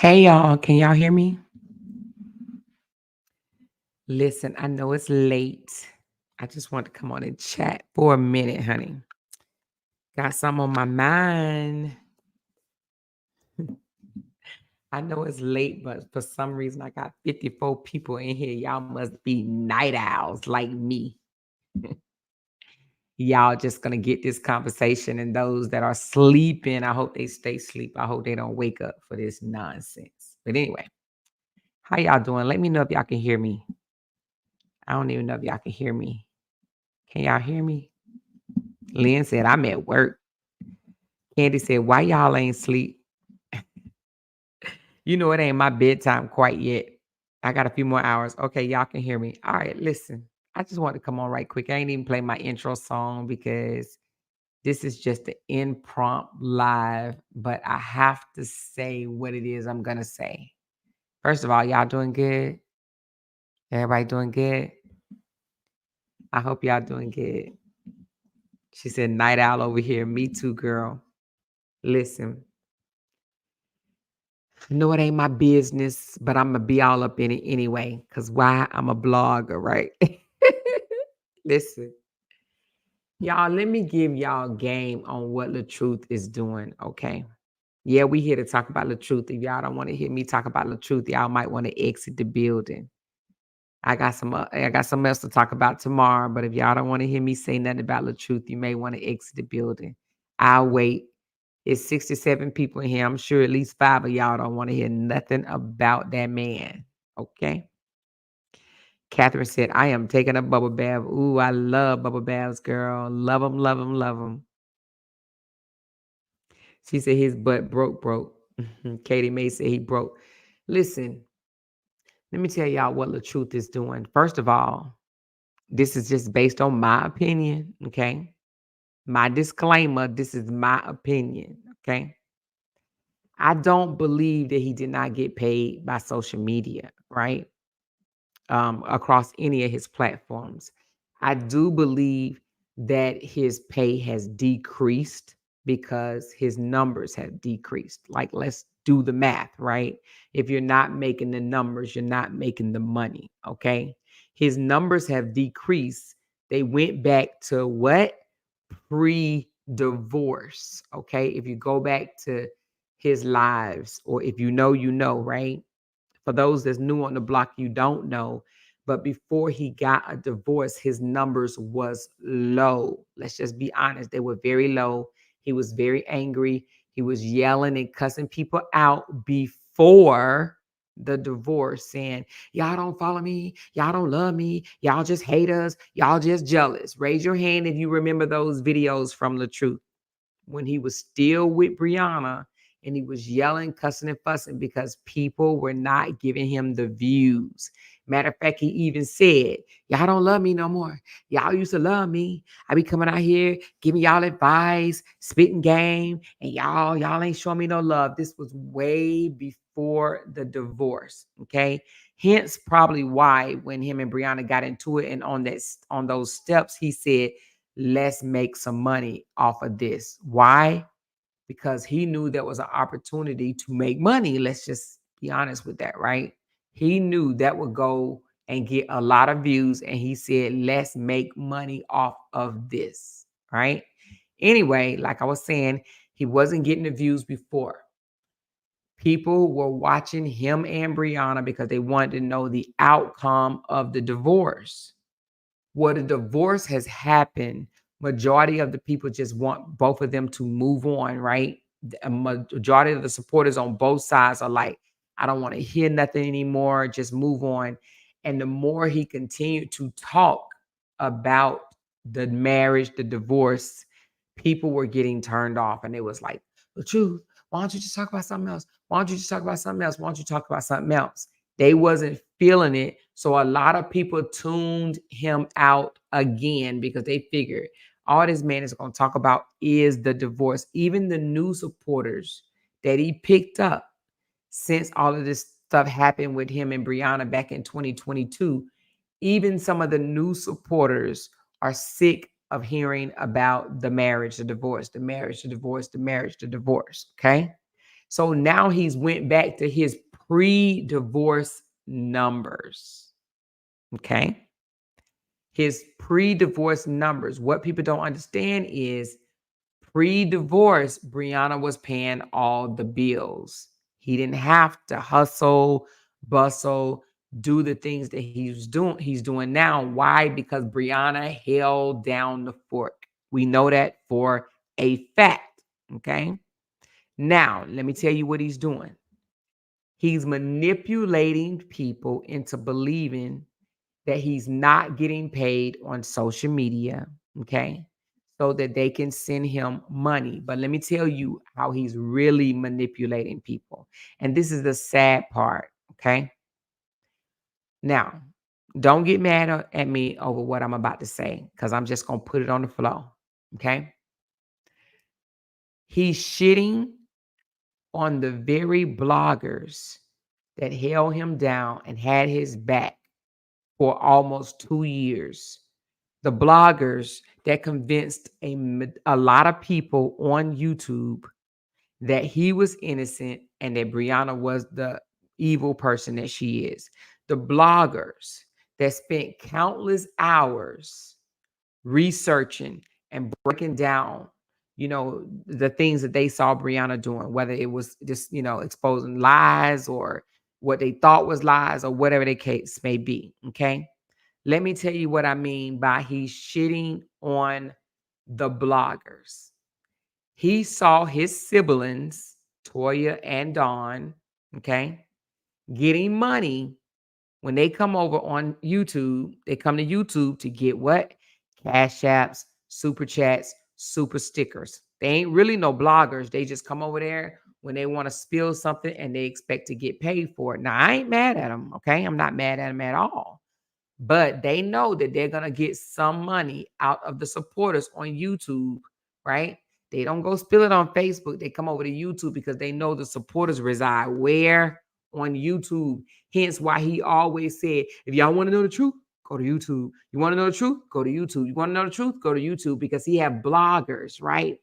Hey y'all, can y'all hear me? Listen, I know it's late. I just want to come on and chat for a minute, honey. Got some on my mind. I know it's late, but for some reason I got 54 people in here. Y'all must be night owls like me. Y'all just gonna get this conversation, and those that are sleeping, I hope they stay asleep. I hope they don't wake up for this nonsense. But anyway, how y'all doing? Let me know if y'all can hear me. I don't even know if y'all can hear me. Can y'all hear me? Lynn said, I'm at work. Candy said, why y'all ain't sleep? You know, it ain't my bedtime quite yet. I got a few more hours. Okay, y'all can hear me. All right, listen. I just want to come on right quick. I ain't even play my intro song because this is just an impromptu live, but I have to say what it is I'm going to say. First of all, y'all doing good? Everybody doing good? I hope y'all doing good. She said, night owl over here. Me too, girl. Listen. No, it ain't my business, but I'm gonna be all up in it anyway. Cause why? I'm a blogger, right? Listen, y'all, let me give y'all game on what Latruth is doing, okay? Yeah, we here to talk about Latruth. If y'all don't want to hear me talk about Latruth, y'all might want to exit the building. I got something else to talk about tomorrow, but if y'all don't want to hear me say nothing about Latruth, you may want to exit the building. I'll wait. It's 67 people in here. I'm sure at least 5 of y'all don't want to hear nothing about that man. Okay. Catherine said, I am taking a bubble bath. Ooh, I love bubble baths, girl. Love them, love them, love them. She said his butt broke. Katie May said he broke. Listen, let me tell y'all what Latruth is doing. First of all, this is just based on my opinion. Okay. My disclaimer, this is my opinion. Okay. I don't believe that he did not get paid by social media, right? Across any of his platforms. I do believe that his pay has decreased because his numbers have decreased. Like, let's do the math, right? If you're not making the numbers, you're not making the money, okay? His numbers have decreased. They went back to what? Pre-divorce, okay? If you go back to his lives, or if you know, right? For those that's new on the block, you don't know. But before he got a divorce, his numbers was low. Let's just be honest. They were very low. He was very angry. He was yelling and cussing people out before the divorce, saying, y'all don't follow me. Y'all don't love me. Y'all just hate us. Y'all just jealous. Raise your hand if you remember those videos from Latruth when he was still with Brianna, and he was yelling, cussing, and fussing because people were not giving him the views. Matter of fact, he even said, y'all don't love me no more. Y'all used to love me. I be coming out here, giving y'all advice, spitting game, and y'all ain't showing me no love. This was way before the divorce. Okay. Hence, probably why when him and Brianna got into it and on those steps, he said, let's make some money off of this. Why? Because he knew there was an opportunity to make money. Let's just be honest with that, right? He knew that would go and get a lot of views. And he said, let's make money off of this, right? Anyway, like I was saying, he wasn't getting the views before. People were watching him and Brianna because they wanted to know the outcome of the divorce. Well, the divorce has happened. Majority of the people just want both of them to move on, right? The majority of the supporters on both sides are like, I don't want to hear nothing anymore. Just move on. And the more he continued to talk about the marriage, the divorce, people were getting turned off. And it was like, the truth. Why don't you just talk about something else? Why don't you just talk about something else? Why don't you talk about something else? They wasn't feeling it. So a lot of people tuned him out again because they figured all this man is going to talk about is the divorce. Even the new supporters that he picked up since all of this stuff happened with him and Brianna back in 2022, even some of the new supporters are sick of hearing about the marriage, the divorce, the marriage, the divorce, the marriage, the divorce. Okay. So now he's went back to his pre-divorce numbers. Okay. His pre-divorce numbers. What people don't understand is pre-divorce, Brianna was paying all the bills. He didn't have to hustle, bustle, do the things that he's doing now. Why? Because Brianna held down the fort. We know that for a fact. Okay. Now, let me tell you what he's doing. He's manipulating people into believing that he's not getting paid on social media, okay, so that they can send him money. But let me tell you how he's really manipulating people. And this is the sad part, okay? Now, don't get mad at me over what I'm about to say because I'm just going to put it on the flow, okay? He's shitting on the very bloggers that held him down and had his back for almost 2 years. The bloggers that convinced a lot of people on YouTube that he was innocent and that Brianna was the evil person that she is. The bloggers that spent countless hours researching and breaking down, the things that they saw Brianna doing, whether it was just, exposing lies or what they thought was lies or whatever the case may be. Okay. Let me tell you what I mean by he's shitting on the bloggers. He saw his siblings, Toya and Dawn, okay, getting money when they come over on YouTube. They come to YouTube to get what? Cash apps, super chats, super stickers. They ain't really no bloggers. They just come over there when they want to spill something and they expect to get paid for it. Now, I ain't mad at them, okay? I'm not mad at them at all. But they know that they're going to get some money out of the supporters on YouTube, right? They don't go spill it on Facebook. They come over to YouTube because they know the supporters reside where? On YouTube. Hence why he always said, if y'all want to know the truth, go to YouTube. You want to know the truth? Go to YouTube. You want to know the truth? Go to YouTube, because he have bloggers, right?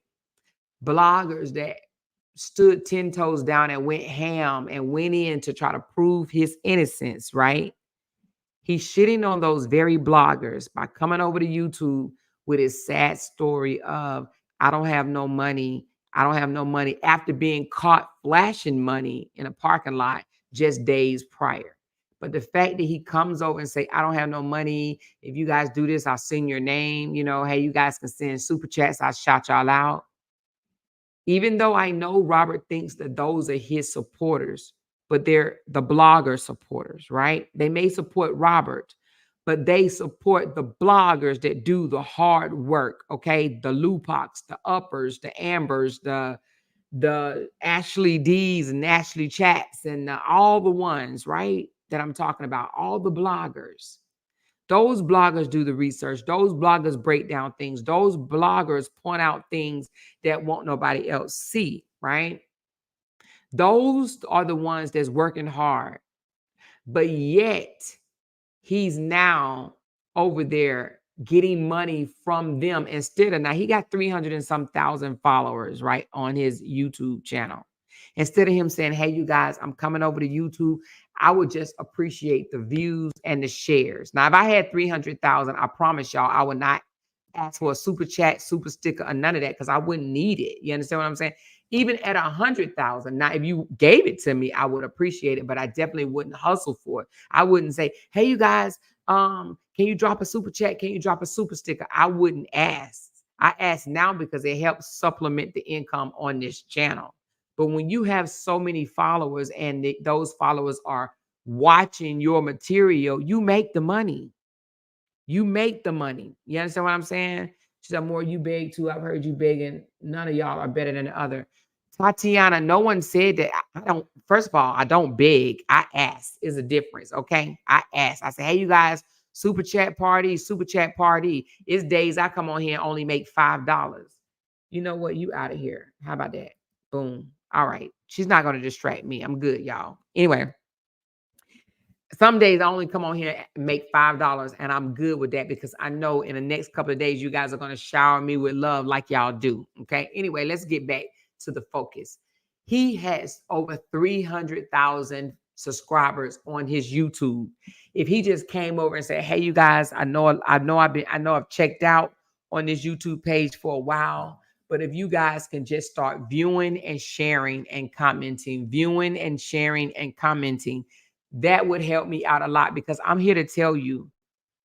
Bloggers that stood 10 toes down and went ham and went in to try to prove his innocence, right? He's shitting on those very bloggers by coming over to YouTube with his sad story of, I don't have no money. I don't have no money, after being caught flashing money in a parking lot just days prior. But the fact that he comes over and say, I don't have no money. If you guys do this, I'll send your name. Hey, you guys can send super chats. I'll shout y'all out. Even though I know Robert thinks that those are his supporters, but they're the blogger supporters, right? They may support Robert, but they support the bloggers that do the hard work, okay? The Lupocs, the Uppers, the Ambers, the Ashley D's and Ashley Chats and all the ones, right, that I'm talking about, all the bloggers. Those bloggers do the research. Those bloggers break down things. Those bloggers point out things that won't nobody else see, right? Those are the ones that's working hard. But yet, he's now over there getting money from them instead of, now he got 300 and some thousand followers, right, on his YouTube channel. Instead of him saying, hey, you guys, I'm coming over to YouTube, I would just appreciate the views and the shares. Now, if I had 300,000, I promise y'all, I would not ask for a super chat, super sticker, or none of that, because I wouldn't need it. You understand what I'm saying? Even at 100,000, now if you gave it to me, I would appreciate it, but I definitely wouldn't hustle for it. I wouldn't say, hey, you guys, can you drop a super chat? Can you drop a super sticker? I wouldn't ask. I ask now because it helps supplement the income on this channel. But when you have so many followers and those followers are watching your material, you make the money. You make the money. You understand what I'm saying? She said, more you beg too. I've heard you begging. None of y'all are better than the other. Tatiana, no one said that. I don't, first of all, I don't beg. I ask. Is a difference. Okay. I ask. I say, hey, you guys, super chat party, super chat party. It's days I come on here and only make $5. You know what? You out of here. How about that? Boom. All right. She's not going to distract me. I'm good, y'all. Anyway. Some days I only come on here and make $5, and I'm good with that because I know in the next couple of days you guys are going to shower me with love like y'all do. Okay. Anyway, let's get back to the focus. He has over 300,000 subscribers on his YouTube. If he just came over and said, "Hey, you guys, I know I've checked out on this YouTube page for a while, but if you guys can just start viewing and sharing and commenting, viewing and sharing and commenting, that would help me out a lot because I'm here to tell you,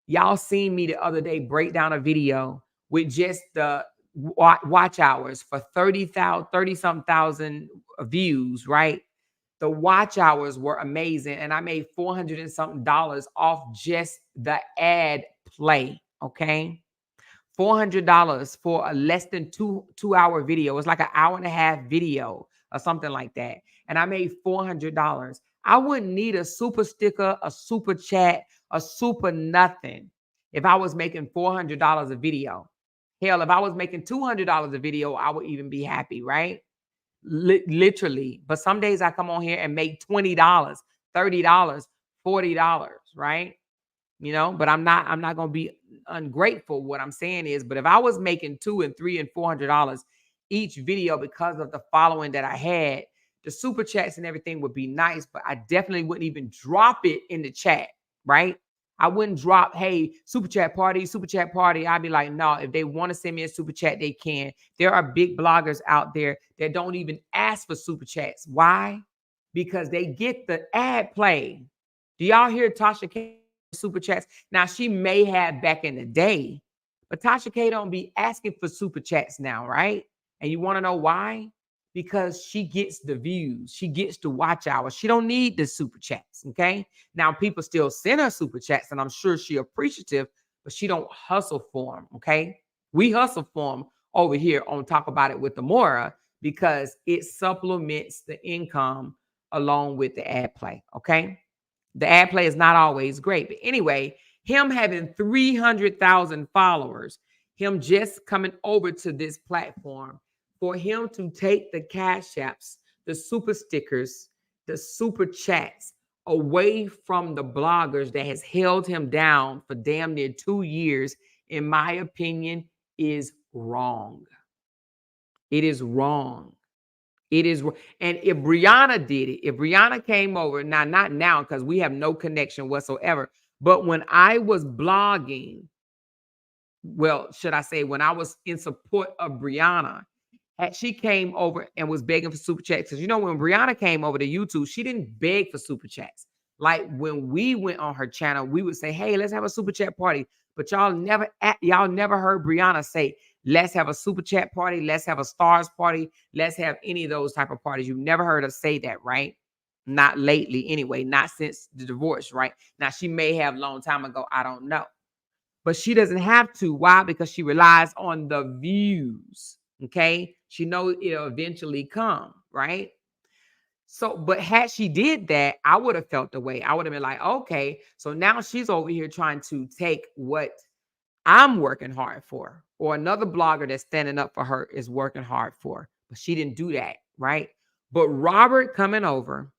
y'all seen me the other day break down a video with just the watch hours for 30 something thousand views, right? The watch hours were amazing, and I made 400 and something dollars off just the ad play. Okay. $400 for a less than two-hour video. It's like an hour and a half video or something like that. And I made $400. I wouldn't need a super sticker, a super chat, a super nothing if I was making $400 a video. Hell, if I was making $200 a video, I would even be happy, right? Literally. But some days I come on here and make $20, $30, $40, right? But I'm not gonna be ungrateful. What I'm saying is, but if I was making $200 and $300 and $400 each video because of the following that I had, the super chats and everything would be nice, but I definitely wouldn't even drop it in the chat, right? I wouldn't drop, "Hey, super chat party, super chat party." I'd be like, no, if they want to send me a super chat, they can. There are big bloggers out there that don't even ask for super chats. Why? Because they get the ad play. Do y'all hear Tasha K super chats? Now, she may have back in the day, but Tasha K don't be asking for super chats now, right? And you want to know why? Because she gets the views, she gets the watch hours. She don't need the super chats. Okay. Now, people still send her super chats, and I'm sure she appreciative, but she don't hustle for them. Okay. We hustle for them over here on Talk About It with Amora because it supplements the income along with the ad play. Okay. The ad play is not always great. But anyway, him having 300,000 followers, him just coming over to this platform, for him to take the cash apps, the super stickers, the super chats away from the bloggers that has held him down for damn near 2 years, in my opinion, is wrong. It is wrong. It is, and if Brianna did it, if Brianna came over, now, not now, because we have no connection whatsoever, but when I was blogging, well, should I say, when I was in support of Brianna, she came over and was begging for super chats. Because when Brianna came over to YouTube, she didn't beg for super chats. Like when we went on her channel, we would say, "Hey, let's have a super chat party." But y'all never heard Brianna say, "Let's have a super chat party. Let's have a stars party. Let's have any of those type of parties." You've never heard her say that, right? Not lately, anyway. Not since the divorce, right? Now, she may have a long time ago. I don't know. But she doesn't have to. Why? Because she relies on the views. Okay. She knows it'll eventually come, right? So, but had she did that, I would have felt the way. I would have been like, okay, so now she's over here trying to take what I'm working hard for, or another blogger that's standing up for her is working hard for. But she didn't do that, right? But Robert coming over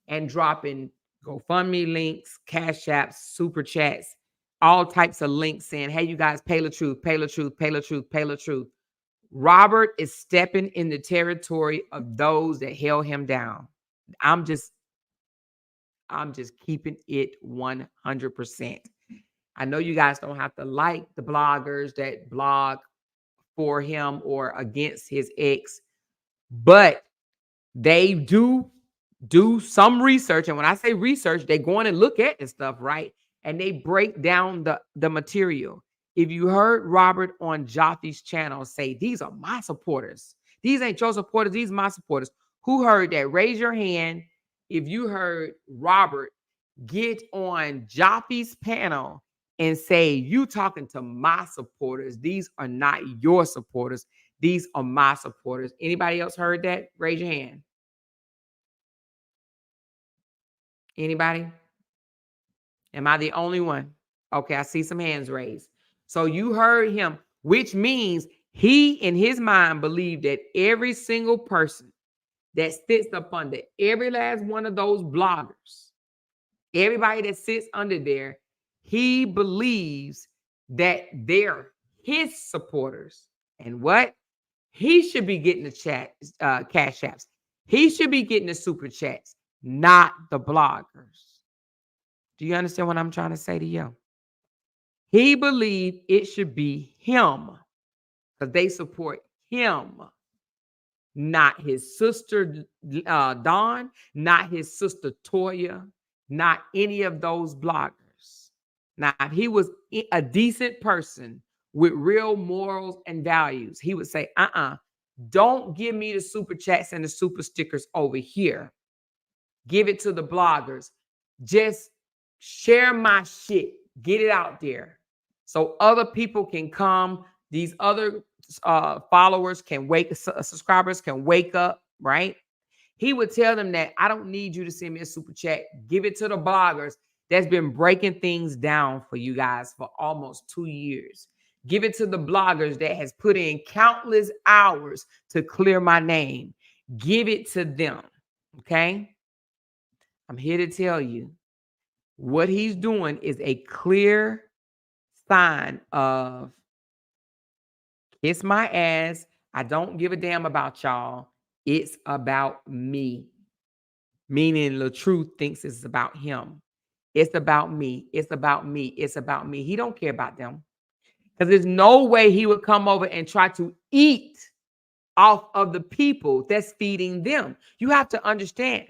and dropping GoFundMe links, Cash Apps, Super Chats, all types of links saying, "Hey, you guys, pay Latruth, pay Latruth, pay Latruth, pay Latruth." Robert is stepping in the territory of those that held him down. I'm just keeping it 100%. I know you guys don't have to like the bloggers that blog for him or against his ex, but they do some research. And when I say research, they go in and look at this stuff, right? And they break down the material. If you heard Robert on Joffy's channel say, "These are my supporters. These ain't your supporters. These are my supporters." Who heard that? Raise your hand if you heard Robert get on Joffy's panel and say, "You talking to my supporters. These are not your supporters. These are my supporters." Anybody else heard that? Raise your hand. Anybody? Am I the only one? Okay, I see some hands raised. So you heard him, which means he in his mind believed that every single person that sits up under every last one of those bloggers, everybody that sits under there, he believes that they're his supporters. And what? He should be getting the cash apps. He should be getting the super chats, not the bloggers. Do you understand what I'm trying to say to you? He believed it should be him because they support him, not his sister Dawn, not his sister Toya, not any of those bloggers. Now, if he was a decent person with real morals and values, he would say, don't give me the super chats and the super stickers over here. Give it to the bloggers. Just share my shit. Get it out there so other people can come. These other followers can subscribers can wake up, right? He would tell them that I don't need you to send me a super chat. Give it to the bloggers that's been breaking things down for you guys for almost 2 years. Give it to the bloggers that has put in countless hours to clear my name. Give it to them, okay? I'm here to tell you what he's doing is a clear sign of kiss my ass. I don't give a damn about y'all. It's about me. Meaning Latruth thinks it's about him. It's about me. It's about me. It's about me. He don't care about them. Because there's no way he would come over and try to eat off of the people that's feeding them. You have to understand.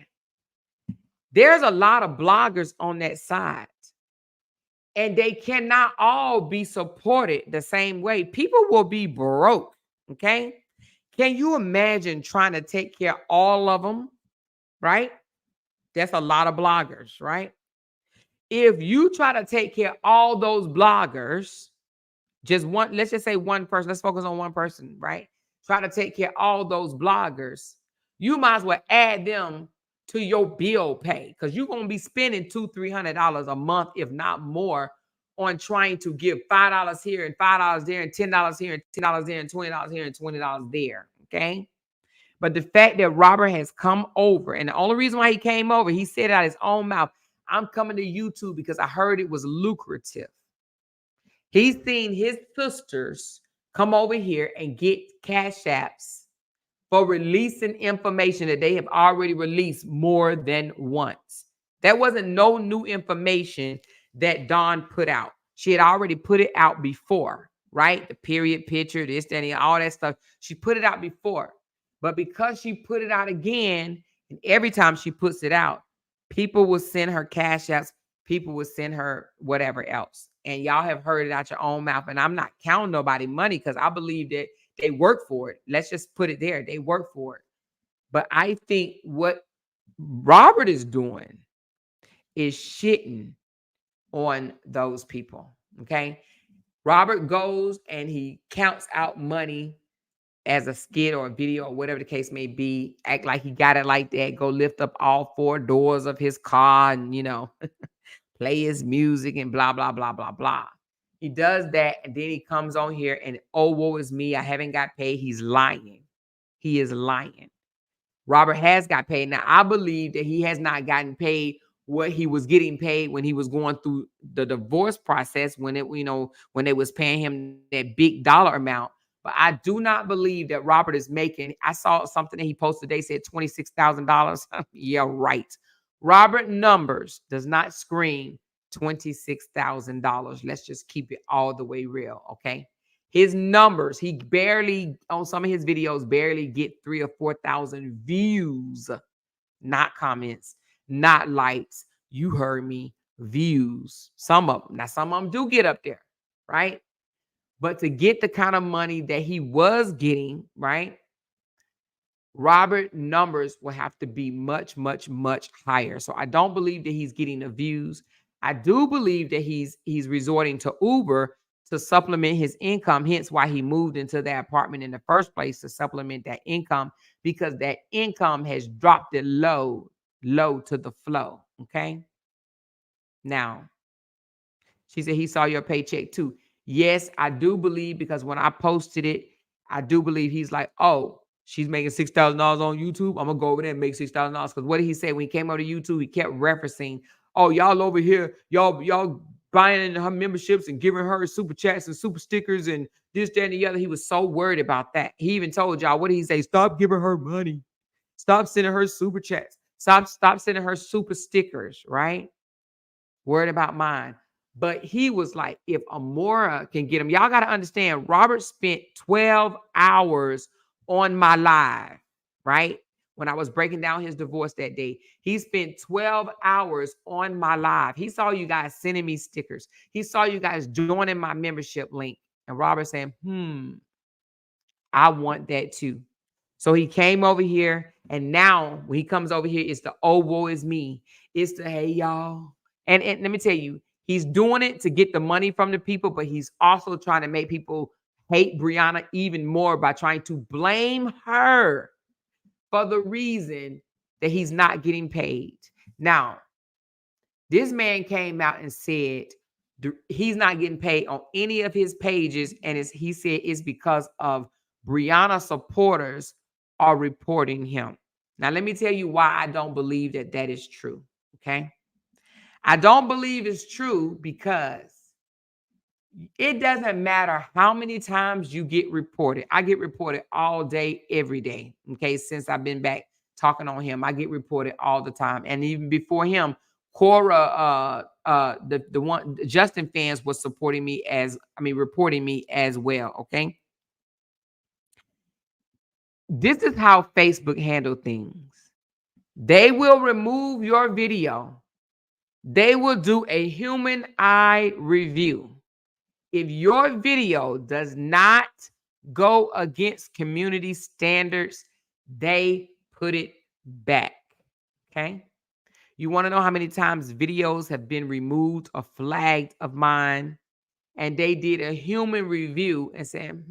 There's a lot of bloggers on that side. And they cannot all be supported the same way. People will be broke, okay? Can you imagine trying to take care of all of them, right? That's a lot of bloggers, right? If you try to take care of all those bloggers, just one, let's just say one person, let's focus on one person, right? Try to take care of all those bloggers, you might as well add them to your bill pay because you're going to be spending $200-300 a month, if not more, on trying to give $5 here and $5 there and $10 here and $10 there and $20 here and $20 there, okay? But the fact that Robert has come over, and the only reason why he came over, he said out his own mouth, I'm coming to YouTube because I heard it was lucrative. He's seen his sisters come over here and get cash apps for releasing information that they have already released more than once. That wasn't no new information that Dawn put out. She had already put it out before, right? The period picture, this, that, and all that stuff. She put it out before. But because she put it out again, and every time she puts it out, people will send her cash apps. People will send her whatever else. And y'all have heard it out your own mouth. And I'm not counting nobody money because I believe that they work for it. Let's just put it there. They work for it. But I think what Robert is doing is shitting on those people. Okay. Robert goes and he counts out money as a skit or a video or whatever the case may be, act like he got it like that, go lift up all 4 doors of his car and, play his music and blah, blah, blah, blah, blah. He does that and then he comes on here and, oh, woe is me, I haven't got paid. He's lying. He is lying. Robert has got paid. Now, I believe that he has not gotten paid what he was getting paid when he was going through the divorce process, when when they was paying him that big dollar amount. But I do not believe that Robert is making, I saw something that he posted today said $26,000. Yeah, right. Robert numbers does not scream $26,000. Let's just keep it all the way real, okay? His numbers, he barely, on some of his videos, barely get 3,000 or 4,000 views, not comments, not likes. You heard me, views. Some of them. Now, some of them do get up there, right? But to get the kind of money that he was getting, right? Robert numbers will have to be much, much, much higher. So I don't believe that he's getting the views. I do believe that he's resorting to Uber to supplement his income. Hence why he moved into that apartment in the first place, to supplement that income, because that income has dropped it low to the flow. Okay. Now, she said he saw your paycheck too. Yes, I do believe, because when I posted it, I do believe he's like, oh, she's making $6,000 on YouTube. I'm gonna go over there and make $6,000. Because what did he say when he came over to YouTube? He kept referencing, oh, y'all over here, y'all buying her memberships and giving her super chats and super stickers and this, that, and the other. He was so worried about that. He even told y'all, what did he say? Stop giving her money. Stop sending her super chats. Stop sending her super stickers, right? Worried about mine. But he was like, if Amora can get him, y'all got to understand, Robert spent 12 hours on my live, right? When I was breaking down his divorce that day, he spent 12 hours on my live. He saw you guys sending me stickers. He saw you guys joining my membership link. And Robert saying, I want that too. So he came over here, and now when he comes over here, it's the oh woe is me. It's the hey y'all. And let me tell you, he's doing it to get the money from the people, but he's also trying to make people hate Brianna even more by trying to blame her for the reason that he's not getting paid. Now, this man came out and said he's not getting paid on any of his pages, and he said it's because of Brianna supporters are reporting him. Now, let me tell you why I don't believe that that is true, okay? I don't believe it's true because it doesn't matter how many times you get reported. I get reported all day, every day, okay? Since I've been back talking on him, I get reported all the time. And even before him, Cora, the one Justin fans was reporting me as well, okay? This is how Facebook handle things. They will remove your video. They will do a human eye review. If your video does not go against community standards, they put it back, okay? You want to know how many times videos have been removed or flagged of mine, and they did a human review and said,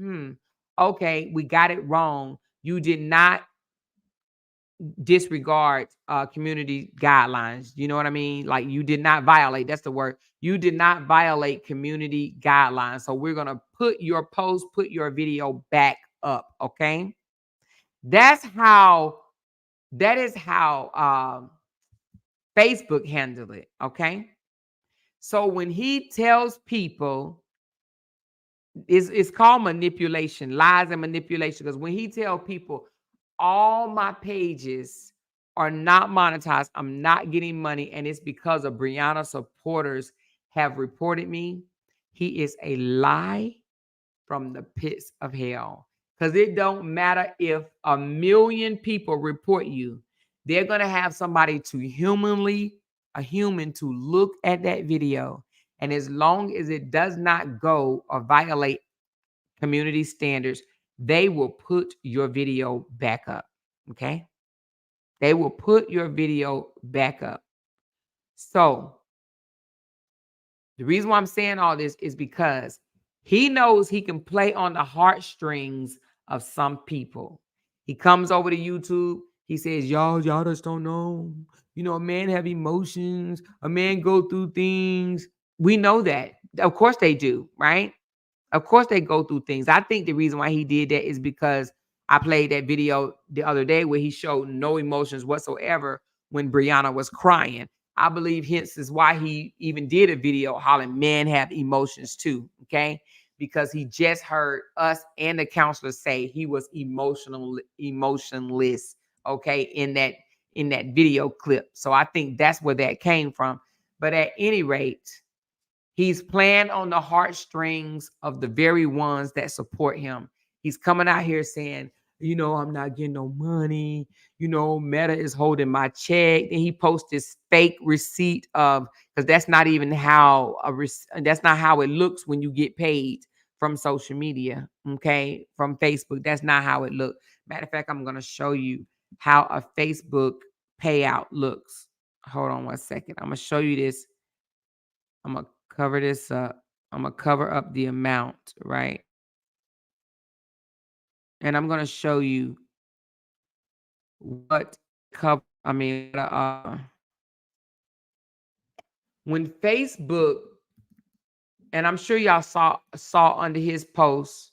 okay, we got it wrong. You did not disregard community guidelines. You know what I mean? Like, you did not violate, that's the word. You did not violate community guidelines. So we're going to put your post, put your video back up, okay? That is how Facebook handled it, okay? So when he tells people, it's called manipulation, lies and manipulation, because when he tells people all my pages are not monetized, I'm not getting money, and it's because of Brianna supporters have reported me, he is a lie from the pits of hell. Because it don't matter if 1 million people report you, they're going to have somebody a human to look at that video. And as long as it does not go or violate community standards, they will put your video back up, okay? They will put your video back up. So the reason why I'm saying all this is because he knows he can play on the heartstrings of some people. He comes over to YouTube. He says, y'all just don't know. You know, a man have emotions. A man go through things. We know that. Of course they do, right? Of course they go through things. I think the reason why he did that is because I played that video the other day where he showed no emotions whatsoever when Brianna was crying. I believe hence is why he even did a video hollering men have emotions too, okay? Because he just heard us and the counselor say he was emotionless, okay, in that video clip. So I think that's where that came from. But at any rate, he's playing on the heartstrings of the very ones that support him. He's coming out here saying, you know, I'm not getting no money. You know, Meta is holding my check. And he posts this fake receipt of, because that's not even how that's not how it looks when you get paid from social media, okay, from Facebook. That's not how it looks. Matter of fact, I'm going to show you how a Facebook payout looks. Hold on one second. I'm going to show you this. I'm going to cover this up. I'm going to cover up the amount, right? And I'm going to show you what cover, when Facebook, and I'm sure y'all saw under his post,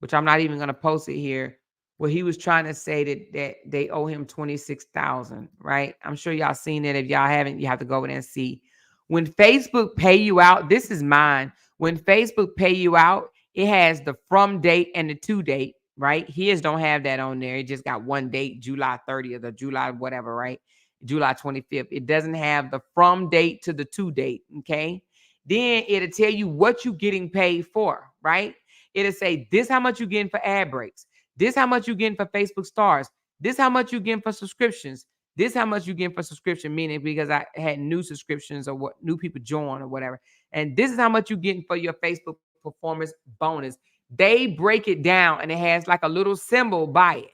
which I'm not even going to post it here, where he was trying to say that they owe him $26,000, right? I'm sure y'all seen it. If y'all haven't, you have to go over there and see. When Facebook pay you out, this is mine. When Facebook pay you out, it has the from date and the to date. right? His don't have that on there. It just got one date, July 30th or July whatever, right? July 25th. It doesn't have the from date to the to date, okay? Then it'll tell you what you're getting paid for, right? It'll say this how much you getting for ad breaks. This how much you getting for Facebook stars. This how much you getting for subscriptions. This how much you getting for subscription, meaning because I had new subscriptions or what new people join or whatever. And this is how much you getting for your Facebook performance bonus. They break it down and it has like a little symbol by it.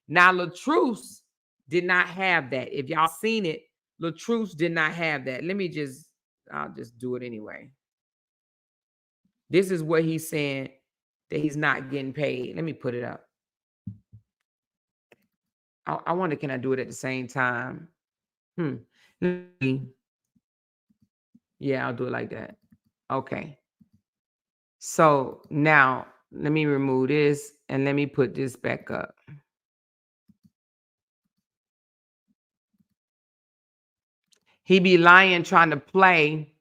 Now, Latruth did not have that. If y'all seen it, Latruth did not have that. I'll just do it anyway. This is what he's saying that he's not getting paid. Let me put it up. I wonder, can I do it at the same time? Yeah, I'll do it like that. Okay. So now let me remove this and let me put this back up. He be lying, trying to play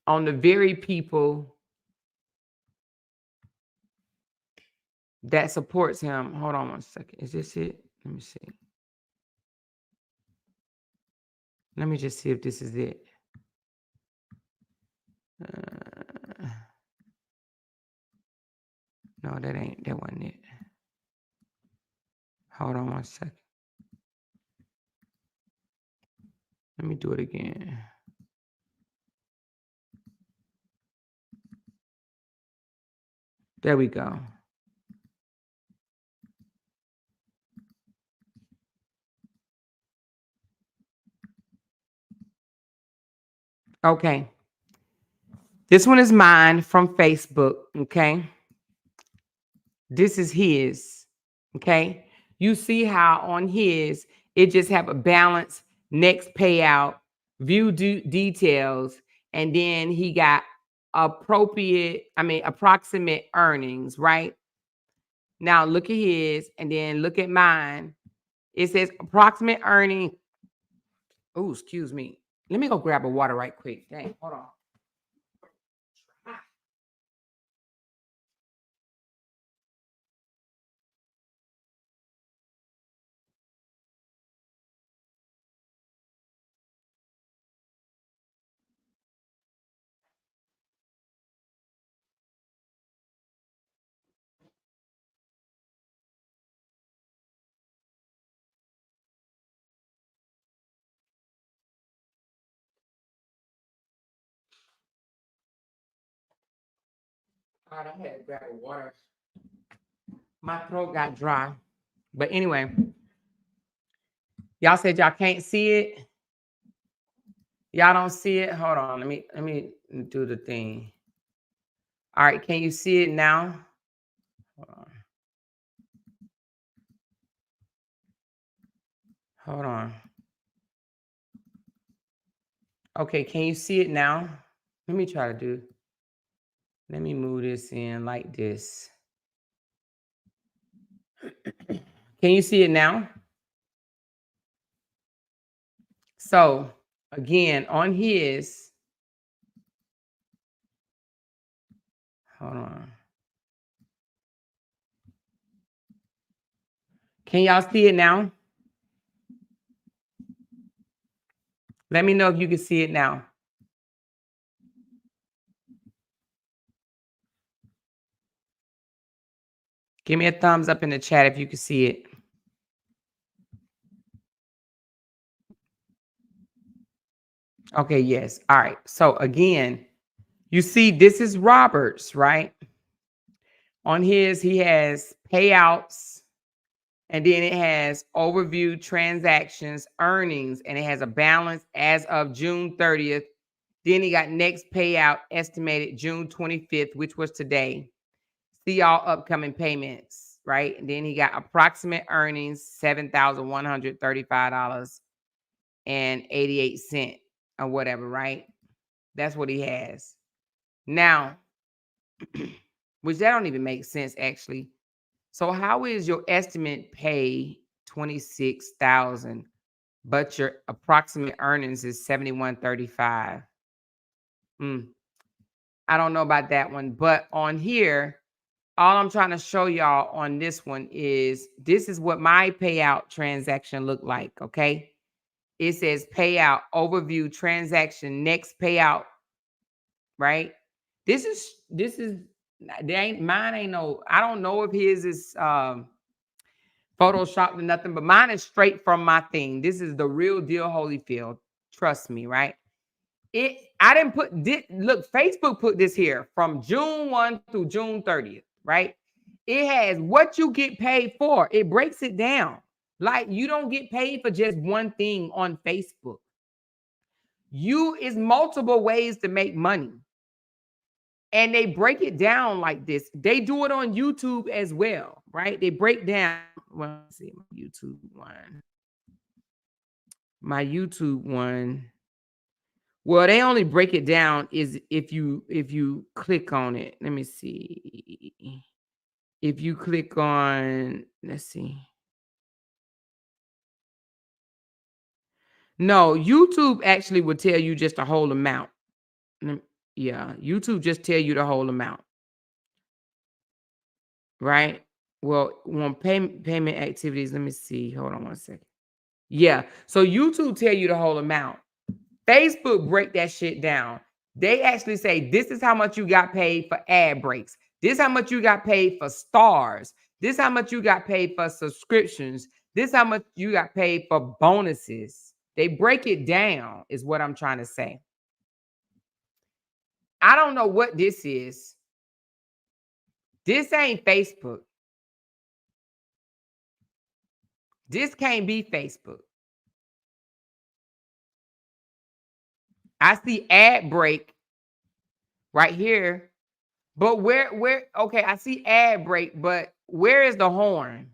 on the very people that supports him. Hold on one second. Is this it? Let me see. Let me just see if this is it. No, that wasn't it. Hold on one second. Let me do it again. There we go. Okay. This one is mine from Facebook, okay? This is his, okay? You see how on his, it just have a balance, next payout, view details, and then he got approximate earnings, right? Now look at his, and then look at mine. It says approximate earning. Oh, excuse me. Let me go grab a water right quick. Dang, hold on. All right, I had to grab a water. My throat got dry. But anyway, y'all said y'all can't see it. Y'all don't see it. Hold on. Let me do the thing. All right, can you see it now? Hold on. Hold on. Okay, can you see it now? Let me try to do. Let me move this in like this. Can you see it now? So again, on his, hold on. Can y'all see it now? Let me know if you can see it now. Give me a thumbs up in the chat if you can see it. Okay, yes. All right. So again, you see this is Robert's, right? On his, he has payouts, and then it has overview transactions, earnings, and it has a balance as of June 30th. Then he got next payout estimated June 25th, which was today. See all upcoming payments, right? And then he got approximate earnings, $7,135.88 or whatever, right? That's what he has. Now, which that don't even make sense actually. So how is your estimate pay 26,000, but your approximate earnings is 7135? I don't know about that one, but on here, all I'm trying to show y'all on this one is this is what my payout transaction looked like, okay? It says payout, overview, transaction, next payout, right? This is, mine ain't no, I don't know if his is Photoshopped or nothing, but mine is straight from my thing. This is the real deal, Holyfield. Trust me, right? I didn't put this. Look, Facebook put this here from June 1 through June 30th, right? It has what you get paid for. It breaks it down. Like you don't get paid for just one thing on Facebook. Is multiple ways to make money. And they break it down like this. They do it on YouTube as well, right? They break down. Well, let's see my YouTube one. My YouTube one. Well, they only break it down is if you click on it. Let me see. If you click on, let's see. No, YouTube actually would tell you just the whole amount. Yeah, YouTube just tell you the whole amount. Right? Well, on payment activities, let me see. Hold on one second. Yeah, so YouTube tell you the whole amount. Facebook break that shit down. They actually say this is how much you got paid for ad breaks. This is how much you got paid for stars. This is how much you got paid for subscriptions. This is how much you got paid for bonuses. They break it down, is what I'm trying to say. I don't know what this is. This ain't Facebook. This can't be Facebook. I see ad break right here. But where, okay, I see ad break, but where is the horn?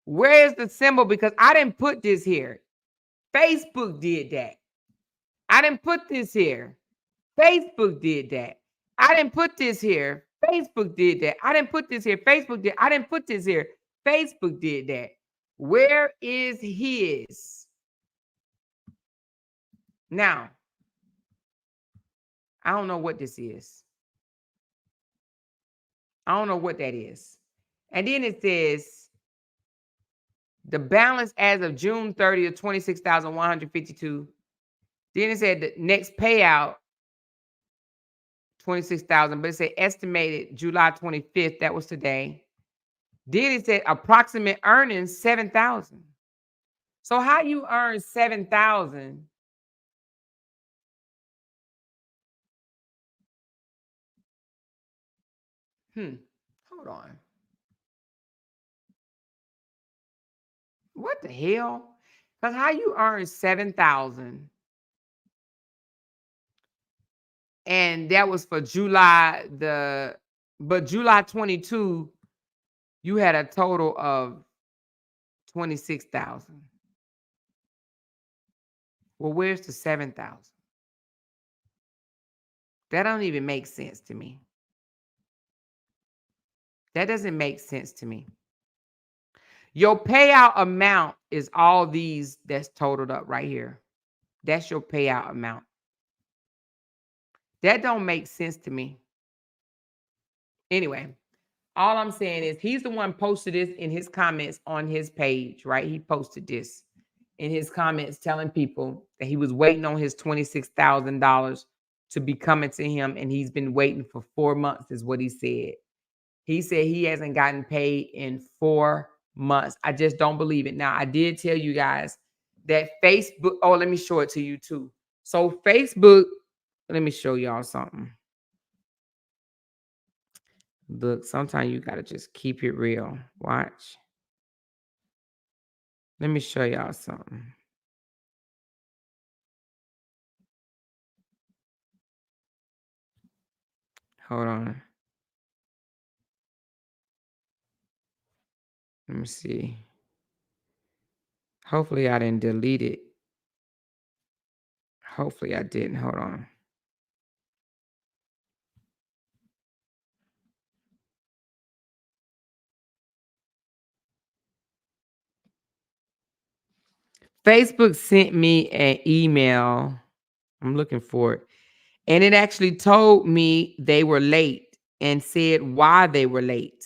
Where is the symbol? Because I didn't put this here. Facebook did that. I didn't put this here. Facebook did that. I didn't put this here. Facebook did that. I didn't put this here. Facebook did. I didn't put this here. Facebook did that. Where is his? Now, I don't know what this is. I don't know what that is. And then it says the balance as of June 30th, 26,152. Then it said the next payout, 26,000, but it said estimated July 25th. That was today. Then it said approximate earnings, 7,000. So how you earn 7,000? Hold on. What the hell? Because how you earn 7,000? And that was for July but July 22, you had a total of 26,000. Well, where's the 7,000? That don't even make sense to me. That doesn't make sense to me. Your payout amount is all these that's totaled up right here. That's your payout amount. That don't make sense to me. Anyway, all I'm saying is he's the one posted this in his comments on his page, right? He posted this in his comments telling people that he was waiting on his $26,000 to be coming to him, and he's been waiting for 4 months, is what he said. He said he hasn't gotten paid in 4 months. I just don't believe it. Now, I did tell you guys that Facebook, oh, let me show it to you too. So Facebook, let me show y'all something. Look, sometimes you got to just keep it real. Watch. Let me show y'all something. Hold on. Let me see. Hopefully I didn't delete it. Hopefully I didn't. Hold on. Facebook sent me an email. I'm looking for it. And it actually told me they were late and said why they were late.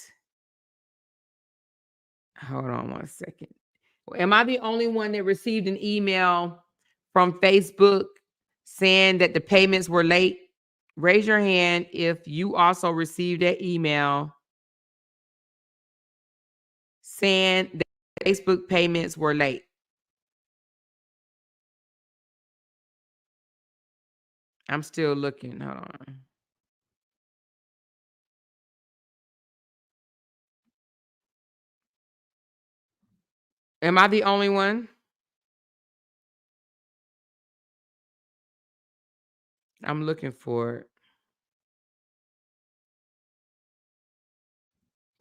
Hold on one second. Am I the only one that received an email from Facebook saying that the payments were late? Raise your hand if you also received that email saying that Facebook payments were late. I'm still looking. Hold on. Am I the only one? I'm looking for it.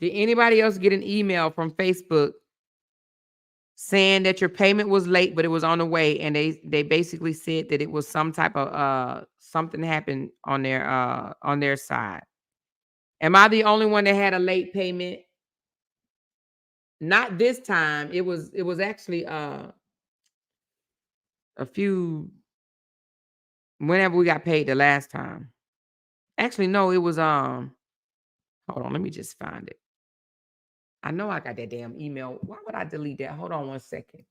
Did anybody else get an email from Facebook saying that your payment was late, but it was on the way, and they basically said that it was some type of something happened on their side? Am I the only one that had a late payment? Not this time. It was actually a few whenever we got paid the last time. Actually, no, it was hold on, let me just find it. I know I got that damn email. Why would I delete that? Hold on one second.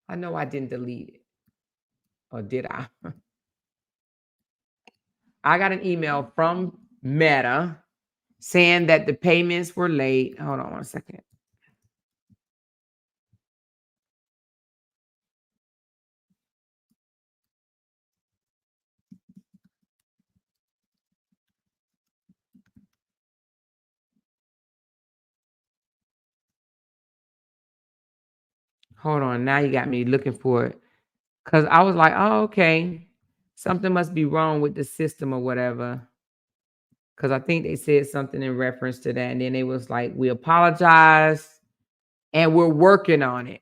I know I didn't delete it. Or did I? I got an email from Meta saying that the payments were late. Hold on one second. Hold on. Now you got me looking for it. Because I was like, oh, okay. Something must be wrong with the system or whatever. Because I think they said something in reference to that. And then they was like, we apologize and we're working on it.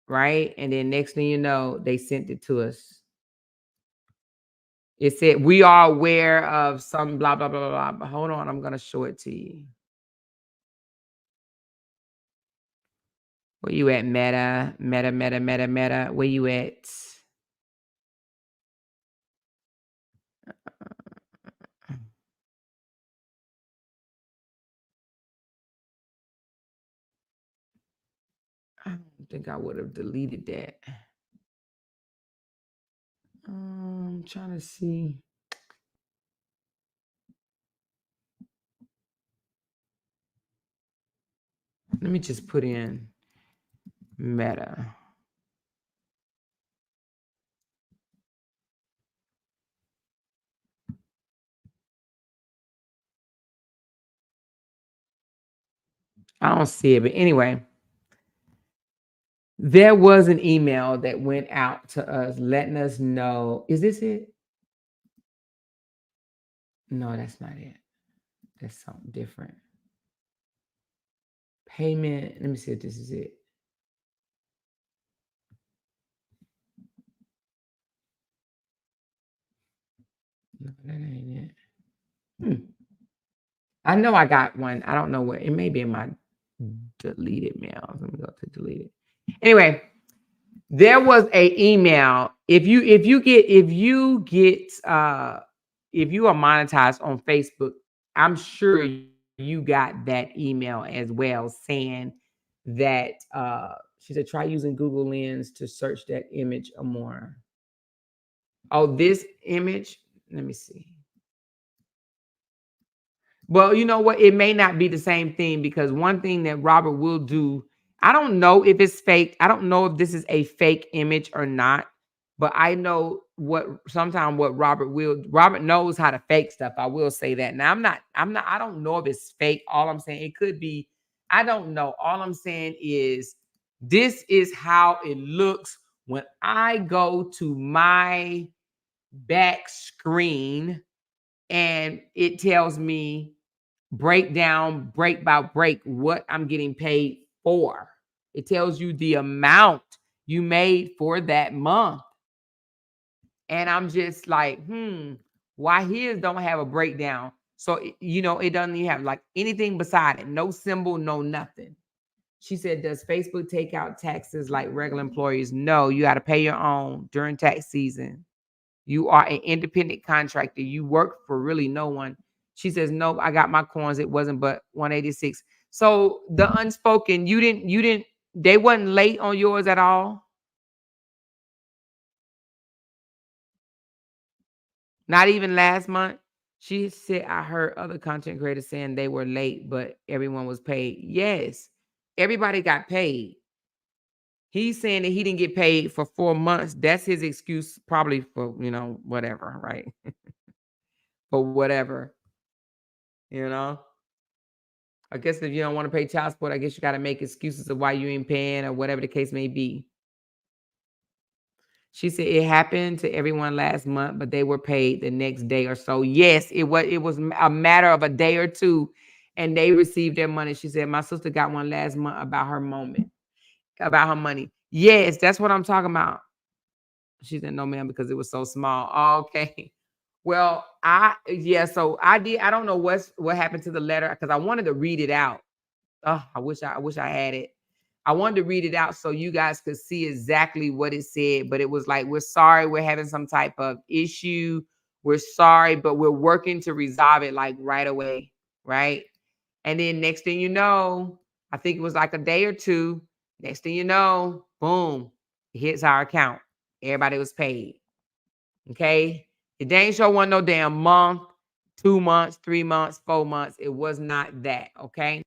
Right. And then next thing you know, they sent it to us. It said, we are aware of some blah, blah, blah, blah, blah. Hold on. I'm going to show it to you. Where you at, Meta? Meta. Where you at? I don't think I would have deleted that. I'm trying to see. Let me just put in Meta. I don't see it, but anyway, there was an email that went out to us letting us know. Is this it? No, that's not it. That's something different. Payment. Let me see if this is it. No, that ain't it. I know I got one. I don't know where. It may be in my deleted mails. Let me go to delete it. Anyway, there was a email. If you are monetized on Facebook, I'm sure you got that email as well saying that she said try using Google Lens to search that image or more. Oh, this image. Let me see. Well, you know what? It may not be the same thing because one thing that Robert will do, I don't know if it's fake. I don't know if this is a fake image or not, but I know what Robert knows how to fake stuff. I will say that. Now I don't know if it's fake. All I'm saying, it could be, I don't know. All I'm saying is this is how it looks when I go to my back screen and it tells me break by break what I'm getting paid for. It tells you the amount you made for that month. And I'm just like, why his don't have a breakdown? So, it doesn't even have like anything beside it. No symbol, no nothing. She said, does Facebook take out taxes like regular employees? No, you got to pay your own during tax season. You are an independent contractor. You work for really no one. She says, nope, I got my coins. It wasn't but 186. So the unspoken, they wasn't late on yours at all. Not even last month. She said, I heard other content creators saying they were late, but everyone was paid. Yes, everybody got paid. He's saying that he didn't get paid for 4 months. That's his excuse, probably for, whatever, right? For whatever, you know? I guess if you don't want to pay child support, I guess you got to make excuses of why you ain't paying or whatever the case may be. She said it happened to everyone last month, but they were paid the next day or so. Yes, it was a matter of a day or two, and they received their money. She said, my sister got one last month about her money. Yes, that's what I'm talking about. She said, no, ma'am, because it was so small. Oh, okay. Well, so I don't know what happened to the letter because I wanted to read it out. Oh, I wish I had it. I wanted to read it out so you guys could see exactly what it said, but it was like, we're sorry, we're having some type of issue. We're sorry, but we're working to resolve it like right away, right? And then next thing you know, I think it was like a day or two. Next thing you know, boom, it hits our account. Everybody was paid. Okay? It ain't sure wasn't no damn month, 2 months, 3 months, 4 months. It was not that, okay?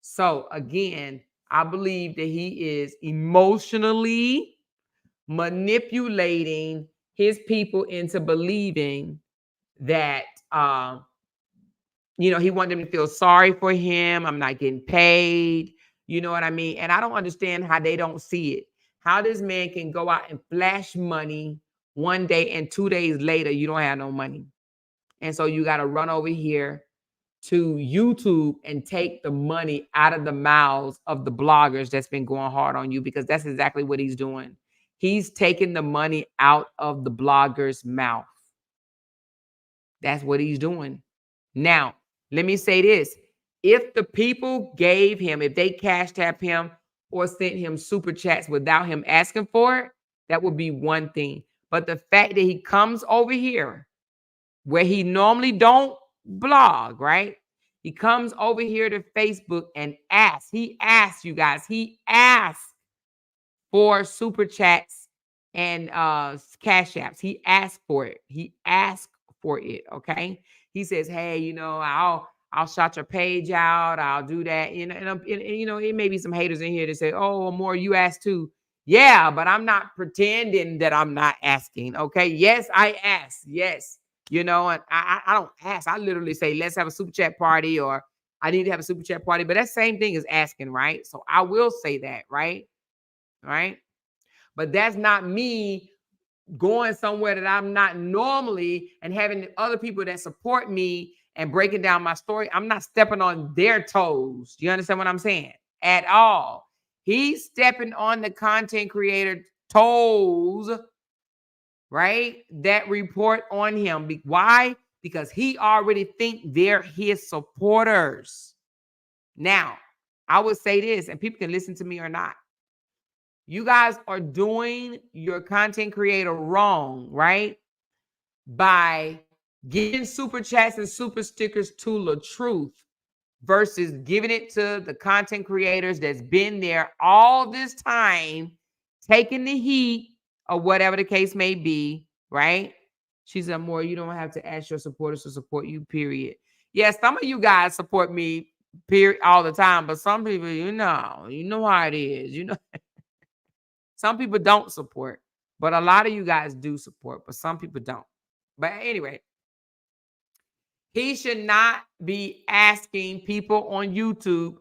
So again, I believe that he is emotionally manipulating his people into believing that he wanted them to feel sorry for him. I'm not getting paid. You know what I mean? And I don't understand how they don't see it. How this man can go out and flash money one day and 2 days later, you don't have no money. And so you got to run over here to YouTube and take the money out of the mouths of the bloggers that's been going hard on you, because that's exactly what he's doing. He's taking the money out of the blogger's mouth. That's what he's doing. Now, let me say this. If the people gave him, if they cash tap him or sent him super chats without him asking for it, that would be one thing. But the fact that he comes over here where he normally don't blog, right? He comes over here to Facebook and asks. He asks, you guys. He asks for super chats and cash apps. He asked for it. He asked for it. Okay. He says, hey, I'll shout your page out. I'll do that. And it may be some haters in here that say, oh, more you asked too. Yeah, but I'm not pretending that I'm not asking. Okay. Yes, I asked. Yes. And I don't ask. I literally say, let's have a super chat party, or I need to have a super chat party. But that same thing is asking, right? So I will say that, right? Right. But that's not me going somewhere that I'm not normally and having other people that support me and breaking down my story. I'm not stepping on their toes. Do you understand what I'm saying? At all. He's stepping on the content creator toes, right? That report on him. Why? Because he already think they're his supporters. Now, I would say this, and people can listen to me or not. You guys are doing your content creator wrong, right? By giving super chats and super stickers to Latruth versus giving it to the content creators that's been there all this time, taking the heat or whatever the case may be, right? She said, more, you don't have to ask your supporters to support you, period. Yeah, some of you guys support me, period, all the time, but some people, you know how it is, Some people don't support, but a lot of you guys do support, but some people don't. But anyway, he should not be asking people on YouTube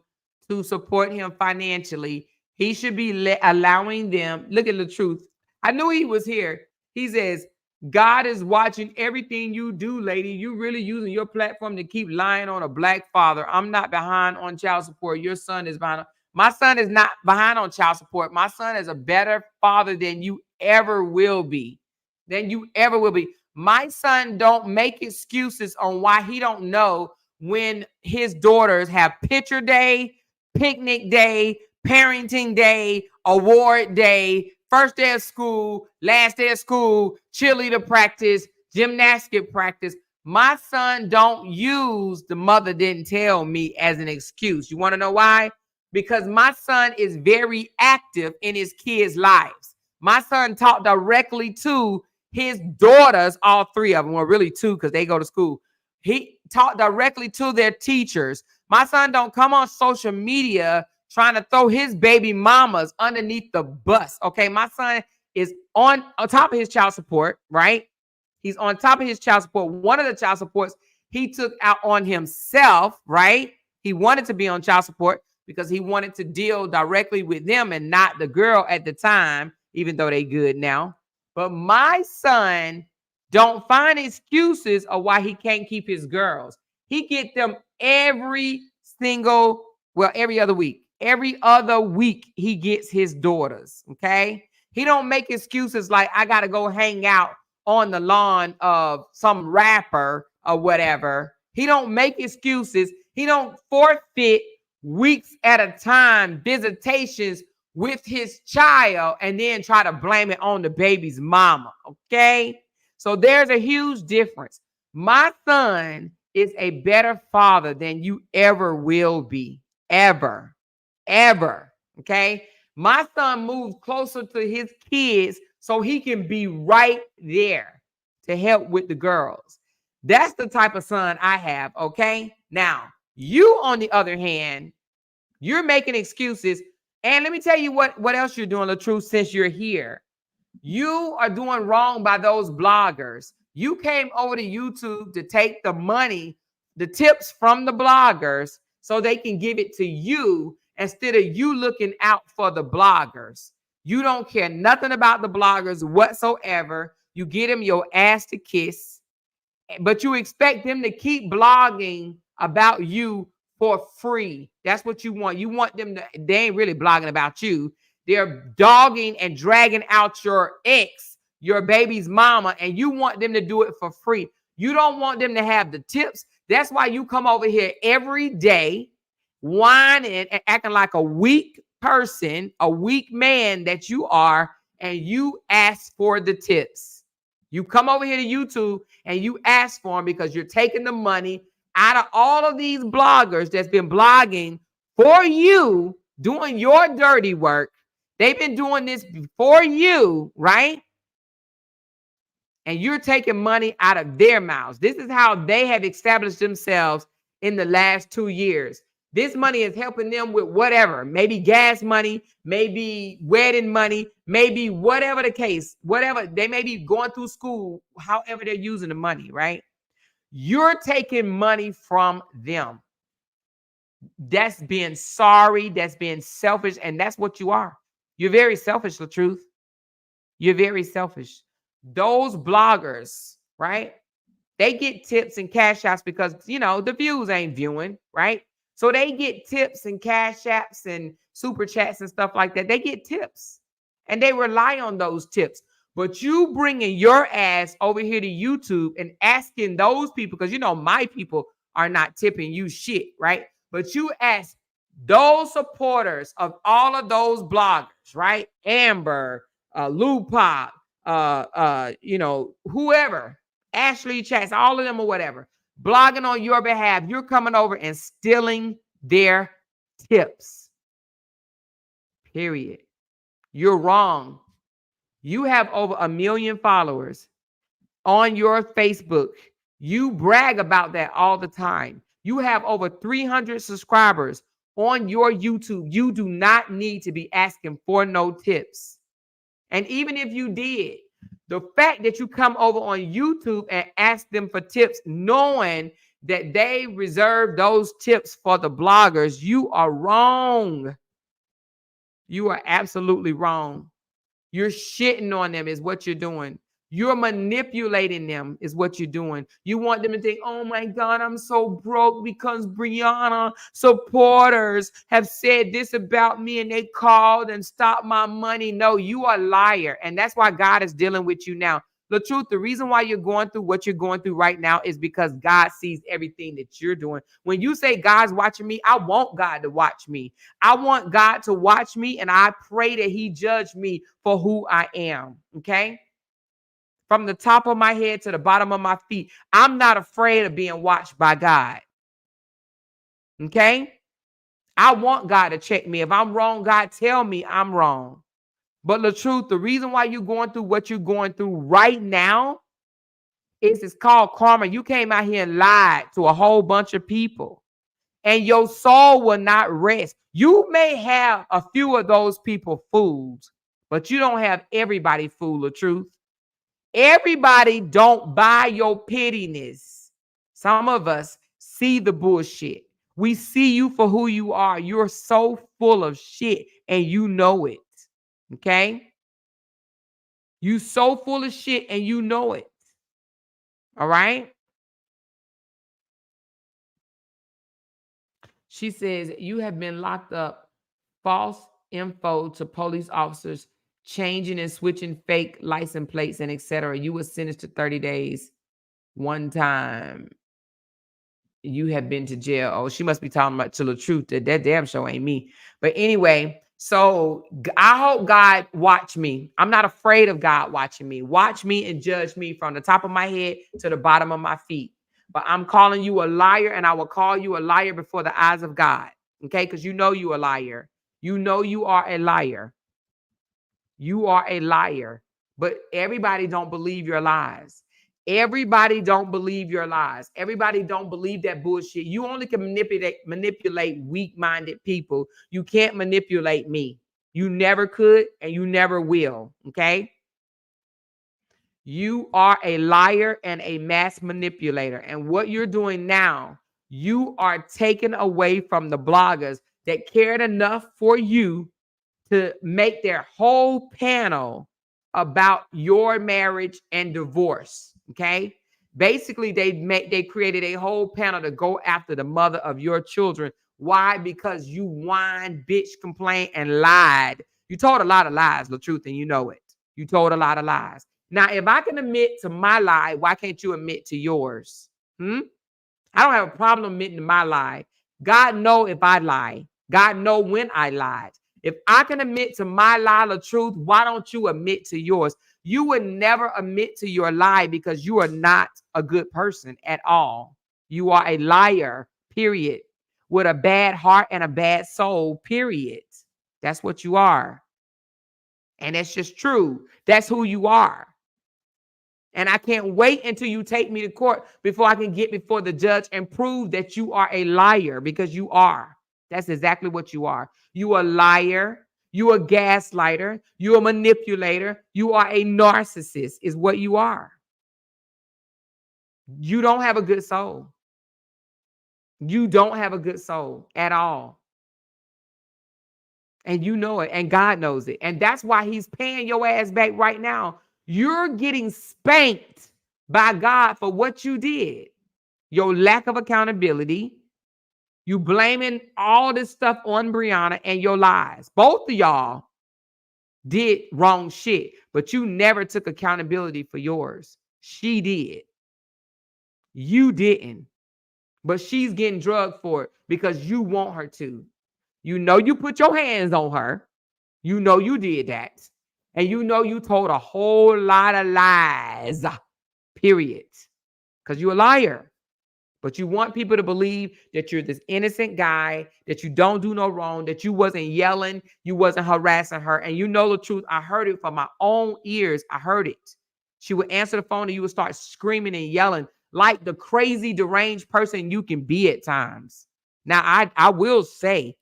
to support him financially. He should be allowing them. Look at the truth. I knew he was here. He says, God is watching everything you do, lady. You really using your platform to keep lying on a black father. I'm not behind on child support. Your son is behind. My son is not behind on child support. My son is a better father than you ever will be. My son don't make excuses on why he don't know when his daughters have picture day, picnic day, parenting day, award day, first day of school, last day of school, cheerleader practice, gymnastic practice. My son don't use the mother didn't tell me as an excuse. You want to know why? Because my son is very active in his kids' lives. My son talked directly to his daughters, all three of them, well, really two because they go to school. He talked directly to their teachers. My son don't come on social media trying to throw his baby mamas underneath the bus. Okay, my son is on top of his child support, right? He's on top of his child support. One of the child supports he took out on himself, right? He wanted to be on child support because he wanted to deal directly with them and not the girl at the time, even though they good now. But my son don't find excuses of why he can't keep his girls. He get them every other week. Every other week he gets his daughters, okay? He don't make excuses like I got to go hang out on the lawn of some rapper or whatever. He don't make excuses. He don't forfeit weeks at a time visitations with his child and then try to blame it on the baby's mama, okay? So there's a huge difference. My son is a better father than you ever will be, ever, okay? My son moves closer to his kids so he can be right there to help with the girls. That's the type of son I have, okay? Now, you, on the other hand, you're making excuses. And let me tell you what else you're doing, Latruth, since you're here. You are doing wrong by those bloggers. You came over to YouTube to take the money, the tips from the bloggers so they can give it to you instead of you looking out for the bloggers. You don't care nothing about the bloggers whatsoever. You get them your ass to kiss, but you expect them to keep blogging about you for free. That's what you want. You want them to, they ain't really blogging about you. They're dogging and dragging out your ex, your baby's mama, and you want them to do it for free. You don't want them to have the tips. That's why you come over here every day whining and acting like a weak person, a weak man that you are, and you ask for the tips. You come over here to YouTube and you ask for them because you're taking the money out of all of these bloggers that's been blogging for you, doing your dirty work. They've been doing this before you, right? And you're taking money out of their mouths. This is how they have established themselves in the last 2 years. This money is helping them with whatever, maybe gas money, maybe wedding money, maybe whatever the case, whatever. They may be going through school, however they're using the money, right? You're taking money from them. That's being sorry. That's being selfish. And that's what you are. You're very selfish, Latruth. You're very selfish. Those bloggers, right? They get tips and cash apps because, you know, the views ain't viewing, right? So they get tips and cash apps and super chats and stuff like that. They get tips and they rely on those tips. But you bringing your ass over here to YouTube and asking those people, because, you know, my people are not tipping you shit, right? But you ask those supporters of all of those bloggers, right? Amber, Lupac, you know, whoever, Ashley Chats, all of them or whatever, blogging on your behalf. You're coming over and stealing their tips. Period. You're wrong. You have over 1 million followers on your Facebook. You brag about that all the time. You have over 300 subscribers on your YouTube. You do not need to be asking for no tips. And even if you did, the fact that you come over on YouTube and ask them for tips, knowing that they reserve those tips for the bloggers, you are wrong. You are absolutely wrong. You're shitting on them is what you're doing. You're manipulating them is what you're doing. You want them to think, oh my God, I'm so broke because Brianna supporters have said this about me and they called and stopped my money. No, you are a liar. And that's why God is dealing with you now. The truth, the reason why you're going through what you're going through right now is because God sees everything that you're doing. When you say God's watching me, I want God to watch me. I want God to watch me, and I pray that he judge me for who I am, okay? From the top of my head to the bottom of my feet, I'm not afraid of being watched by God, okay? I want God to check me. If I'm wrong, God, tell me I'm wrong. But the truth, the reason why you're going through what you're going through right now is it's called karma. You came out here and lied to a whole bunch of people, and your soul will not rest. You may have a few of those people fooled, but you don't have everybody fooled. The truth. Everybody don't buy your pettiness. Some of us see the bullshit. We see you for who you are. You're so full of shit, and you know it. Okay? You so full of shit, and you know it. All right? She says, you have been locked up. False info to police officers, changing and switching fake license plates and etc. You were sentenced to 30 days one time. You have been to jail. Oh, she must be talking about to Latruth. That damn show ain't me. But anyway, so I hope God watch me. I'm not afraid of God watching me. Watch me and judge me from the top of my head to the bottom of my feet. But I'm calling you a liar, and I will call you a liar before the eyes of God. Okay? Because you know you a liar. You know you are a liar. You are a liar. But everybody don't believe your lies. Everybody don't believe your lies. Everybody don't believe that bullshit. You only can manipulate weak-minded people. You can't manipulate me. You never could, and you never will. Okay? You are a liar and a mass manipulator. And what you're doing now, you are taking away from the bloggers that cared enough for you to make their whole panel about your marriage and divorce. Okay. Basically, they created a whole panel to go after the mother of your children. Why? Because you whined, bitch, complained, and lied. You told a lot of lies, Latruth, and you know it. You told a lot of lies. Now, if I can admit to my lie, why can't you admit to yours? I don't have a problem admitting to my lie. God know if I lie. God know when I lied. If I can admit to my lie, the truth, why don't you admit to yours? You would never admit to your lie because you are not a good person at all. You are a liar, period, with a bad heart and a bad soul, period. That's what you are. And that's just true. That's who you are. And I can't wait until you take me to court before I can get before the judge and prove that you are a liar, because you are. That's exactly what you are. You are a liar. You are a gaslighter. You are a manipulator. You are a narcissist is what you are. You don't have a good soul. You don't have a good soul at all. And you know it. And God knows it. And that's why he's paying your ass back right now. You're getting spanked by God for what you did. Your lack of accountability. You blaming all this stuff on Brianna and your lies. Both of y'all did wrong shit, but you never took accountability for yours. She did. You didn't. But she's getting drugged for it because you want her to. You know you put your hands on her. You know you did that. And you know you told a whole lot of lies. Period. Because you're a liar. But you want people to believe that you're this innocent guy, that you don't do no wrong, that you wasn't yelling, you wasn't harassing her. And you know the truth. I heard it from my own ears. I heard it. She would answer the phone and you would start screaming and yelling like the crazy, deranged person you can be at times. Now, I will say,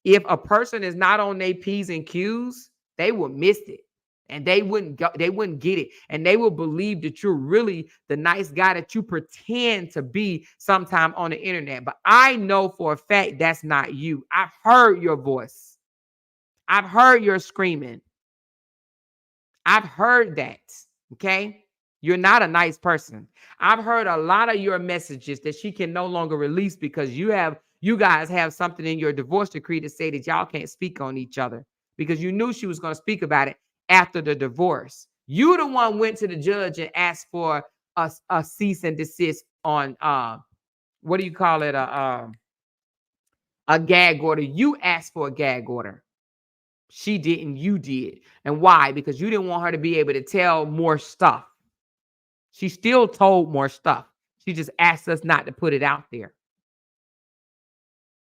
if a person is not on their P's and Q's, they will miss it. And they wouldn't get it. And they will believe that you're really the nice guy that you pretend to be sometime on the internet. But I know for a fact that's not you. I've heard your voice. I've heard your screaming. I've heard that. Okay? You're not a nice person. I've heard a lot of your messages that she can no longer release because you guys have something in your divorce decree to say that y'all can't speak on each other, because you knew she was going to speak about it after the divorce. You the one went to the judge and asked for a cease and desist on what do you call it? A gag order. You asked for a gag order. She didn't, you did. And why? Because you didn't want her to be able to tell more stuff. She still told more stuff. She just asked us not to put it out there.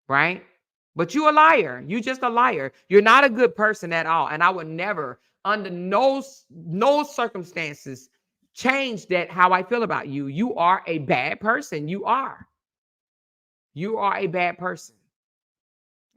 Right? But you a liar. You just a liar. You're not a good person at all. And I would never, under no circumstances, change that how I feel about you. You are a bad person. You are. You are a bad person.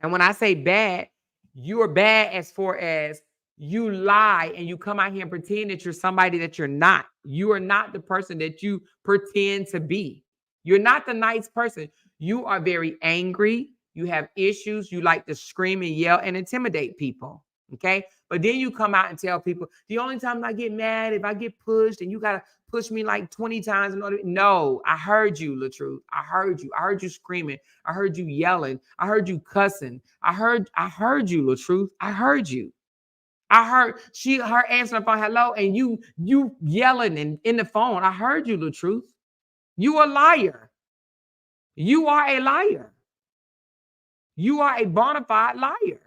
And when I say bad, you are bad as far as you lie and you come out here and pretend that you're somebody that you're not. You are not the person that you pretend to be. You're not the nice person. You are very angry. You have issues. You like to scream and yell and intimidate people. Okay. But then you come out and tell people the only time I get mad if I get pushed and you got to push me like 20 times in order. No, I heard you, Latruth. I heard you. I heard you screaming. I heard you yelling. I heard you cussing. I heard you, Latruth. I heard you. I heard her answering the phone, hello, and you yelling in the phone. I heard you, Latruth. You a liar. You are a liar. You are a bona fide liar.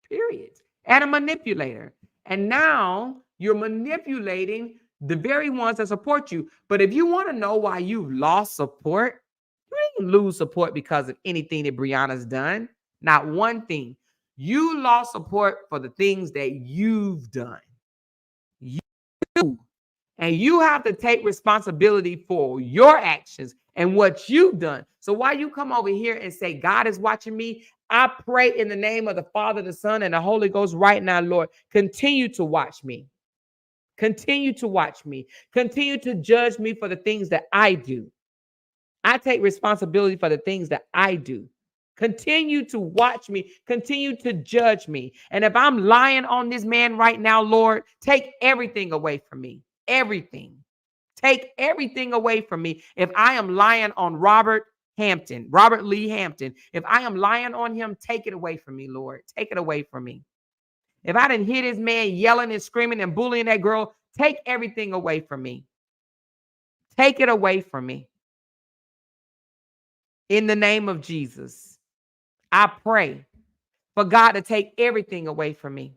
Period. And a manipulator. And now you're manipulating the very ones that support you. But if you want to know why you've lost support, you didn't lose support because of anything that Brianna's done. Not one thing. You lost support for the things that you've done. You. And you have to take responsibility for your actions and what you've done. So why you come over here and say, God is watching me? I pray in the name of the Father, the Son, and the Holy Ghost right now, Lord, continue to watch me. Continue to watch me. Continue to judge me for the things that I do. I take responsibility for the things that I do. Continue to watch me. Continue to judge me. And if I'm lying on this man right now, Lord, take everything away from me. Everything. Take everything away from me. If I am lying on Robert Lee Hampton, if I am lying on him, take it away from me, Lord. Take it away from me. If I didn't hear this man yelling and screaming and bullying that girl, take everything away from me. Take it away from me. In the name of Jesus, I pray for God to take everything away from me.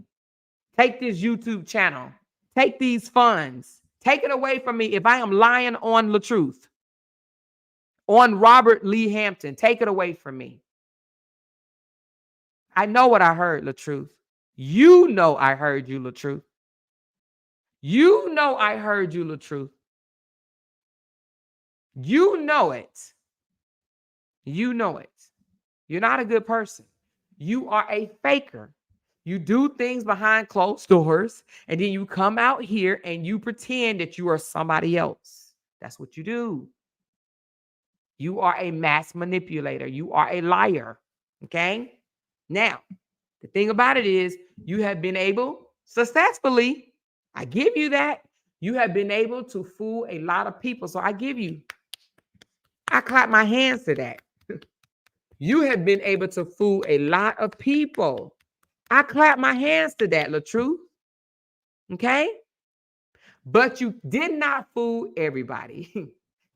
Take this YouTube channel. Take these funds. Take it away from me if I am lying on Latruth, on Robert Lee Hampton. Take it away from me. I know what I heard, Latruth. You know I heard you, Latruth. You know I heard you, Latruth. You know it. You know it. You're not a good person. You are a faker. You do things behind closed doors, and then you come out here and you pretend that you are somebody else. That's what you do. You are a mass manipulator. You are a liar. Okay? Now, the thing about it is you have been able successfully, I give you that, you have been able to fool a lot of people. So I clap my hands to that. You have been able to fool a lot of people. I clap my hands to that, Latruth. Okay? But you did not fool everybody.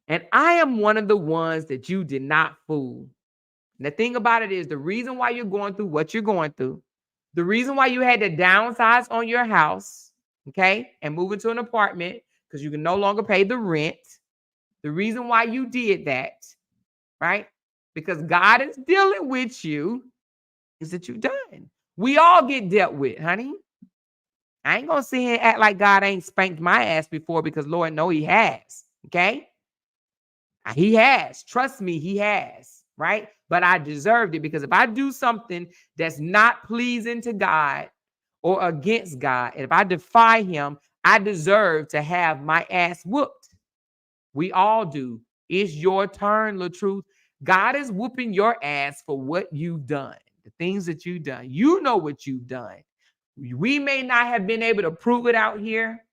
And I am one of the ones that you did not fool. And the thing about it is the reason why you're going through what you're going through, the reason why you had to downsize on your house, okay, and move into an apartment because you can no longer pay the rent. The reason why you did that, right? Because God is dealing with you is that you've done. We all get dealt with, honey. I ain't gonna sit here and act like God ain't spanked my ass before because Lord, no, he has. Okay. He has. Trust me, he has. Right. But I deserved it because if I do something that's not pleasing to God or against God, and if I defy him, I deserve to have my ass whooped. We all do. It's your turn, Latruth. God is whooping your ass for what you've done, the things that you've done. You know what you've done. We may not have been able to prove it out here,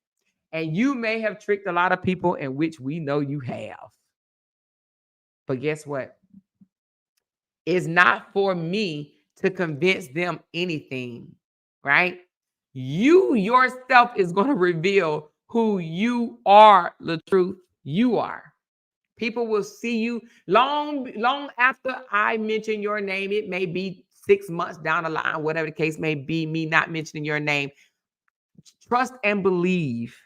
and you may have tricked a lot of people, in which we know you have. But guess what? It's not for me to convince them anything, right? You yourself is going to reveal who you are, Latruth. You are. People will see you long after I mention your name. It may be 6 months down the line, whatever the case may be, me not mentioning your name. Trust and believe.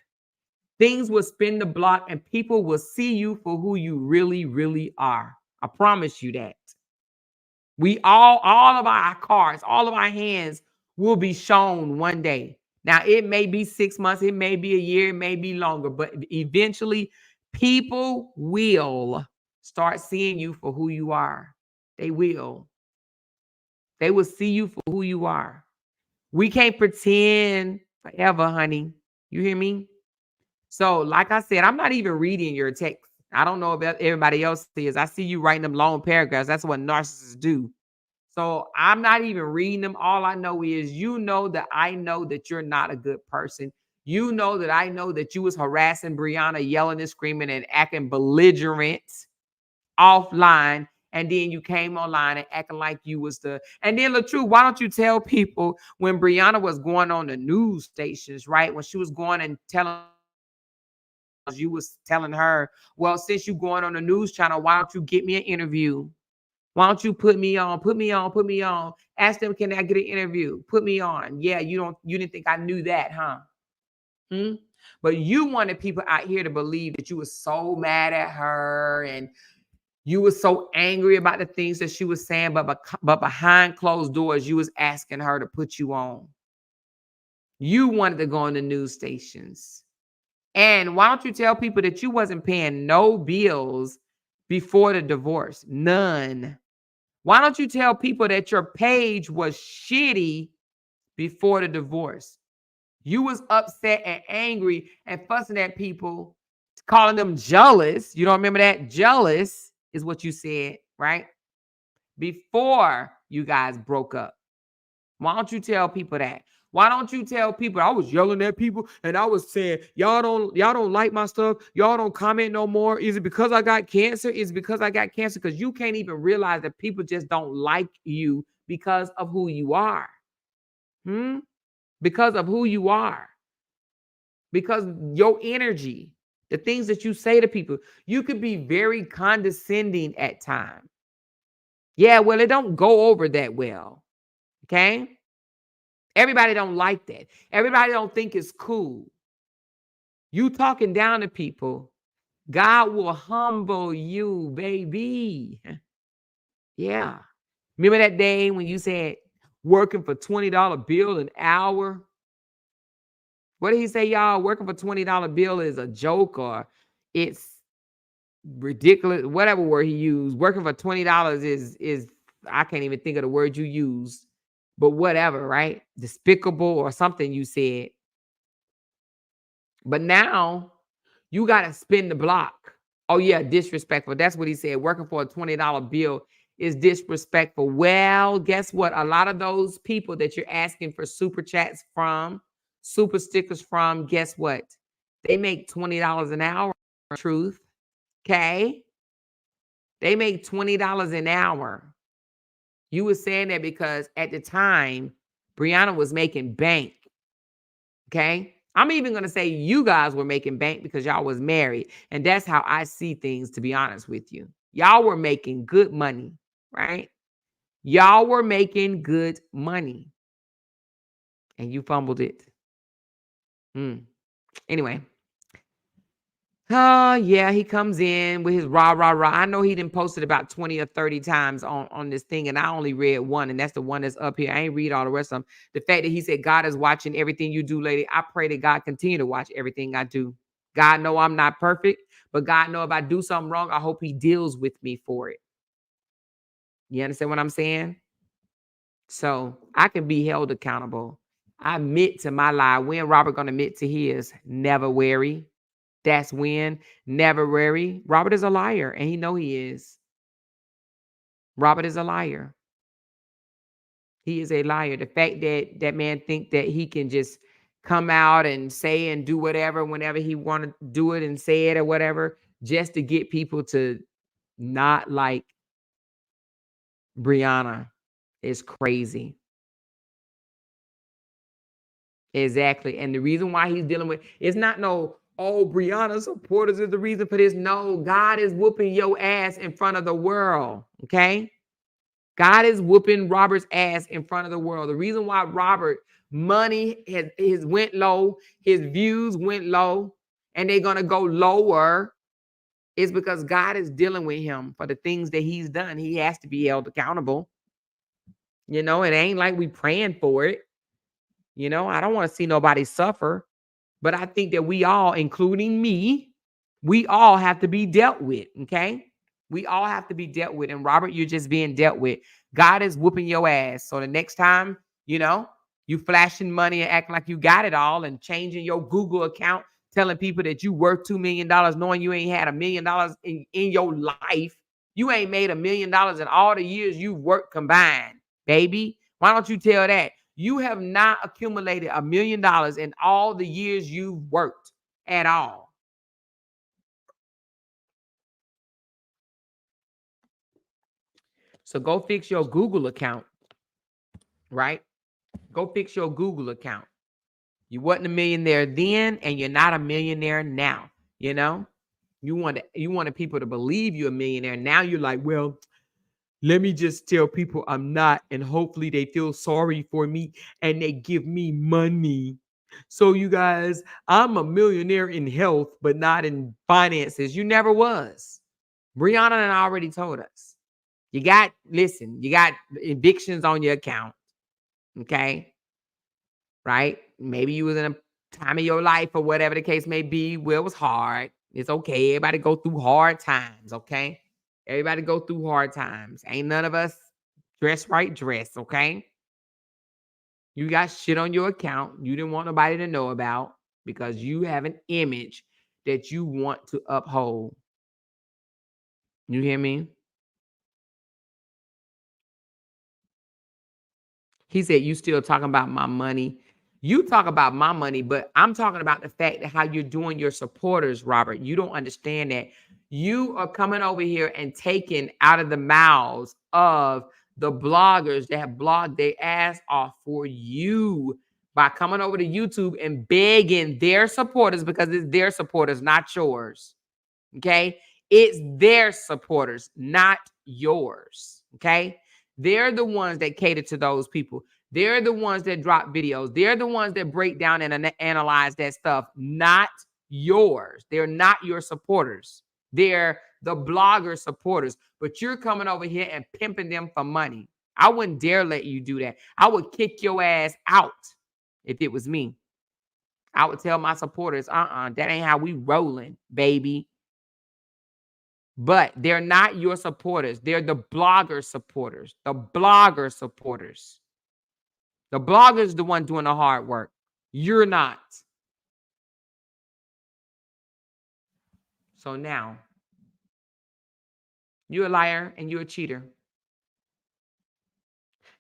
Things will spin the block and people will see you for who you really, really are. I promise you that. We all of our cards, all of our hands will be shown one day. Now, it may be 6 months, it may be a year, it may be longer, but eventually people will start seeing you for who you are. They will. They will see you for who you are. We can't pretend forever, honey. You hear me? So, like I said, I'm not even reading your text. I don't know if everybody else is. I see you writing them long paragraphs. That's what narcissists do. So I'm not even reading them. All I know is you know that I know that you're not a good person. You know that I know that you was harassing Brianna, yelling and screaming and acting belligerent offline. And then you came online and acting like you was and then Latruth, why don't you tell people when Brianna was going on the news stations, right? When she was going and telling, you was telling her, well, since you going on the news channel, why don't you get me an interview? Why don't you put me on? Put me on. Put me on. Ask them, can I get an interview? Put me on. Yeah, you didn't think I knew that, huh? But you wanted people out here to believe that you were so mad at her and you were so angry about the things that she was saying, but behind closed doors, you was asking her to put you on. You wanted to go on the news stations. And why don't you tell people that you wasn't paying no bills before the divorce? None. Why don't you tell people that your page was shitty before the divorce? You was upset and angry and fussing at people, calling them jealous. You don't remember that? Jealous is what you said, right? Before you guys broke up. Why don't you tell people that? Why don't you tell people I was yelling at people and I was saying, y'all don't like my stuff. Y'all don't comment no more. Is it because I got cancer? Is it because I got cancer? Because you can't even realize that people just don't like you because of who you are. Because of who you are. Because your energy, the things that you say to people, you could be very condescending at times. Yeah, well, it don't go over that well. Okay? Everybody don't like that. Everybody don't think it's cool. You talking down to people, God will humble you, baby. Yeah. Remember that day when you said working for $20 bill an hour? What did he say, y'all? Working for $20 bill is a joke or it's ridiculous, whatever word he used. Working for $20 is I can't even think of the word you used, but whatever, right? Despicable or something you said. But now you got to spin the block. Oh, yeah, disrespectful. That's what he said. Working for a $20 bill is disrespectful. Well, guess what? A lot of those people that you're asking for super chats from, super stickers from, guess what? They make $20 an hour, truth. Okay? They make $20 an hour. You were saying that because at the time, Brianna was making bank. Okay? I'm even going to say you guys were making bank because y'all was married. And that's how I see things, to be honest with you. Y'all were making good money, right? Y'all were making good money. And you fumbled it. Anyway. Oh, yeah, he comes in with his rah, rah, rah. I know he didn't post it about 20 or 30 times on this thing, and I only read one, and that's the one that's up here. I ain't read all the rest of them. The fact that he said, God is watching everything you do, lady. I pray that God continue to watch everything I do. God know I'm not perfect, but God know if I do something wrong, I hope he deals with me for it. You understand what I'm saying? So I can be held accountable. I admit to my lie. When Robert gonna admit to his? Never worry. That's when. Never worry. Robert is a liar, and he know he is. Robert is a liar. He is a liar. The fact that that man think that he can just come out and say and do whatever whenever he want to do it and say it or whatever, just to get people to not like Brianna is crazy. Exactly. And the reason why he's dealing with it's not no, oh, Brianna supporters is the reason for this. No, God is whooping your ass in front of the world. Okay. God is whooping Robert's ass in front of the world. The reason why Robert money his went low, his views went low, and they're gonna go lower is because God is dealing with him for the things that he's done. He has to be held accountable. You know, it ain't like we praying for it. You know, I don't want to see nobody suffer, but I think that we all, including me, we all have to be dealt with. Okay. We all have to be dealt with. And Robert, you're just being dealt with. God is whooping your ass. So the next time, you know, you flashing money and acting like you got it all and changing your Google account, telling people that you worth $2 million, knowing you ain't had $1 million in your life. You ain't made $1 million in all the years you've worked combined, baby. Why don't you tell that? You have not accumulated $1 million in all the years you've worked at all. So go fix your Google account, right? Go fix your Google account. You wasn't a millionaire then, and you're not a millionaire now. You know, you wanted people to believe you're a millionaire. Now you're like, well, let me just tell people I'm not, and hopefully they feel sorry for me and they give me money. So you guys, I'm a millionaire in health, but not in finances. You never was. Brianna and I already told us. You got evictions on your account. Okay. Right? Maybe you was in a time of your life or whatever the case may be where it was hard. It's okay. Everybody go through hard times. Okay. Everybody go through hard times. Ain't none of us dress right dress. Okay. You got shit on your account you didn't want nobody to know about because you have an image that you want to uphold. You hear me? He said, you still talking about my money. You talk about my money, but I'm talking about the fact that how you're doing your supporters, Robert. You don't understand that. You are coming over here and taking out of the mouths of the bloggers that have blogged their ass off for you by coming over to YouTube and begging their supporters because it's their supporters, not yours. Okay. It's their supporters, not yours. Okay. They're the ones that cater to those people. They're the ones that drop videos. They're the ones that break down and analyze that stuff, not yours. They're not your supporters. They're the blogger supporters. But you're coming over here and pimping them for money. I wouldn't dare let you do that. I would kick your ass out if it was me. I would tell my supporters, that ain't how we rolling, baby. But they're not your supporters. They're the blogger supporters. The blogger supporters. The blogger is the one doing the hard work. You're not. So now, you're a liar and you're a cheater.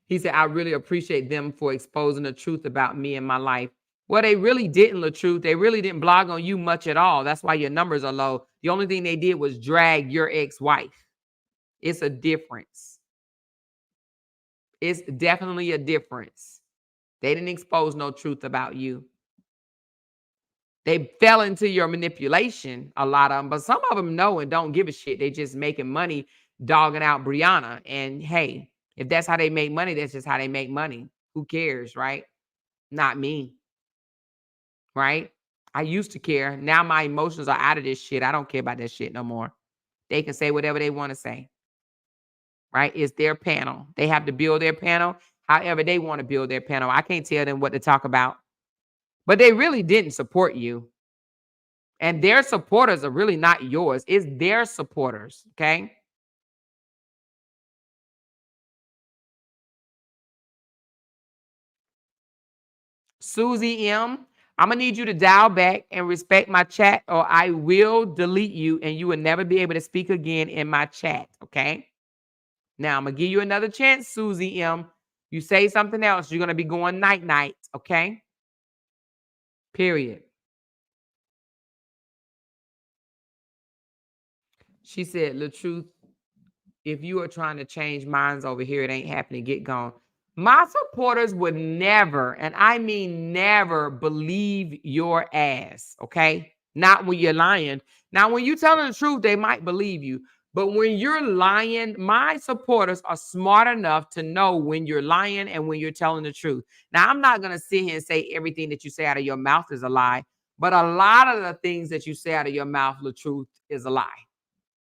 He said, I really appreciate them for exposing the truth about me and my life. Well, they really didn't, Latruth. They really didn't blog on you much at all. That's why your numbers are low. The only thing they did was drag your ex-wife. It's a difference. It's definitely a difference. They didn't expose no truth about you. They fell into your manipulation, a lot of them, but some of them know and don't give a shit. They just making money dogging out Brianna. And hey, if that's how they make money, that's just how they make money. Who cares, right? Not me, right? I used to care. Now my emotions are out of this shit. I don't care about that shit no more. They can say whatever they want to say, right? It's their panel. They have to build their panel however they want to build their panel. I can't tell them what to talk about. But they really didn't support you. And their supporters are really not yours. It's their supporters, okay? Susie M., I'm going to need you to dial back and respect my chat or I will delete you and you will never be able to speak again in my chat, okay? Now, I'm going to give you another chance, Susie M. You say something else, you're going to be going night-night, okay? Period. She said, Latruth, if you are trying to change minds over here, it ain't happening. Get gone. My supporters would never, and I mean never, believe your ass, okay? Not when you're lying. Now, when you're telling the truth, they might believe you. But when you're lying, my supporters are smart enough to know when you're lying and when you're telling the truth. Now, I'm not going to sit here and say everything that you say out of your mouth is a lie, but a lot of the things that you say out of your mouth, the truth, is a lie.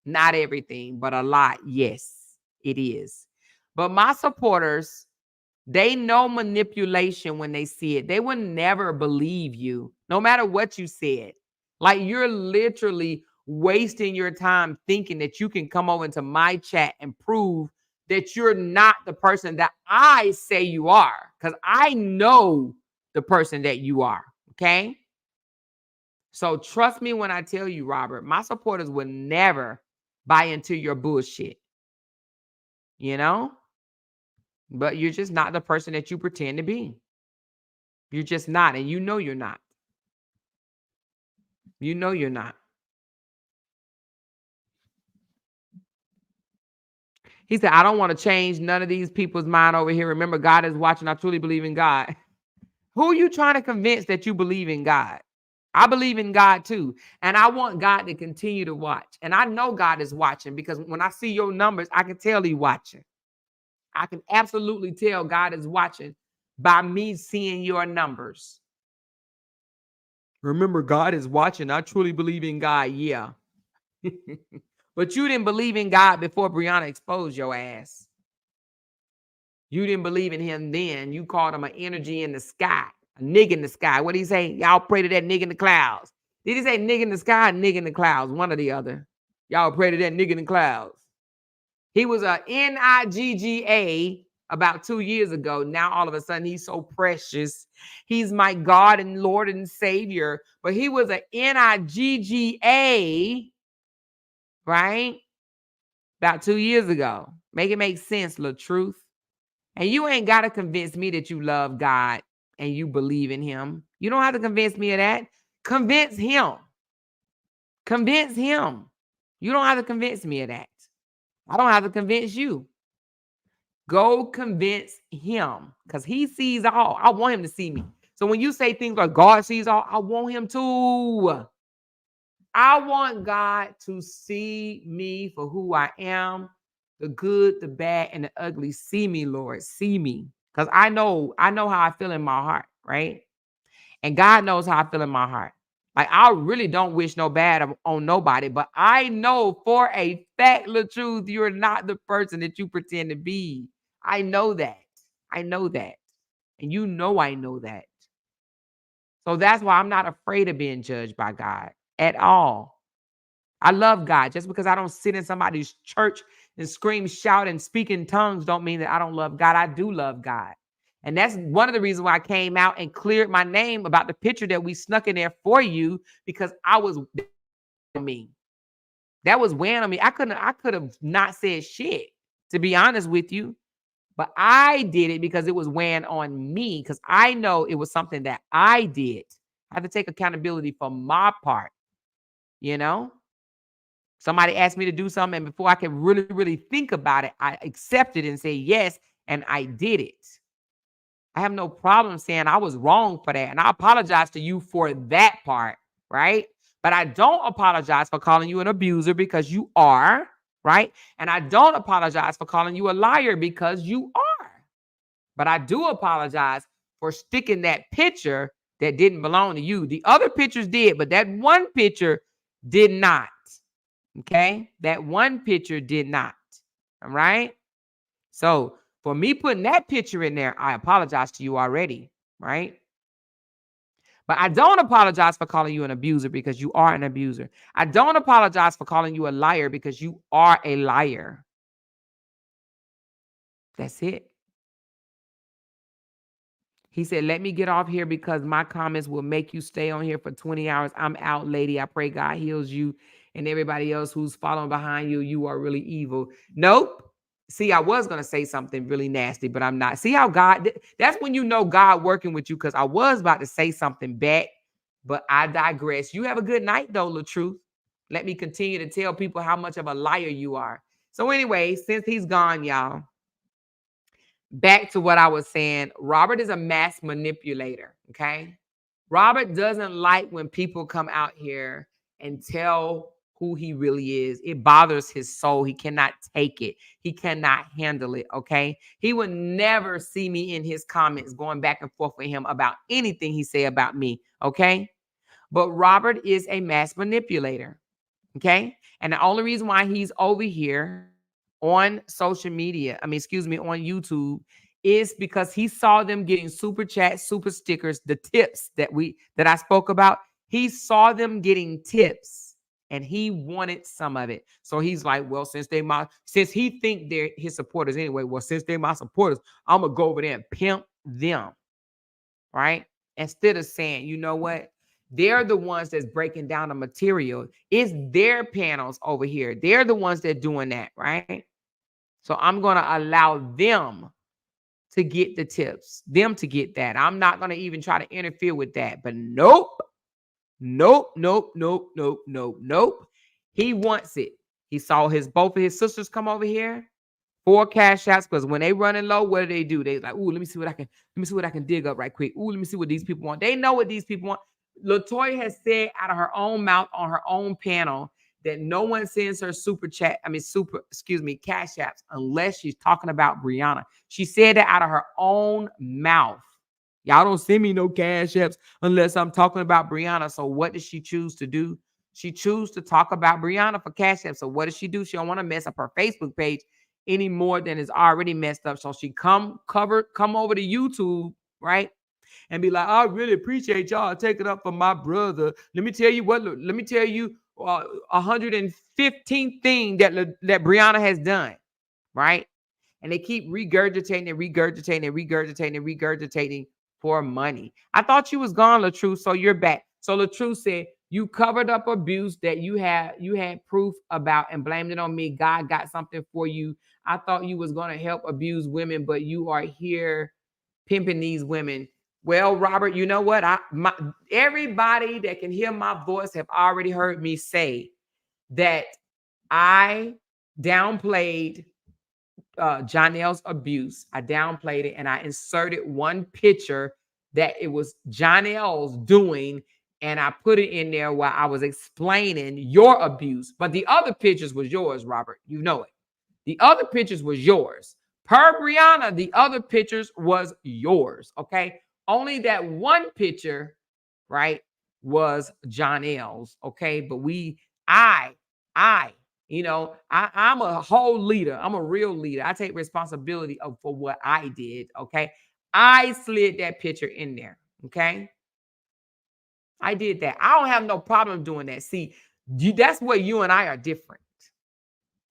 Not everything, but a lot, yes, it is. But my supporters, they know manipulation when they see it. They will never believe you, no matter what you said. Like, you're literally wasting your time thinking that you can come over into my chat and prove that you're not the person that I say you are, because I know the person that you are. Okay. So trust me when I tell you, Robert, my supporters will never buy into your bullshit, you know? But you're just not the person that you pretend to be. You're just not, and you know you're not. You know you're not. He said, I don't want to change none of these people's mind over here. Remember, God is watching. I truly believe in God. Who are you trying to convince that you believe in God? I believe in God too. And I want God to continue to watch. And I know God is watching, because when I see your numbers, I can tell He's watching. I can absolutely tell God is watching by me seeing your numbers. Remember, God is watching. I truly believe in God. Yeah. But you didn't believe in God before Brianna exposed your ass. You didn't believe in him then. You called him an energy in the sky, a nigga in the sky. What did he say? Y'all pray to that nigga in the clouds. Did he say nigga in the sky or nigga in the clouds? One or the other. Y'all pray to that nigga in the clouds. He was a NIGGA about 2 years ago. Now all of a sudden he's so precious. He's my God and Lord and Savior. But he was a NIGGA, right? About 2 years ago. Make it make sense, Latruth. And you ain't got to convince me that you love God and you believe in him. You don't have to convince me of that. Convince him. Convince him. You don't have to convince me of that. I don't have to convince you. Go convince him, because he sees all. I want him to see me. So when you say things like God sees all, I want him to. I want God to see me for who I am, the good, the bad, and the ugly. See me, Lord. See me. Because I know how I feel in my heart, right? And God knows how I feel in my heart. Like, I really don't wish no bad on nobody, but I know for a fact, Latruth, you're not the person that you pretend to be. I know that. I know that. And you know I know that. So that's why I'm not afraid of being judged by God at all. I love God. Just because I don't sit in somebody's church and scream, shout, and speak in tongues don't mean that I don't love God. I do love God. And that's one of the reasons why I came out and cleared my name about the picture that we snuck in there for you, because I was me. That was weighing on me. I could have not said shit, to be honest with you. But I did it because it was weighing on me, because I know it was something that I did. I have to take accountability for my part, you know? Somebody asked me to do something, and before I could really, really think about it, I accepted and said yes, and I did it. I have no problem saying I was wrong for that, and I apologize to you for that part, right? But I don't apologize for calling you an abuser, because you are, right? And I don't apologize for calling you a liar, because you are. But I do apologize for sticking that picture that didn't belong to you. The other pictures did, but that one picture did not. Okay? That one picture did not. All right? So for me putting that picture in there, I apologize to you already, right? But I don't apologize for calling you an abuser, because you are an abuser. I don't apologize for calling you a liar, because you are a liar. That's it. He said, let me get off here because my comments will make you stay on here for 20 hours. I'm out, lady. I pray God heals you and everybody else who's following behind you. You are really evil. Nope. See, I was going to say something really nasty, but I'm not. See how God, that's when you know God working with you, because I was about to say something back, but I digress. You have a good night, though, Latruth. Let me continue to tell people how much of a liar you are. So anyway, since he's gone, y'all, back to what I was saying, Robert is a mass manipulator, okay? Robert doesn't like when people come out here and tell who he really is. It bothers his soul. He cannot take it. He cannot handle it, okay? He would never see me in his comments going back and forth with him about anything he say about me, okay? But Robert is a mass manipulator, okay? And the only reason why he's over here on social media, on YouTube, is because he saw them getting super chats, super stickers, the tips that I spoke about. He saw them getting tips and he wanted some of it. So he's like, well, since he think they're his supporters anyway, well, since they're my supporters, I'm gonna go over there and pimp them, right? Instead of saying, you know what? They're the ones that's breaking down the material. It's their panels over here. They're the ones that doing that, right? So I'm going to allow them to get the tips, them to get that. I'm not going to even try to interfere with that. But nope, nope, nope, nope, nope, nope, nope. He wants it. He saw both of his sisters come over here. 4 cash apps, because when they running low, what do? They like, ooh, let me see what I can dig up right quick. Ooh, let me see what these people want. They know what these people want. Latoya has said out of her own mouth on her own panel that no one sends her cash apps unless she's talking about Brianna. She said that out of her own mouth. Y'all don't send me no cash apps unless I'm talking about Brianna. So what does she choose to do? She choose to talk about Brianna for cash apps. So what does she do? She don't want to mess up her Facebook page any more than is already messed up. So she come over to YouTube, right? And be like, I really appreciate y'all taking up for my brother. Let me tell you 115 thing that Brianna has done, right? And they keep regurgitating for money. I thought you was gone, Latruth, so you're back. So Latruth said, you covered up abuse that you had proof about and blamed it on me. God got something for you. I thought you was going to help abuse women, but you are here pimping these women. Well, Robert, you know what? Everybody that can hear my voice have already heard me say that I downplayed Jonelle's abuse. I downplayed it and I inserted one picture that it was Jonelle's doing, and I put it in there while I was explaining your abuse. But the other pictures was yours, Robert. You know it. The other pictures was yours. Per Brianna, the other pictures was yours. Okay. Only that one picture, right, was Jonelle's. Okay. But I'm a whole leader. I'm a real leader. I take responsibility for what I did. Okay. I slid that picture in there. Okay. I did that. I don't have no problem doing that. See, that's where you and I are different.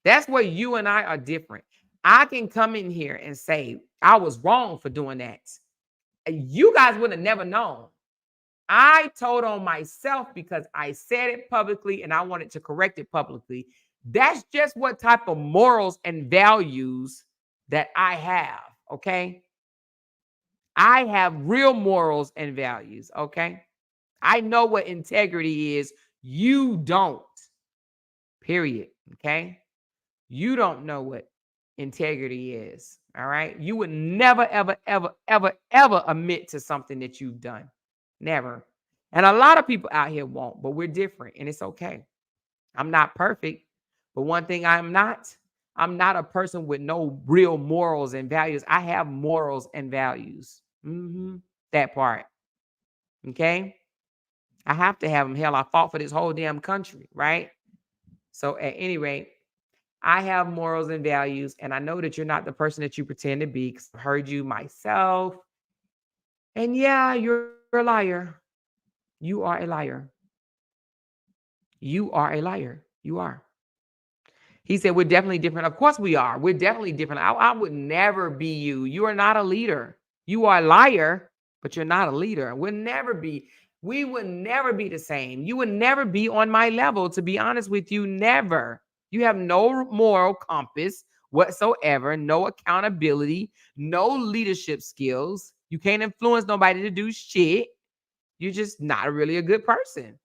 That's where you and I are different. I can come in here and say, I was wrong for doing that. You guys would have never known. I told on myself because I said it publicly and I wanted to correct it publicly. That's just what type of morals and values that I have, okay? I have real morals and values, okay? I know what integrity is. You don't, period, okay? You don't know what integrity is, all right? You would never, ever, ever, ever, ever admit to something that you've done. Never. And a lot of people out here won't, but we're different and it's okay. I'm not perfect, but one thing I'm not a person with no real morals and values. I have morals and values. That part. Okay? I have to have them. Hell, I fought for this whole damn country, right? So at any rate, I have morals and values, and I know that you're not the person that you pretend to be because I've heard you myself. And yeah, you're a liar. You are a liar. You are a liar. You are. He said, we're definitely different. Of course we are. We're definitely different. I would never be you. You are not a leader. You are a liar, but you're not a leader. We would never be the same. You would never be on my level, to be honest with you. Never. You have no moral compass whatsoever, no accountability, no leadership skills. You can't influence nobody to do shit. You're just not really a good person.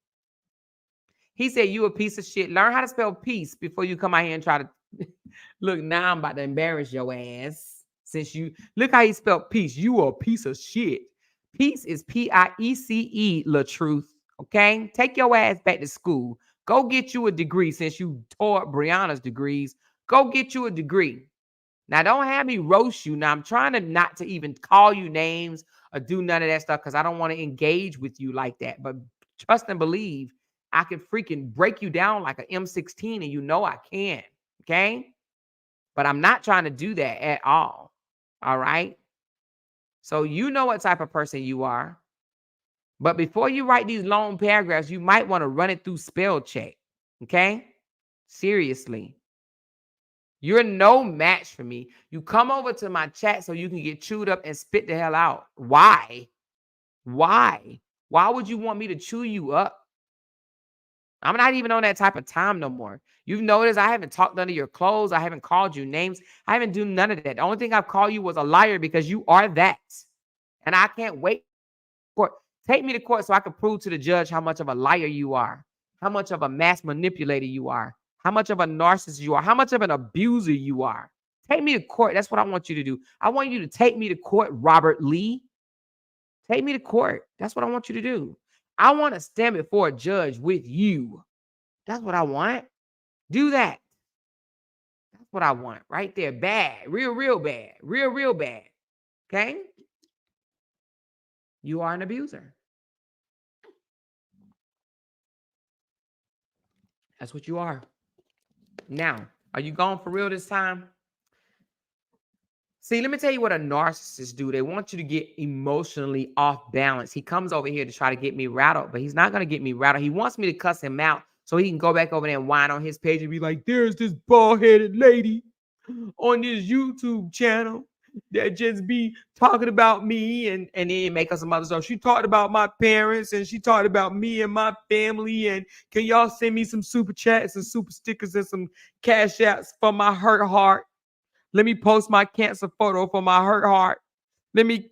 He said, you a piece of shit. Learn how to spell peace before you come out here and try to look. Now I'm about to embarrass your ass. Since you look how he spelled peace, you are a piece of shit. Peace is Piece, Latruth. Okay, take your ass back to school. Go get you a degree since you tore up Brianna's degrees. Go get you a degree. Now, don't have me roast you. Now, I'm trying to not to even call you names or do none of that stuff because I don't want to engage with you like that. But trust and believe, I can freaking break you down like an M16, and you know I can. Okay? But I'm not trying to do that at all. All right? So you know what type of person you are. But before you write these long paragraphs, you might want to run it through spell check. Okay? Seriously. You're no match for me. You come over to my chat so you can get chewed up and spit the hell out. Why? Why? Why would you want me to chew you up? I'm not even on that type of time no more. You've noticed I haven't talked under your clothes. I haven't called you names. I haven't done none of that. The only thing I've called you was a liar because you are that. And I can't wait for take me to court so I can prove to the judge how much of a liar you are, how much of a mass manipulator you are, how much of a narcissist you are, how much of an abuser you are. Take me to court. That's what I want you to do. I want you to take me to court, Robert Lee. Take me to court. That's what I want you to do. I want to stand before a judge with you. That's what I want. Do that. That's what I want right there. Bad. Real, real bad. Real, real bad. Okay? You are an abuser. That's what you are. Now, are you going for real this time? See, let me tell you what a narcissist do. They want you to get emotionally off balance. He comes over here to try to get me rattled, but he's not going to get me rattled. He wants me to cuss him out so he can go back over there and whine on his page and be like, there's this bald-headed lady on this YouTube channel that just be talking about me and then make us some other stuff. She talked about my parents and she talked about me and my family. And can y'all send me some super chats and super stickers and some cash apps for my hurt heart? Let me post my cancer photo for my hurt heart. Let me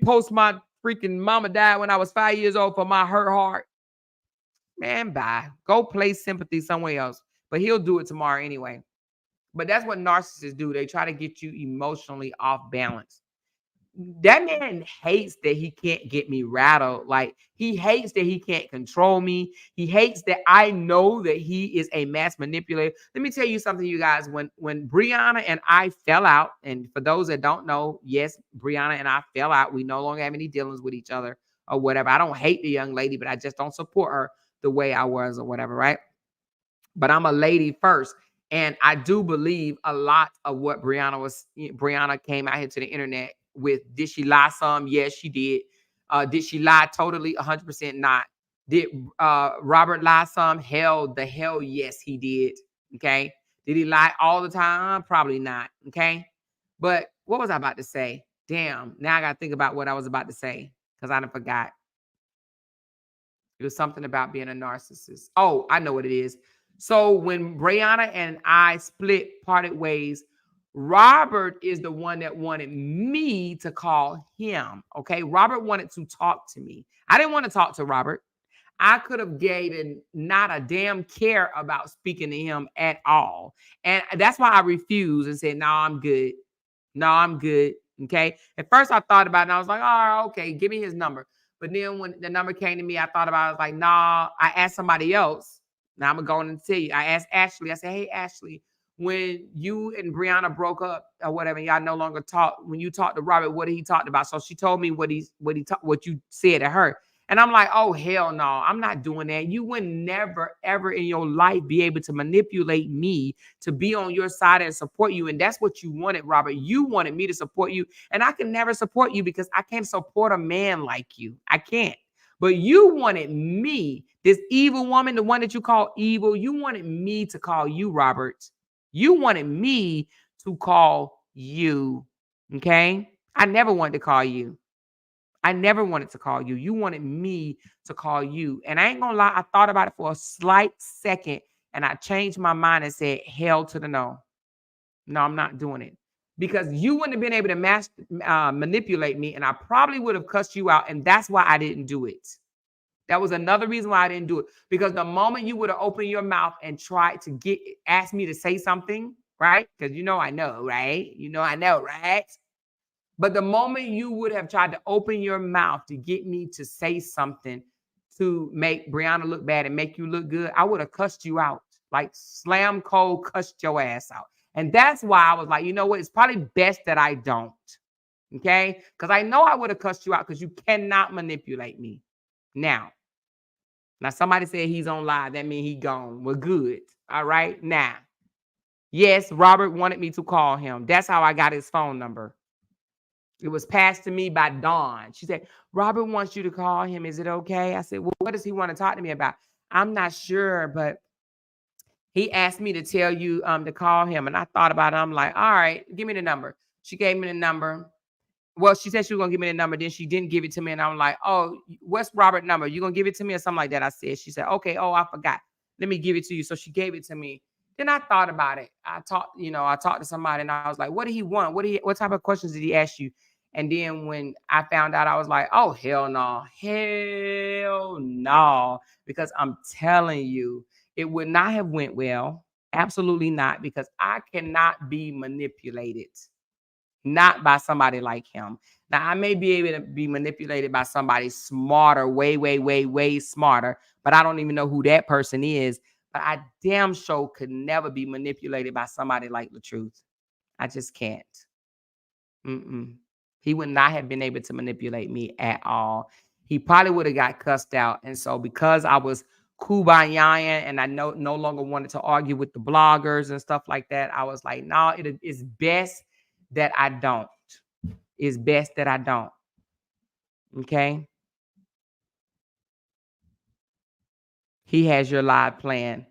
post my freaking mama died when I was 5 years old for my hurt heart. Man, bye. Go play sympathy somewhere else. But he'll do it tomorrow anyway. But that's what narcissists do. They try to get you emotionally off balance. That man hates that he can't get me rattled. Like, he hates that he can't control me. He hates that I know that he is a mass manipulator. Let me tell you something, you guys. When Brianna and I fell out, and for those that don't know, yes, Brianna and I fell out. We no longer have any dealings with each other or whatever. I don't hate the young lady, but I just don't support her the way I was or whatever, right? But I'm a lady first. And I do believe a lot of what Brianna came out here to the internet with. Did she lie some? Yes, she did. Did she lie totally? 100% not. Did Robert lie some? Hell yes, he did. Okay. Did he lie all the time? Probably not. Okay. But what was I about to say? Damn. Now I got to think about what I was about to say because I done forgot. It was something about being a narcissist. Oh, I know what it is. So when Brianna and I parted ways, Robert is the one that wanted me to call him. Okay. Robert wanted to talk to me. I didn't want to talk to Robert. I could have given not a damn care about speaking to him at all. And that's why I refused and said, no, I'm good. No, I'm good. Okay. At first I thought about it and I was like, oh, okay, give me his number. But then when the number came to me, I thought about it. I was like, nah, I asked somebody else. Now I'm going to go and tell you. I asked Ashley. I said, hey, Ashley, when you and Brianna broke up or whatever, y'all no longer talk. When you talked to Robert, what did he talk about? So she told me what you said to her. And I'm like, oh, hell no, I'm not doing that. You would never, ever in your life be able to manipulate me to be on your side and support you. And that's what you wanted, Robert. You wanted me to support you. And I can never support you because I can't support a man like you. I can't. But you wanted me, this evil woman, the one that you call evil, you wanted me to call you, Robert. You wanted me to call you. Okay? I never wanted to call you. I never wanted to call you. You wanted me to call you. And I ain't gonna lie, I thought about it for a slight second and I changed my mind and said, hell to the no. No, I'm not doing it. Because you wouldn't have been able to manipulate me and I probably would have cussed you out. And that's why I didn't do it. That was another reason why I didn't do it. Because the moment you would have opened your mouth and tried to ask me to say something, right? Because I know, right? I know, right? But the moment you would have tried to open your mouth to get me to say something to make Brianna look bad and make you look good, I would have cussed you out. Like slam cold cussed your ass out. And that's why I was like, you know what? It's probably best that I don't. Okay? Because I know I would have cussed you out because you cannot manipulate me. Now somebody said he's on live. That means he gone. We're good. All right. Now, yes, Robert wanted me to call him. That's how I got his phone number. It was passed to me by Dawn. She said, Robert wants you to call him. Is it okay? I said, well, what does he want to talk to me about? I'm not sure, but he asked me to tell you to call him. And I thought about it. I'm like, all right, give me the number. She gave me the number. Well, she said she was going to give me the number. Then she didn't give it to me. And I'm like, oh, what's Robert's number? You going to give it to me or something like that? I said, she said, okay. Oh, I forgot. Let me give it to you. So she gave it to me. Then I thought about it. I talked to somebody and I was like, what did he want? What type of questions did he ask you? And then when I found out, I was like, oh, hell no. Hell no. Because I'm telling you, it would not have went well. Absolutely not. Because I cannot be manipulated. Not by somebody like him. Now, I may be able to be manipulated by somebody smarter, way, way, way, way smarter, but I don't even know who that person is. But I damn sure could never be manipulated by somebody like Latruth. I just can't. He would not have been able to manipulate me at all. He probably would have got cussed out. And so because I was kumbaya and I no longer wanted to argue with the bloggers and stuff like that, I was like, no, it's best that I don't. It's best that I don't. Okay? He has your live plan.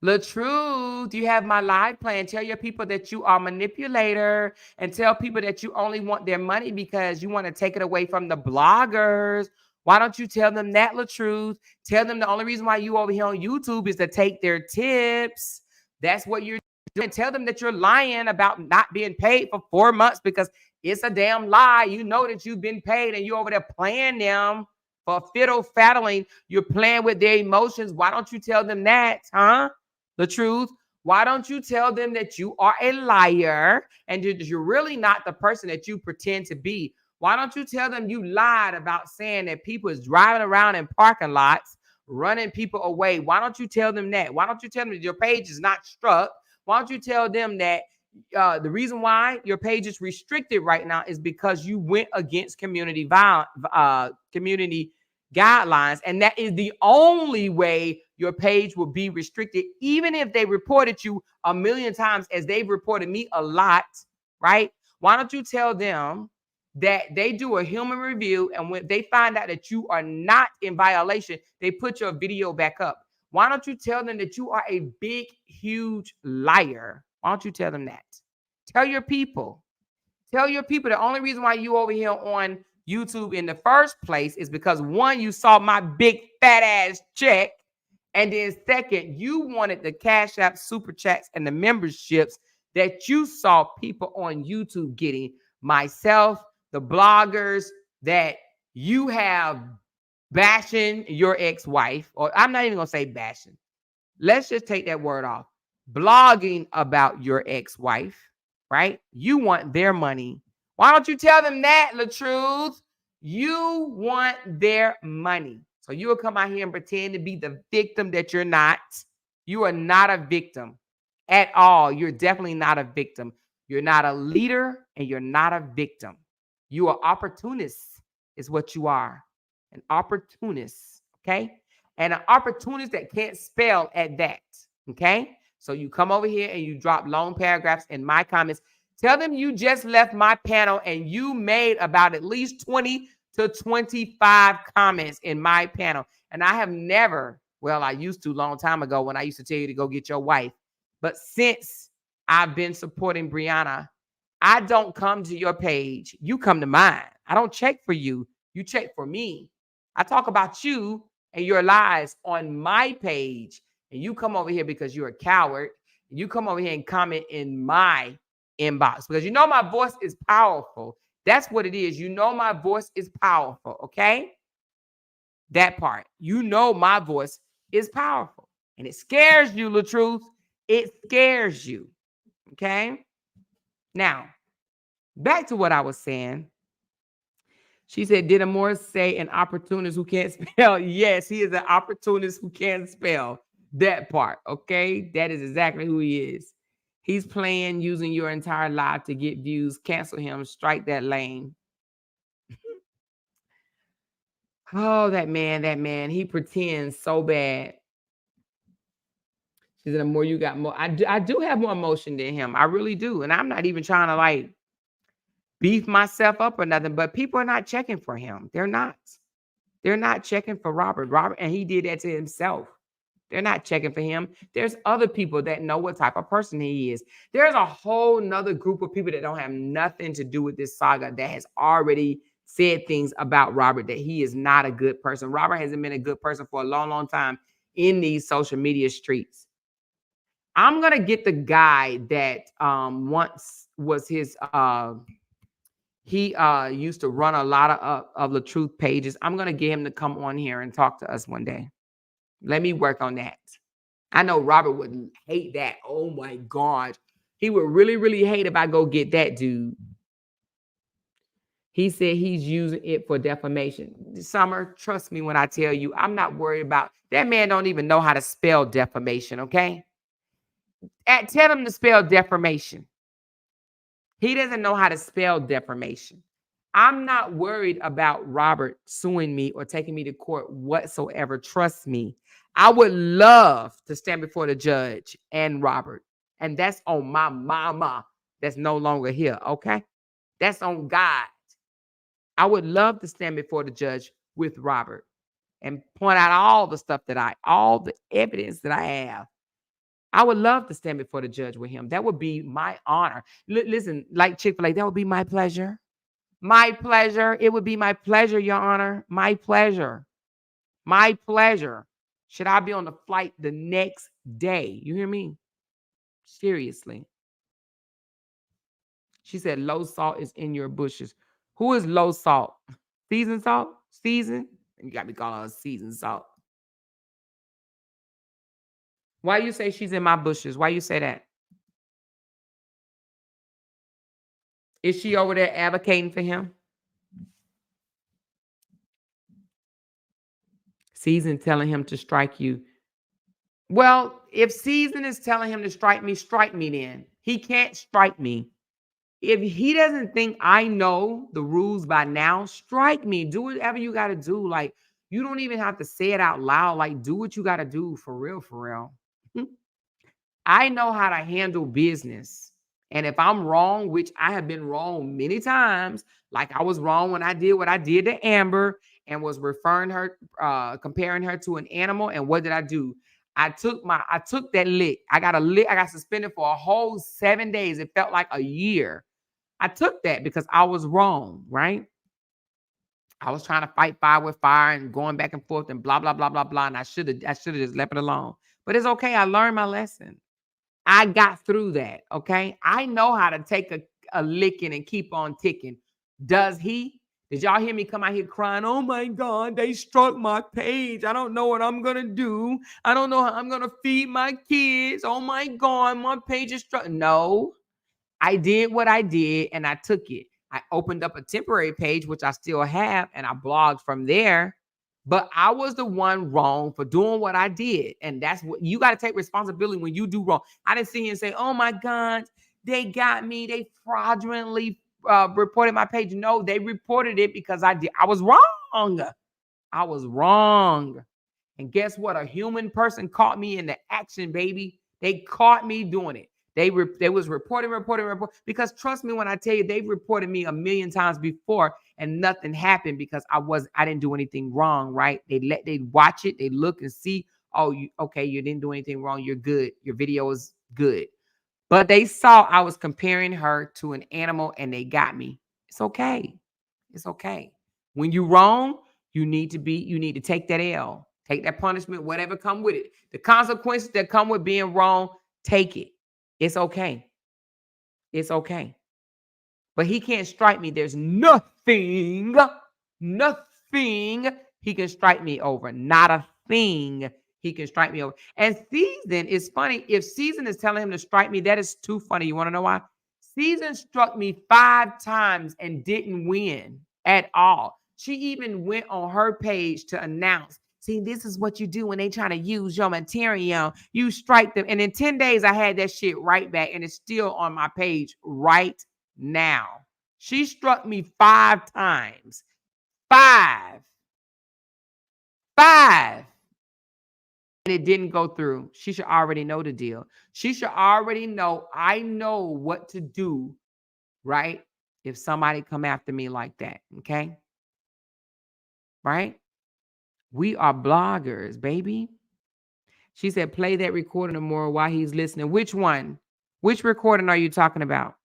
Latruth, you have my live plan. Tell your people that you are a manipulator and tell people that you only want their money because you want to take it away from the bloggers. Why don't you tell them that, Latruth? Tell them the only reason why you over here on YouTube is to take their tips. That's what you're doing. Tell them that you're lying about not being paid for 4 months because it's a damn lie. You know that you've been paid and you over there playing them for fiddle faddling. You're playing with their emotions. Why don't you tell them that, huh? The truth. Why don't you tell them that you are a liar and you're really not the person that you pretend to be? Why don't you tell them you lied about saying that people is driving around in parking lots, running people away? Why don't you tell them that? Why don't you tell them that your page is not struck? Why don't you tell them that the reason why your page is restricted right now is because you went against community guidelines, and that is the only way your page will be restricted, even if they reported you a million times, as they've reported me a lot, right? Why don't you tell them that they do a human review, and when they find out that you are not in violation, they put your video back up? Why don't you tell them that you are a big, huge liar? Why don't you tell them that? Tell your people. Tell your people the only reason why you over here on YouTube in the first place is because, one, you saw my big fat ass check. And then second, you wanted the Cash App, Super Chats, and the memberships that you saw people on YouTube getting. Myself, the bloggers that you have bashing your ex-wife, or I'm not even going to say bashing. Let's just take that word off. Blogging about your ex-wife, right? You want their money. Why don't you tell them that, Latruth? You want their money. So you will come out here and pretend to be the victim that you're not. You are not a victim at all. You're definitely not a victim. You're not a leader and you're not a victim. You are opportunists is what you are. An opportunist, okay? And an opportunist that can't spell at that, okay? So you come over here and you drop long paragraphs in my comments. Tell them you just left my panel and you made about at least 20 to 25 comments in my panel. And I have never, well, I used to a long time ago when I used to tell you to go get your wife. But since I've been supporting Brianna, I don't come to your page. You come to mine. I don't check for you. You check for me. I talk about you and your lies on my page. And you come over here because you're a coward. You come over here and comment in my inbox because you know my voice is powerful. That's what it is. You know my voice is powerful, okay? That part. You know my voice is powerful. And it scares you, Latruth. It scares you, Okay. Now, back to what I was saying. She said, did Amore say an opportunist who can't spell? Yes, he is an opportunist who can't spell. That part, okay? That is exactly who he is. He's playing using your entire life to get views. Cancel him. Strike that lane. Oh, that man. He pretends so bad. She said, the more you got more. I do have more emotion than him. I really do. And I'm not even trying to like beef myself up or nothing, but people are not checking for him. They're not. They're not checking for Robert. And he did that to himself. They're not checking for him. There's other people that know what type of person he is. There's a whole nother group of people that don't have nothing to do with this saga that has already said things about Robert, that he is not a good person. Robert hasn't been a good person for a long, long time in these social media streets. I'm going to get the guy that once was his... he used to run a lot of Latruth pages. I'm going to get him to come on here and talk to us one day. Let me work on that. I know Robert would hate that. Oh my God. He would really, really hate if I go get that dude. He said he's using it for defamation. Summer, trust me when I tell you, I'm not worried about that. Man don't even know how to spell defamation, okay? Tell him to spell defamation. He doesn't know how to spell defamation. I'm not worried about Robert suing me or taking me to court whatsoever. Trust me. I would love to stand before the judge and Robert. And that's on my mama that's no longer here, okay? That's on God. I would love to stand before the judge with Robert and point out all the stuff all the evidence that I have. I would love to stand before the judge with him. That would be my honor. Listen, like Chick-fil-A, that would be my pleasure. My pleasure. It would be my pleasure, Your Honor. My pleasure. My pleasure. Should I be on the flight the next day? You hear me? Seriously. She said low salt is in your bushes. Who is low salt? Seasoned salt? Seasoned? You got me calling her seasoned salt. Why you say she's in my bushes? Why you say that? Is she over there advocating for him? Season telling him to strike you. Well, if Season is telling him to strike me then. He can't strike me. If he doesn't think I know the rules by now, strike me. Do whatever you got to do. Like, you don't even have to say it out loud. Like, do what you got to do for real, for real. I know how to handle business. And if I'm wrong, which I have been wrong many times, like I was wrong when I did what I did to Amber and was referring her, comparing her to an animal. And what did I do? I took that lick. I got suspended for a whole 7 days. It felt like a year. I took that because I was wrong, right? I was trying to fight fire with fire and going back and forth and blah, blah, blah, blah, blah. And I should have just left it alone. But it's okay. I learned my lesson. I got through that, okay? I know how to take a licking and keep on ticking. Does he? Did y'all hear me come out here crying? Oh my God, they struck my page. I don't know what I'm going to do. I don't know how I'm going to feed my kids. Oh my God, my page is struck. No, I did what I did and I took it. I opened up a temporary page, which I still have, and I blogged from there. But I was the one wrong for doing what I did. And that's what you got to take responsibility when you do wrong. I didn't sit here and say, oh my God, they got me. They fraudulently reported my page. No, they reported it because I was wrong. I was wrong. And guess what? A human person caught me in the action, baby. They caught me doing it. They was reporting because trust me when I tell you they've reported me a million times before and nothing happened because I didn't do anything wrong, right? They watch it, they look and see, oh, you didn't do anything wrong, you're good, your video is good. But they saw I was comparing her to an animal and they got me. It's okay. It's okay. When you're wrong, you need to take that L, take that punishment, whatever come with it. The consequences that come with being wrong, take it. It's okay. It's okay. But he can't strike me. There's nothing he can strike me over. Not a thing he can strike me over. And Season is funny. If Season is telling him to strike me, that is too funny. You want to know why? Season struck me 5 times and didn't win at all. She even went on her page to announce, see, this is what you do when they try to use your material. You strike them. And in 10 days, I had that shit right back. And it's still on my page right now. She struck me 5 times. 5. And it didn't go through. She should already know the deal. She should already know, I know what to do, right? If somebody come after me like that, okay? Right? We are bloggers, baby. She said, play that recording tomorrow while he's listening. Which one? Which recording are you talking about?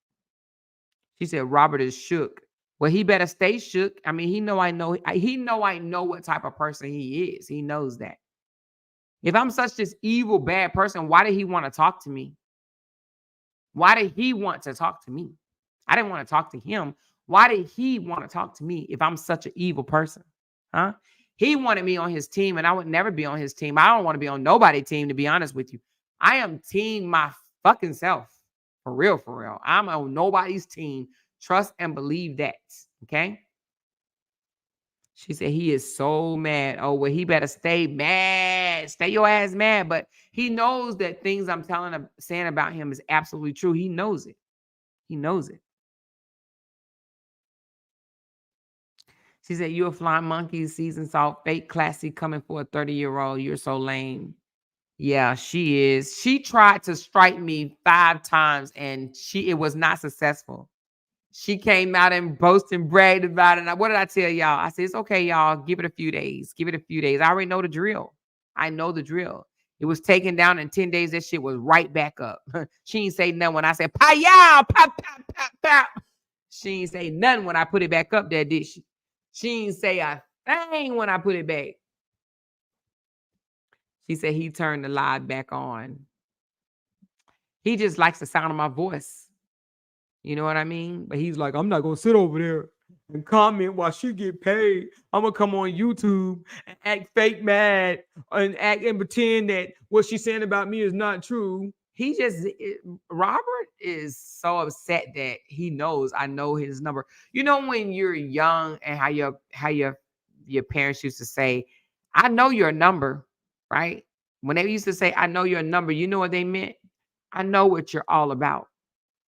She said, Robert is shook. Well, he better stay shook. I mean, he know I know what type of person he is. He knows that. If I'm such this evil, bad person, why did he want to talk to me? Why did he want to talk to me? I didn't want to talk to him. Why did he want to talk to me if I'm such an evil person? Huh? He wanted me on his team, and I would never be on his team. I don't want to be on nobody's team, to be honest with you. I am team my fucking self. For real, for real. I'm on nobody's team. Trust and believe that. Okay? She said he is so mad. Oh, well, he better stay mad. Stay your ass mad. But he knows that things I'm saying about him is absolutely true. He knows it. He knows it. She said, you a flying monkey, seasoned salt, fake classy, coming for a 30-year-old. You're so lame. Yeah, she is. She tried to strike me 5 times and it was not successful. She came out and boasted and bragged about it. What did I tell y'all? I said, it's okay, y'all. Give it a few days. Give it a few days. I already know the drill. I know the drill. It was taken down in 10 days. That shit was right back up. She ain't say nothing when I said, "Pa-yow, pop, pop, pop, pop." She ain't say nothing when I put it back up there, did she? She ain't say a thing when I put it back. She said he turned the live back on. He just likes the sound of my voice. You know what I mean? But he's like, I'm not going to sit over there and comment while she get paid. I'm going to come on YouTube and act fake mad and act and pretend that what she's saying about me is not true. Robert is so upset that he knows I know his number. You know, when you're young and how your parents used to say, I know your number, right? When they used to say, I know your number, you know what they meant? I know what you're all about.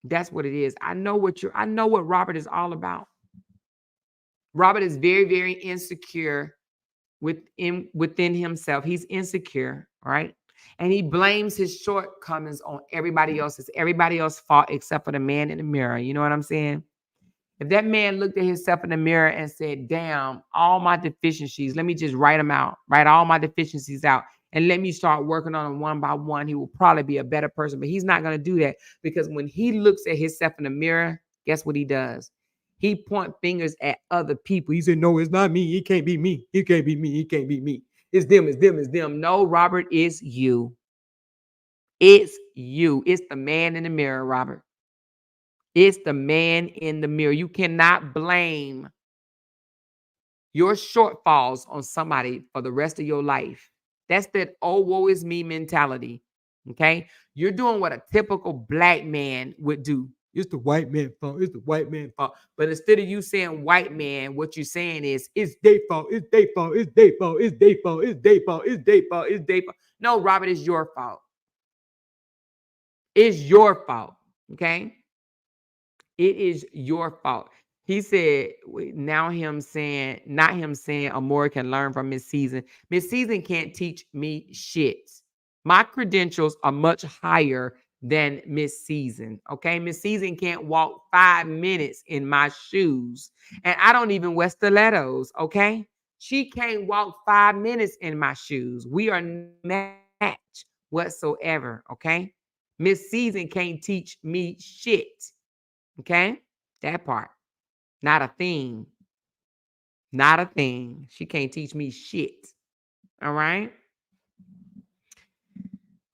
That's what it is. I know what Robert is all about. Robert is very, very insecure within himself. He's insecure, right? And he blames his shortcomings on everybody else. It's everybody else's fault except for the man in the mirror. You know what I'm saying? If that man looked at himself in the mirror and said, damn, all my deficiencies, let me just write them out, write all my deficiencies out, and let me start working on them one by one, he will probably be a better person. But he's not going to do that, because when he looks at himself in the mirror, guess what he does? He point fingers at other people. He said, no, it's not me. It can't be me. It can't be me. It can't be me. It's them. It's them. It's them. No, Robert, it's you. It's you. It's the man in the mirror, Robert. It's the man in the mirror. You cannot blame your shortfalls on somebody for the rest of your life. That's that, oh, woe is me mentality. Okay? You're doing what a typical black man would do. It's the white man's fault. It's the white man's fault. But instead of you saying white man, what you're saying is, it's their fault. It's their fault. It's their fault. It's their fault. It's their fault. It's their fault. It's their fault. No, Robert, it's your fault. It's your fault. Okay? It is your fault. He said, not him saying, Amore can learn from Miss Season. Miss Season can't teach me shit. My credentials are much higher than Miss Season. Okay. Miss Season can't walk 5 minutes in my shoes. And I don't even wear stilettos. Okay. She can't walk 5 minutes in my shoes. We are matched whatsoever. Okay. Miss Season can't teach me shit. Okay. That part. Not a thing. Not a thing. She can't teach me shit. All right.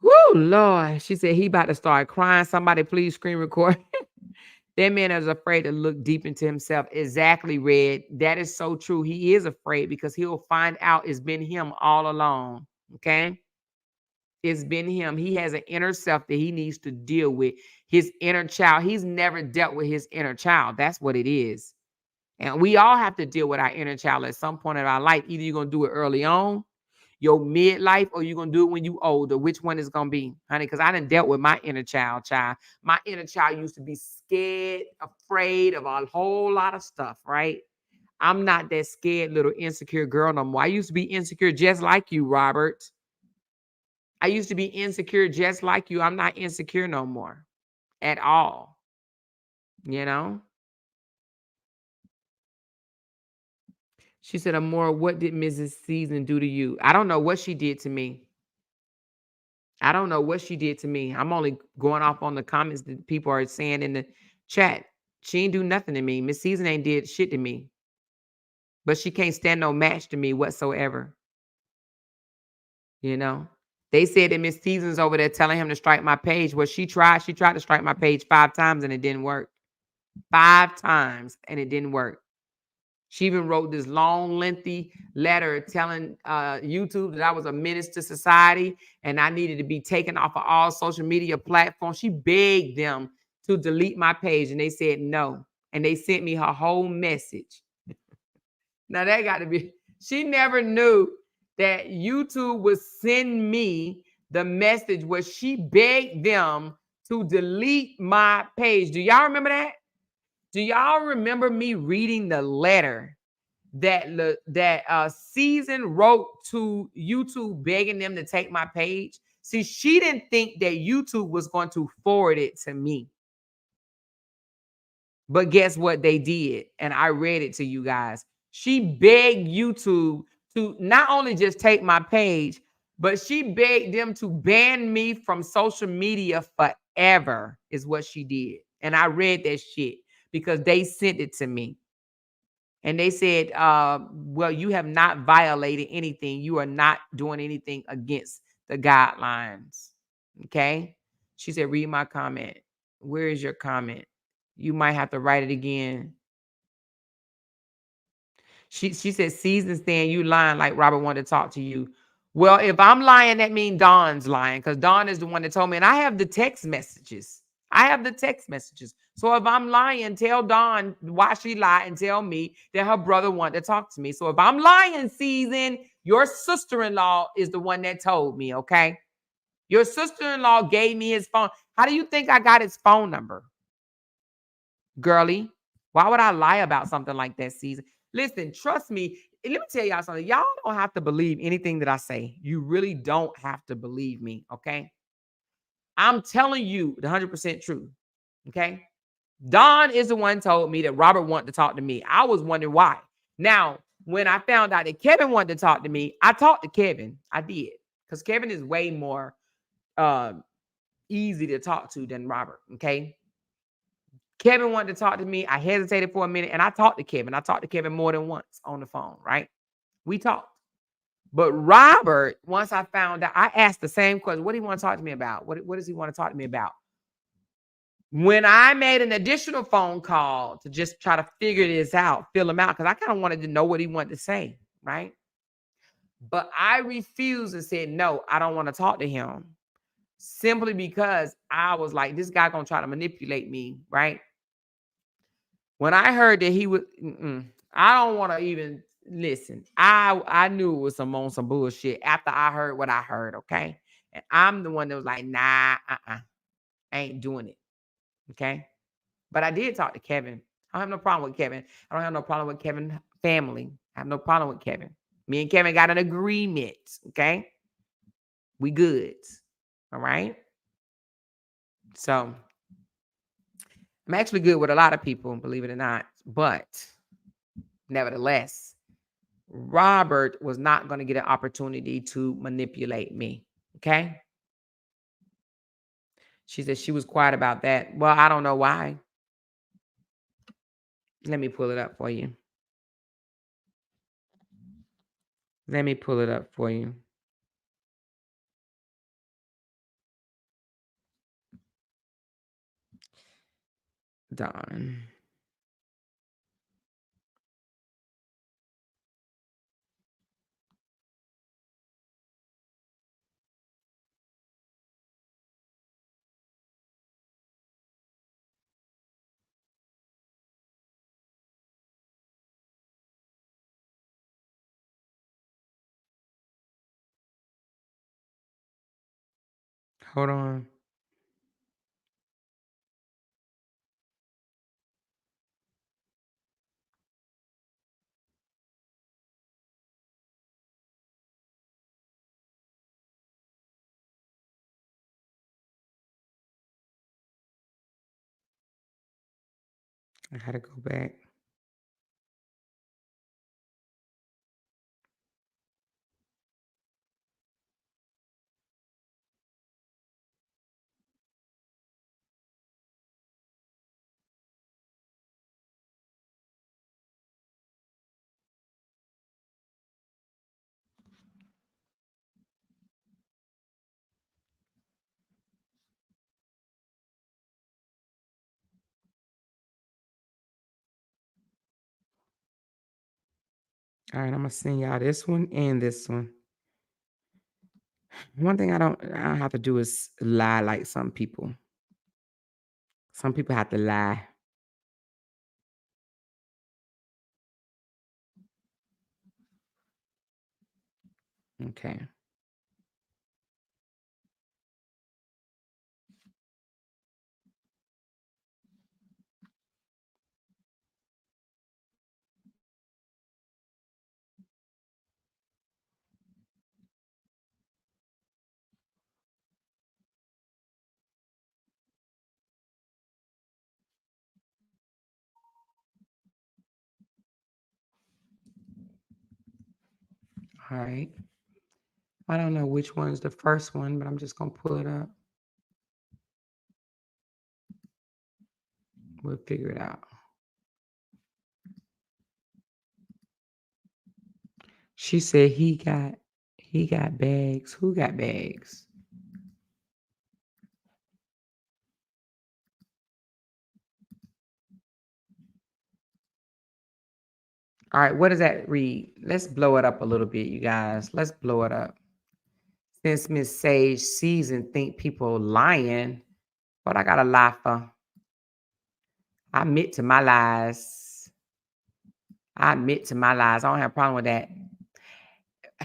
Woo, Lord. She said he about to start crying. Somebody please screen record. That man is afraid to look deep into himself. Exactly, Red. That is so true. He is afraid because he'll find out it's been him all along. Okay. It's been him. He has an inner self that he needs to deal with. His inner child. He's never dealt with his inner child. That's what it is. And we all have to deal with our inner child at some point in our life. Either you're going to do it early on, your midlife, or you're going to do it when you older. Which one is going to be, honey? Because I done dealt with my inner child. My inner child used to be scared, afraid of a whole lot of stuff, right? I'm not that scared little insecure girl no more. I used to be insecure just like you, Robert. I used to be insecure just like you. I'm not insecure no more at all. You know? She said, Amora, what did Mrs. Season do to you? I don't know what she did to me. I don't know what she did to me. I'm only going off on the comments that people are saying in the chat. She ain't do nothing to me. Miss Season ain't did shit to me. But she can't stand no match to me whatsoever. You know? They said that Miss Season's over there telling him to strike my page. Well, she tried to strike my page 5 times and it didn't work. 5 times and it didn't work. She even wrote this long, lengthy letter telling YouTube that I was a menace to society and I needed to be taken off of all social media platforms. She begged them to delete my page and they said no. And they sent me her whole message. Now that got to be, she never knew that YouTube would send me the message where she begged them to delete my page. Do y'all remember that? Do y'all remember me reading the letter that Season wrote to YouTube begging them to take my page? See, she didn't think that YouTube was going to forward it to me. But guess what they did? And I read it to you guys. She begged YouTube to not only just take my page, but she begged them to ban me from social media forever, is what she did. And I read that shit because they sent it to me. And they said, well, you have not violated anything. You are not doing anything against the guidelines. Okay. She said, read my comment. Where is your comment? You might have to write it again. She said, Season stand, you lying like Robert wanted to talk to you. Well, if I'm lying, that means Dawn's lying because Dawn is the one that told me. And I have the text messages. So if I'm lying, tell Dawn why she lied and tell me that her brother wanted to talk to me. So if I'm lying, Season, your sister-in-law is the one that told me, okay? Your sister-in-law gave me his phone. How do you think I got his phone number? Girly, why would I lie about something like that, Season? Listen, trust me. Let me tell y'all something. Y'all don't have to believe anything that I say. You really don't have to believe me, okay? I'm telling you the 100% truth, okay? Don is the one told me that Robert wanted to talk to me. I was wondering why. Now, when I found out that Kevin wanted to talk to me, I talked to Kevin. I did. Because Kevin is way more easy to talk to than Robert, okay? Kevin wanted to talk to me. I hesitated for a minute and I talked to Kevin. I talked to Kevin more than once on the phone, right? We talked. But Robert, once I found out, I asked the same question. What do you want to talk to me about? What does he want to talk to me about? When I made an additional phone call to just try to figure this out, fill him out, because I kind of wanted to know what he wanted to say, right? But I refused and said, no, I don't want to talk to him. Simply because I was like, this guy gonna try to manipulate me, right? When I heard that he would, I don't want to even listen. I knew it was on some bullshit after I heard what I heard, okay? And I'm the one that was like, nah, I ain't doing it, okay? But I did talk to Kevin. I don't have no problem with Kevin. I don't have no problem with Kevin's family. I have no problem with Kevin. Me and Kevin got an agreement, okay? We good, all right? So I'm actually good with a lot of people, believe it or not. But nevertheless, Robert was not going to get an opportunity to manipulate me, okay? She said she was quiet about that. Well, I don't know why. Let me pull it up for you. Let me pull it up for you. Dawn. Hold on. I gotta go back. All right, I'm gonna send y'all this one and this one. One thing I don't have to do is lie like some people. Some people have to lie. Okay. All right. I don't know which one's the first one, but I'm just gonna pull it up. We'll figure it out. She said he got bags. Who got bags? All right, what does that read? Let's blow it up a little bit, you guys. Let's blow it up. Since Miss Sage sees and think people lying, what I gotta lie for? I admit to my lies. I admit to my lies. I don't have a problem with that.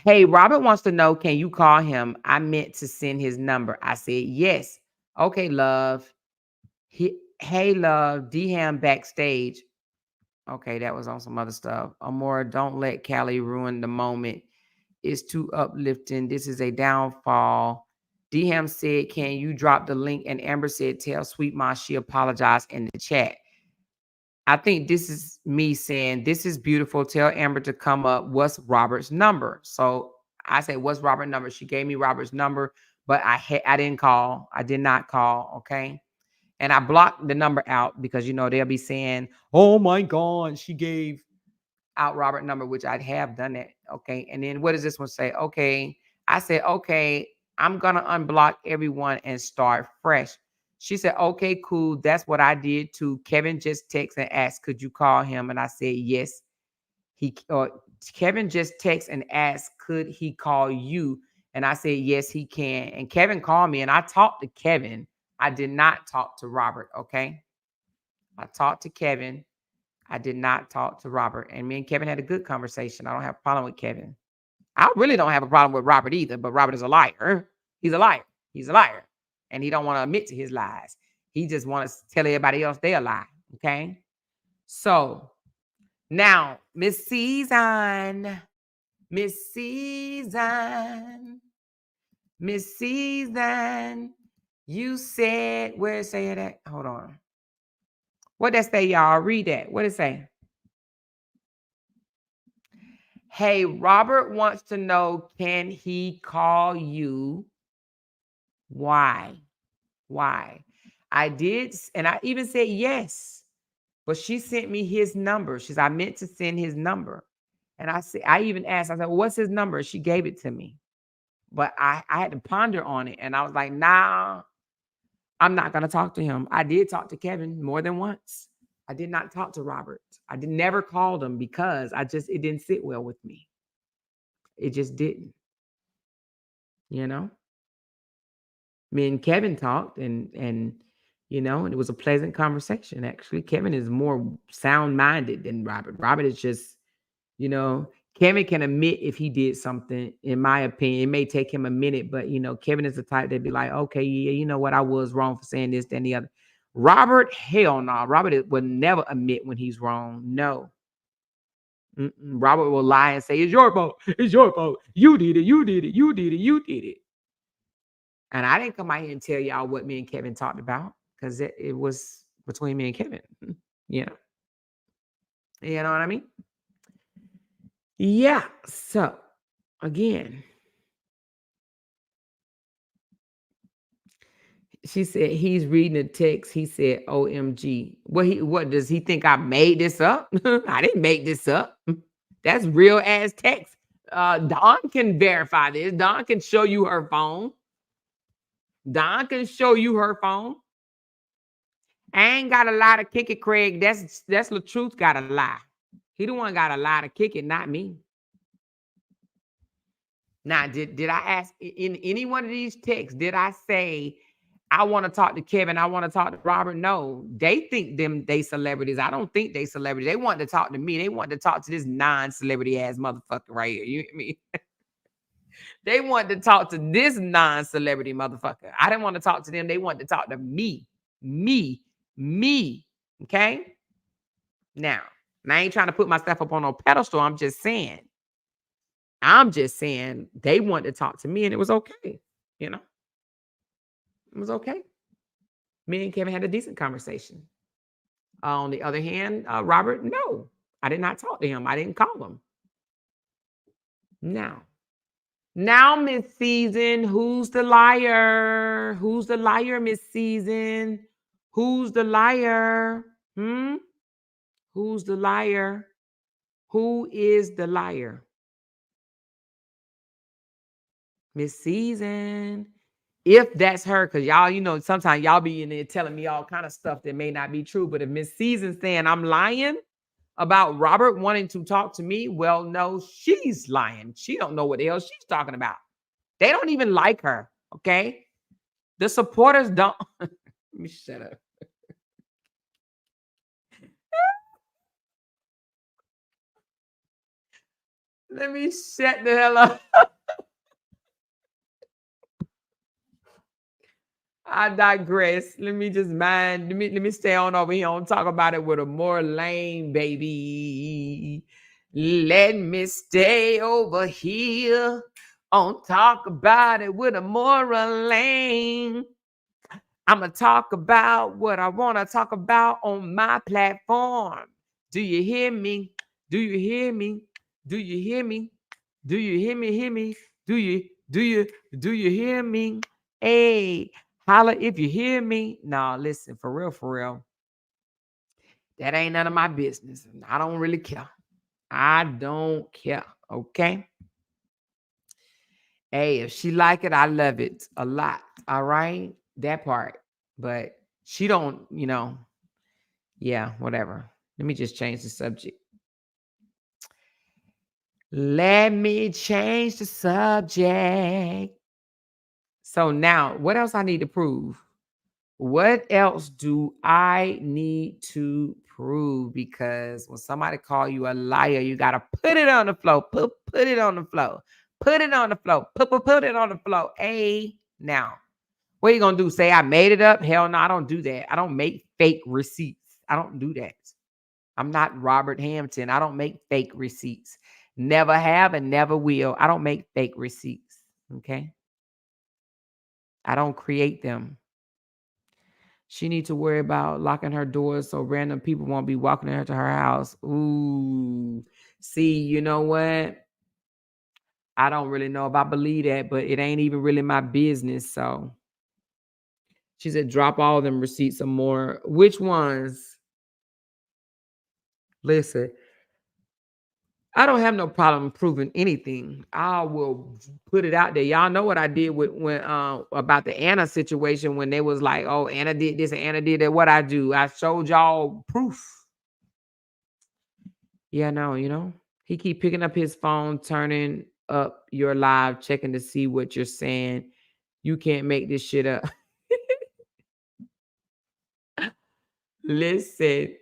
Hey, Robert wants to know, can you call him? I meant to send his number. I said, yes. Okay, love. Hey, love. D-Ham backstage. Okay, that was on some other stuff. Amora, don't let Callie ruin the moment. It's too uplifting. This is a downfall. D-Ham said, can you drop the link? And Amber said, tell Sweet Ma she apologized in the chat. I think this is me saying, this is beautiful. Tell Amber to come up. What's Robert's number? So I said, what's Robert's number? She gave me Robert's number, but I didn't call. I did not call. Okay. And I blocked the number out because, they'll be saying, oh my God, she gave out Robert number, which I'd have done that. Okay. And then what does this one say? Okay. I said, okay, I'm going to unblock everyone and start fresh. She said, okay, cool. That's what I did too. Kevin just texted and asked, could you call him? And I said, yes. Kevin just texted and asked, could he call you? And I said, yes, he can. And Kevin called me and I talked to Kevin. I did not talk to Robert. Okay. I talked to Kevin. I did not talk to Robert. And me and Kevin had a good conversation. I don't have a problem with Kevin. I really don't have a problem with Robert either, but Robert is a liar. He's a liar. He's a liar. And he don't want to admit to his lies. He just wants to tell everybody else they're a lie. Okay. So now, Miss Season, Miss Season, Miss Season, you said, where it say it at? Hold on. What that say, y'all? Read that. What it say? Hey, Robert wants to know, can he call you? Why? Why? I did, and I even said yes, but she sent me his number. She said, I meant to send his number. And I even asked, I said, well, what's his number? She gave it to me. But I had to ponder on it. And I was like, nah, I'm not going to talk to him. I did talk to Kevin more than once. I did not talk to Robert. Never called him because it didn't sit well with me. It just didn't, Me and Kevin talked and it was a pleasant conversation. Actually, Kevin is more sound-minded than Robert. Robert is just, you know, Kevin can admit if he did something, in my opinion. It may take him a minute, but Kevin is the type that'd be like, okay, yeah, you know what? I was wrong for saying this, then the other. Robert, hell no. Robert would never admit when he's wrong. No. Robert will lie and say, it's your fault. It's your fault. You did it. You did it. You did it. You did it. And I didn't come out here and tell y'all what me and Kevin talked about because it was between me and Kevin. You know what I mean? Yeah. So, again, she said he's reading the text. He said, OMG. What does he think I made this up? I didn't make this up. That's real ass text. Dawn can verify this. Dawn can show you her phone. Dawn can show you her phone. I ain't got a lie to kick it, Craig. That's Latruth got a lie. He the one got a lie to kick it, not me. Now, did I ask in any one of these texts, did I say I want to talk to Kevin, I want to talk to Robert? No, they think they celebrities. I don't think they celebrities. They want to talk to me. They want to talk to this non-celebrity ass motherfucker right here. You hear me? They want to talk to this non-celebrity motherfucker. I didn't want to talk to them. They want to talk to me. Me. Okay? Now, I ain't trying to put myself up on no pedestal. I'm just saying they want to talk to me, and it was okay. It was okay. Me and Kevin had a decent conversation. On the other hand, Robert, no, I did not talk to him. I didn't call him. Now, Miss Season, who's the liar? Who's the liar, Miss Season? Who's the liar? Who's the liar? Who is the liar? Miss Season. If that's her, because y'all, sometimes y'all be in there telling me all kind of stuff that may not be true. But if Miss Season's saying I'm lying about Robert wanting to talk to me, well, no, she's lying. She don't know what the hell she's talking about. They don't even like her, okay? The supporters don't. Let me shut up. Let me shut the hell up. I digress. Let me just mind. Let me stay on over here and talk about it with a more lane, baby. Let me stay over here on talk about it with a moral lane. I'ma talk about what I want to talk about on my platform. Do you hear me? Do you hear me? Do you hear me? Do you hear me? Hear me? Do you hear me? Hey, holla if you hear me. Nah, listen, for real. That ain't none of my business. I don't really care. I don't care. Okay. Hey, if she like it, I love it a lot. All right. That part. But she don't, yeah, whatever. Let me just change the subject. Let me change the subject. So now, what else I need to prove? What else do I need to prove? Because when somebody call you a liar, you got to put it on the floor. Put it on the floor. Put it on the floor. Put it on the floor. Hey, now, what are you going to do? Say I made it up? Hell no, I don't do that. I don't make fake receipts. I don't do that. I'm not Robert Hampton. I don't make fake receipts. Never have and never will. I don't make fake receipts. Okay? I don't create them. She needs to worry about locking her doors so random people won't be walking into her house. Ooh. See, you know what? I don't really know if I believe that, but it ain't even really my business. So she said, drop all them receipts some more. Which ones? Listen, I don't have no problem proving anything. I will put it out there. Y'all know what I did when about the Anna situation when they was like, oh, Anna did this and Anna did that. What I do? I showed y'all proof. Yeah, no, he keep picking up his phone, turning up your live, checking to see what you're saying. You can't make this shit up. Listen,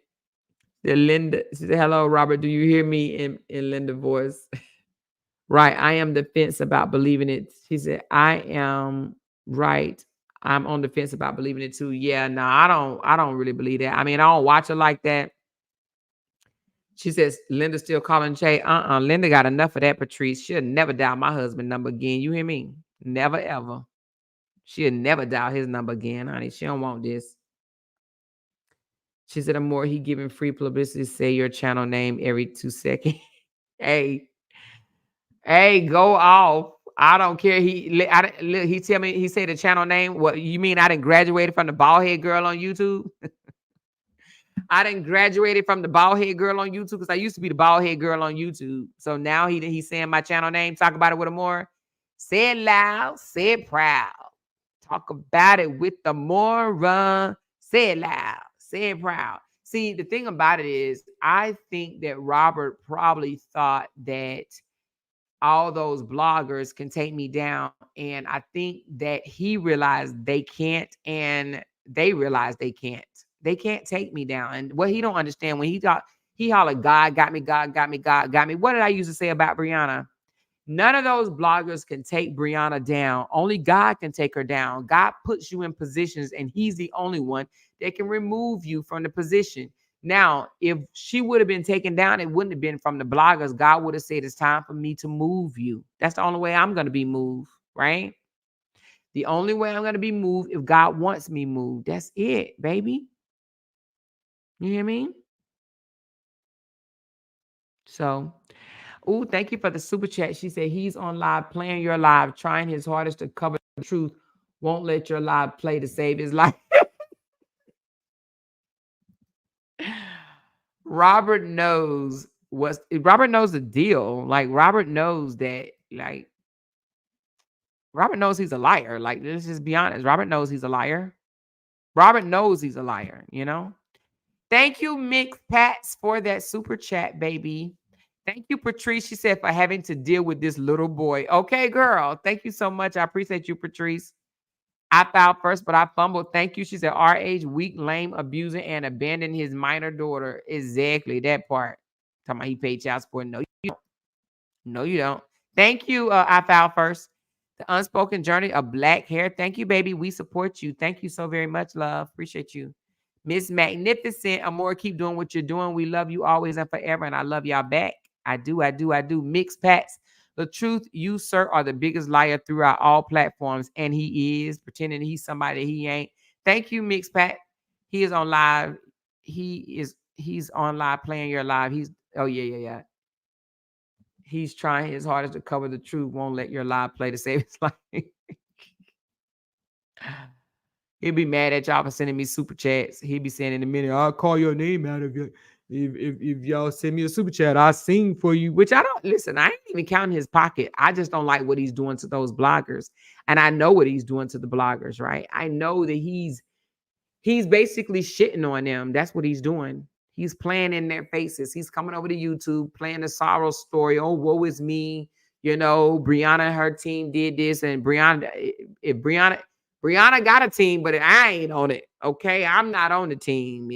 the Linda said, hello, Robert. Do you hear me in Linda voice? Right. I am the fence about believing it. She said, I am right. I'm on the fence about believing it too. Yeah, no, I don't really believe that. I mean, I don't watch her like that. She says, Linda still calling Jay. Linda got enough of that, Patrice. She'll never dial my husband number again. You hear me? Never ever. She'll never dial his number again, honey. She don't want this. She said, the more he giving free publicity, say your channel name every 2 seconds. Hey, hey, go off. I don't care. He tell me, he said the channel name. What you mean? I didn't graduated from the bald head girl on YouTube. I didn't graduated from the bald head girl on YouTube because I used to be the bald head girl on YouTube. So now he's saying my channel name. Talk about it with a more. Say it loud. Say it proud. Talk about it with the more. Say it loud. Say it proud. See, the thing about it is, I think that Robert probably thought that all those bloggers can take me down. And I think that he realized they can't, and they realized they can't. They can't take me down. And what he don't understand when he hollered, God got me, God got me, God got me. What did I used to say about Brianna? None of those bloggers can take Brianna down. Only God can take her down. God puts you in positions, and he's the only one that can remove you from the position. Now, if she would have been taken down, it wouldn't have been from the bloggers. God would have said, it's time for me to move you. That's the only way I'm going to be moved, right? The only way I'm going to be moved if God wants me moved. That's it, baby. You hear me? So, oh, thank you for the super chat. She said he's on live, playing your live, trying his hardest to cover the truth. Won't let your live play to save his life. Robert knows the deal. Like Robert knows that, like Robert knows he's a liar. Like, let's just be honest. Robert knows he's a liar. Robert knows he's a liar, you know? Thank you, Mix Pats, for that super chat, baby. Thank you, Patrice. She said, for having to deal with this little boy. Okay, girl. Thank you so much. I appreciate you, Patrice. I filed first, but I fumbled. Thank you. She said, our age, weak, lame, abusing, and abandoned his minor daughter. Exactly. That part. Talking about he paid child support. No, you don't. No, you don't. Thank you. I filed first. The unspoken journey of black hair. Thank you, baby. We support you. Thank you so very much, love. Appreciate you. Miss Magnificent, Amore, keep doing what you're doing. We love you always and forever, and I love y'all back. I do. Mixed Pats. Latruth, you, sir, are the biggest liar throughout all platforms, and he is pretending he's somebody he ain't. Thank you, Mixed Pat. He is on live. He's on live playing your live. Yeah. He's trying his hardest to cover the truth. Won't let your live play to save his life. He'll be mad at y'all for sending me super chats. He'll be saying in a minute, I'll call your name out of it. If y'all send me a super chat, I'll sing for you. Which I don't listen. I ain't even counting his pocket. I just don't like what he's doing to those bloggers. And I know what he's doing to the bloggers, right? I know that he's basically shitting on them. That's what he's doing. He's playing in their faces. He's coming over to YouTube, playing the sorrow story. Oh, woe is me. You know, Brianna and her team did this. And Brianna got a team, but I ain't on it. Okay. I'm not on the team.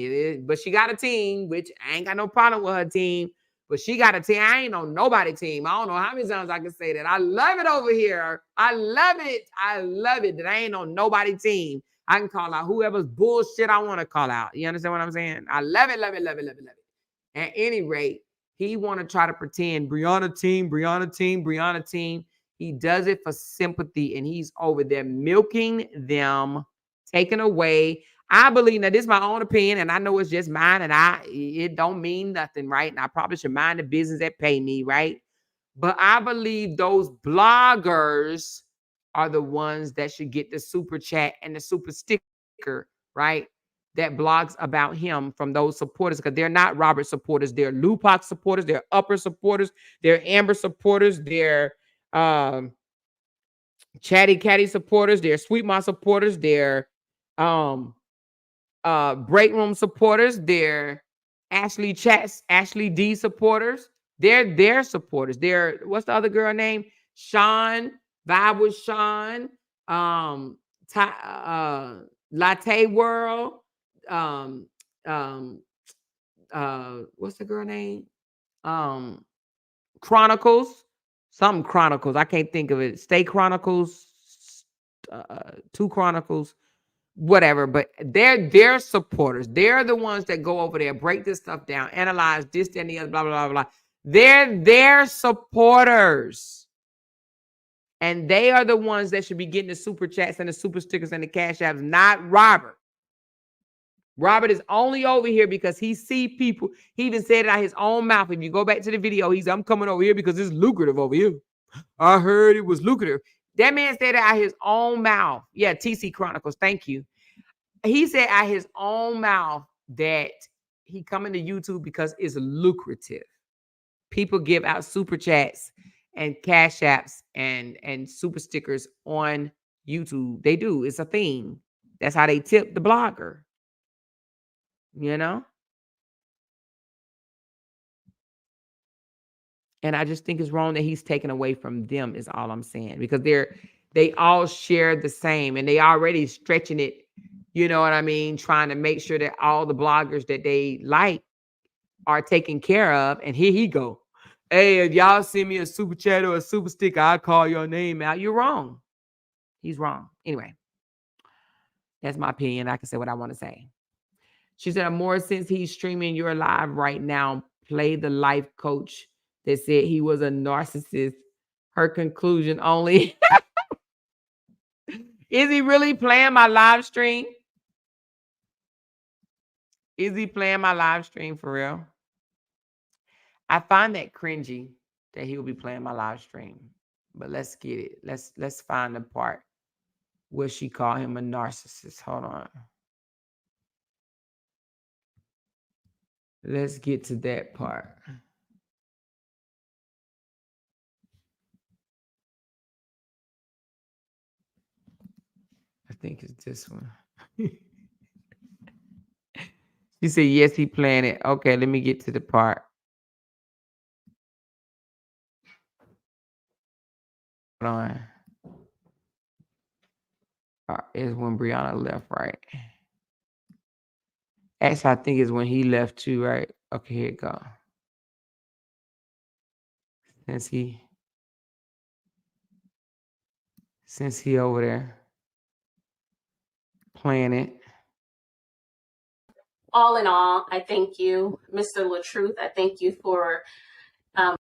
But she got a team, which I ain't got no problem with her team. But she got a team. I ain't on nobody's team. I don't know how many times I can say that. I love it over here. I love it. I love it that I ain't on nobody's team. I can call out whoever's bullshit I want to call out. You understand what I'm saying? I love it, love it, love it, love it, love it. At any rate, he want to try to pretend Brianna team. He does it for sympathy, and he's over there milking them, taking away. I believe now this is my own opinion, and I know it's just mine, and it don't mean nothing, right? And I probably should mind the business that pay me, right? But I believe those bloggers are the ones that should get the super chat and the super sticker, right? That blogs about him from those supporters, because they're not Robert supporters. They're Lupac supporters. They're Upper supporters. They're Amber supporters. They're Chatty Catty supporters. They're Sweet Ma supporters. They're Break Room supporters. They're Ashley D supporters. They're their supporters. They're, what's the other girl name? Sean, Vibe with Sean, Latte World, what's the girl name? Chronicles. Something Chronicles. I can't think of it. State Chronicles, 2 Chronicles, whatever. But they're supporters. They're the ones that go over there, break this stuff down, analyze this, that, and the other, blah, blah, blah, blah. They're supporters. And they are the ones that should be getting the super chats and the super stickers and the cash apps, not Robert. Robert is only over here because he see people. He even said it out his own mouth. If you go back to the video, I'm coming over here because it's lucrative over here. I heard it was lucrative. That man said it out his own mouth. Yeah, TC Chronicles. Thank you. He said out his own mouth that he coming to YouTube because it's lucrative. People give out super chats and cash apps and super stickers on YouTube. They do. It's a thing. That's how they tip the blogger. You know? And I just think it's wrong that he's taken away from them is all I'm saying. Because they all share the same and they already stretching it, you know what I mean? Trying to make sure that all the bloggers that they like are taken care of. And here he go. Hey, if y'all send me a super chat or a super sticker, I'll call your name out. You're wrong. He's wrong. Anyway, that's my opinion. I can say what I want to say. She said, more since he's streaming your live right now, play the life coach that said he was a narcissist. Her conclusion only. Is he really playing my live stream? Is he playing my live stream for real? I find that cringy that he will be playing my live stream. But let's get it. Let's find the part where she called him a narcissist. Hold on. Let's get to that part. I think it's this one. She said, yes, he planned it. Okay, let me get to the part. Hold on. Is when Brianna left, right? Actually, I think it's when he left too, right? Okay, here it go. Since he over there playing it. All in all, I thank you, Mr. Latruth. I thank you for an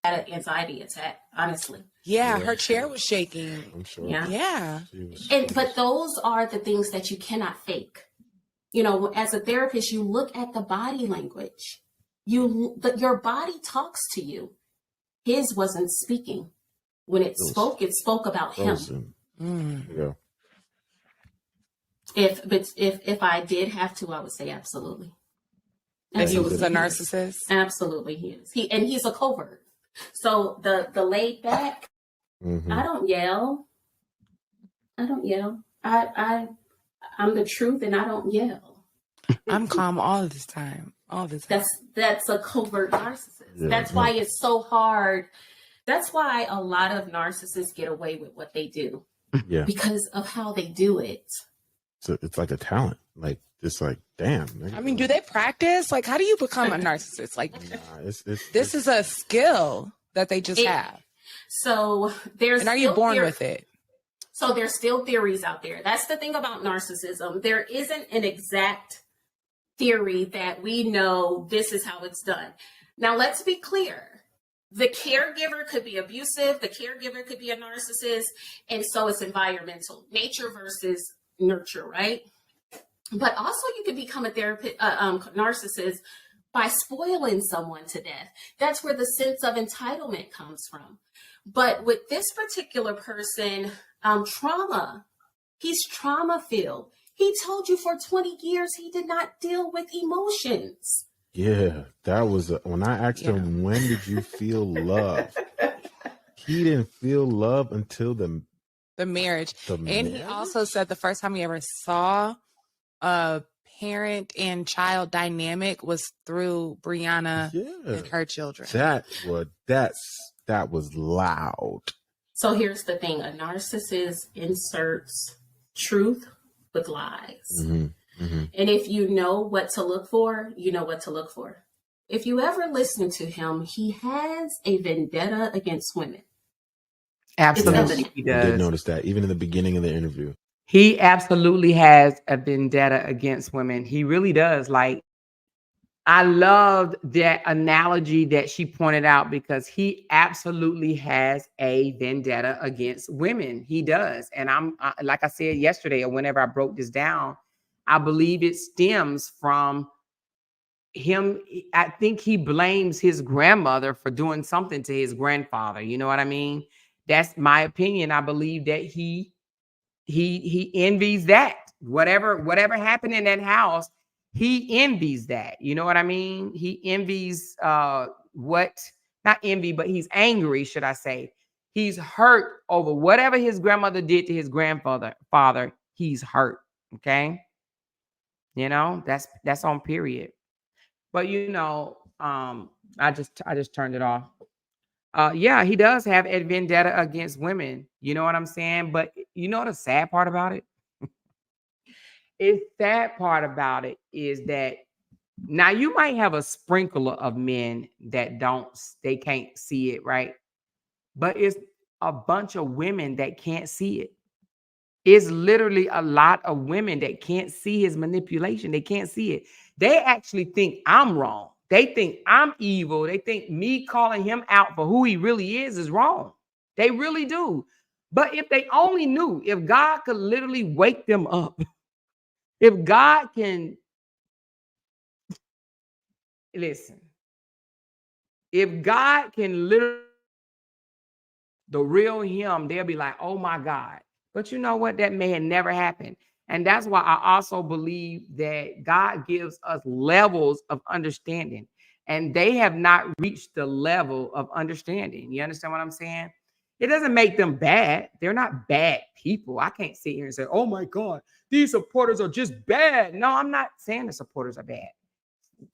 anxiety attack, honestly. Yeah, her chair was shaking. I'm sure. Yeah. But those are the things that you cannot fake. You know, as a therapist, you look at the body language. Your body talks to you. His wasn't speaking. When it spoke about him. Yeah. If I did have to, I would say absolutely. And he was a narcissist? Absolutely he is. He's a covert. So the laid back, I don't yell. I'm the truth and I don't yell. I'm calm all the time. All the time. That's a covert narcissist. Yeah, That's why it's so hard. That's why a lot of narcissists get away with what they do. Yeah. Because of how they do it. So it's like a talent. Like, it's like, damn. I mean, do they practice? Like, how do you become a narcissist? Like, this is a skill that they just have. So there's. And are you born with it? So there's still theories out there. That's the thing about narcissism. There isn't an exact theory that we know this is how it's done. Now, let's be clear. The caregiver could be abusive. The caregiver could be a narcissist. And so it's environmental. Nature versus nurture, right? But also you could become a therapist, narcissist by spoiling someone to death. That's where the sense of entitlement comes from. But with this particular person, trauma, he's trauma filled. He told you for 20 years he did not deal with emotions. Yeah, that was when I asked him, when did you feel love? He didn't feel love until the marriage. He also said the first time he ever saw a parent and child dynamic was through Brianna and her children. That was loud. So here's the thing: a narcissist inserts truth with lies. And if you know what to look for, you know what to look for. if you ever listen to him, he has a vendetta against women. Absolutely, he does. I did notice that even in the beginning of the interview. He absolutely has a vendetta against women. He really does. Like, I loved that analogy that she pointed out, because he absolutely has a vendetta against women. He does. And like I said yesterday, or whenever I broke this down, I believe it stems from him. I think he blames his grandmother for doing something to his grandfather. You know what I mean? That's my opinion. I believe that he envies that. Whatever happened in that house, he envies that. You know what I mean? He envies not envy, but he's angry, should I say. He's hurt over whatever his grandmother did to his father. He's hurt. Okay. You know, that's on period. But you know, I just turned it off. Yeah, he does have a vendetta against women. You know what I'm saying? But you know the sad part about it? Sad part about it is that now you might have a sprinkle of men that they can't see it, right? But it's a bunch of women that can't see it. It's literally a lot of women that can't see his manipulation. They can't see it. They actually think I'm wrong. They think I'm evil. They think me calling him out for who he really is wrong. They really do. But if they only knew, if God could literally wake them up, if God can, listen, if God can literally, the real him, they'll be like, oh my God. But you know what? That may have never happened. And that's why I also believe that God gives us levels of understanding. And they have not reached the level of understanding. You understand what I'm saying? It doesn't make them bad. They're not bad people. I can't sit here and say, oh my God, these supporters are just bad. No, I'm not saying the supporters are bad.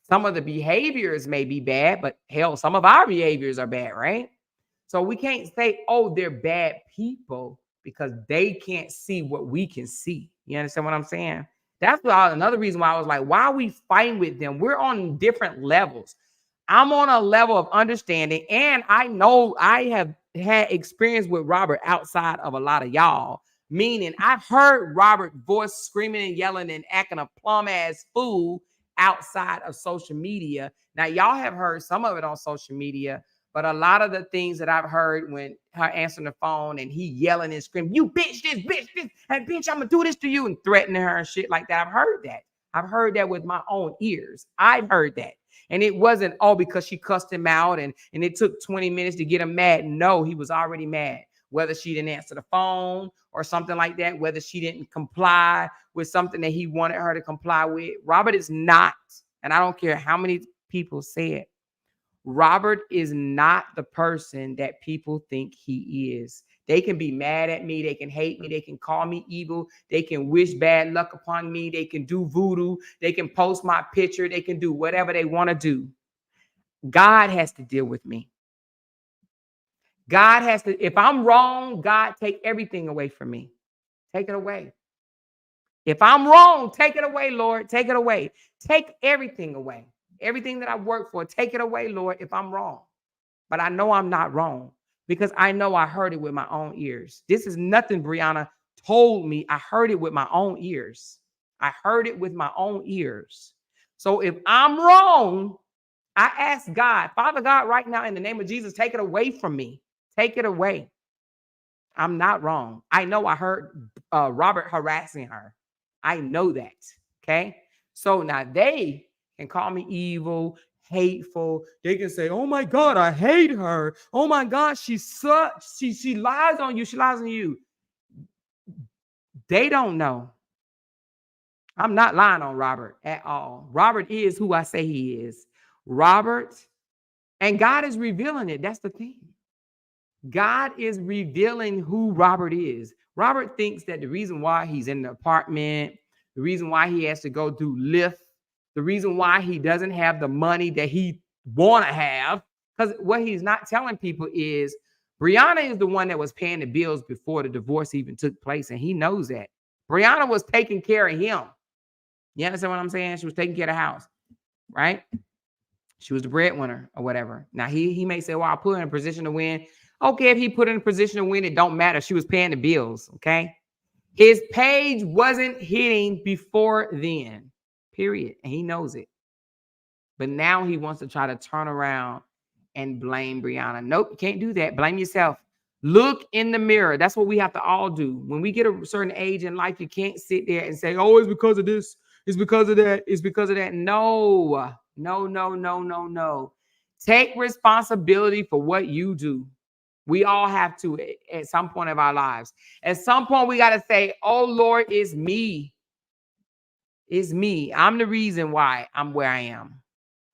Some of the behaviors may be bad, but hell, some of our behaviors are bad, right? So we can't say, oh, they're bad people, because they can't see what we can see. You understand what I'm saying? That's another reason why I was like, why are we fighting with them? We're on different levels. I'm on a level of understanding, and I know I have had experience with Robert outside of a lot of y'all. Meaning, I've heard Robert's voice screaming and yelling and acting a plum ass fool outside of social media. Now, y'all have heard some of it on social media, but a lot of the things that I've heard when her answering the phone and he yelling and screaming, you bitch, this, and bitch, I'm gonna do this to you, and threatening her and shit like that. I've heard that. I've heard that with my own ears. I've heard that. And it wasn't, oh, because she cussed him out and it took 20 minutes to get him mad. No, he was already mad. Whether she didn't answer the phone or something like that, whether she didn't comply with something that he wanted her to comply with. Robert is not, and I don't care how many people say it, Robert is not the person that people think he is. They can be mad at me. They can hate me. They can call me evil. They can wish bad luck upon me. They can do voodoo. They can post my picture. They can do whatever they want to do. God has to deal with me. God has to, if I'm wrong, God, take everything away from me. Take it away. If I'm wrong, take it away, Lord. Take it away. Take everything away. Everything that I work for, take it away, Lord, if I'm wrong. But I know I'm not wrong, because I know I heard it with my own ears. This is nothing Brianna told me. I heard it with my own ears. I heard it with my own ears. So if I'm wrong, I ask God, Father God, right now, in the name of Jesus, take it away from me. Take it away. I'm not wrong. I know I heard Robert harassing her. I know that. Okay. So now they can call me evil, hateful. They can say, oh my God, I hate her. Oh my God, she lies on you. She lies on you. They don't know. I'm not lying on Robert at all. Robert is who I say he is. Robert, and God is revealing it. That's the thing. God is revealing who Robert is. Robert thinks that the reason why he's in the apartment, the reason why he has to go do Lyft, the reason why he doesn't have the money that he want to have, because what he's not telling people is Brianna is the one that was paying the bills before the divorce even took place, and he knows that. Brianna was taking care of him. You understand what I'm saying? She was taking care of the house, right? She was the breadwinner or whatever. Now he may say, well, I put her in a position to win. Okay, if he put her in a position to win, it don't matter. She was paying the bills, okay? His page wasn't hitting before then, period. And he knows it. But now he wants to try to turn around and blame Brianna. Nope, you can't do that. Blame yourself. Look in the mirror. That's what we have to all do. When we get a certain age in life, you can't sit there and say, oh, it's because of this. It's because of that. It's because of that. No. Take responsibility for what you do. We all have to at some point of our lives. At some point, we got to say, oh, Lord, it's me. It's me. I'm the reason why I'm where I am.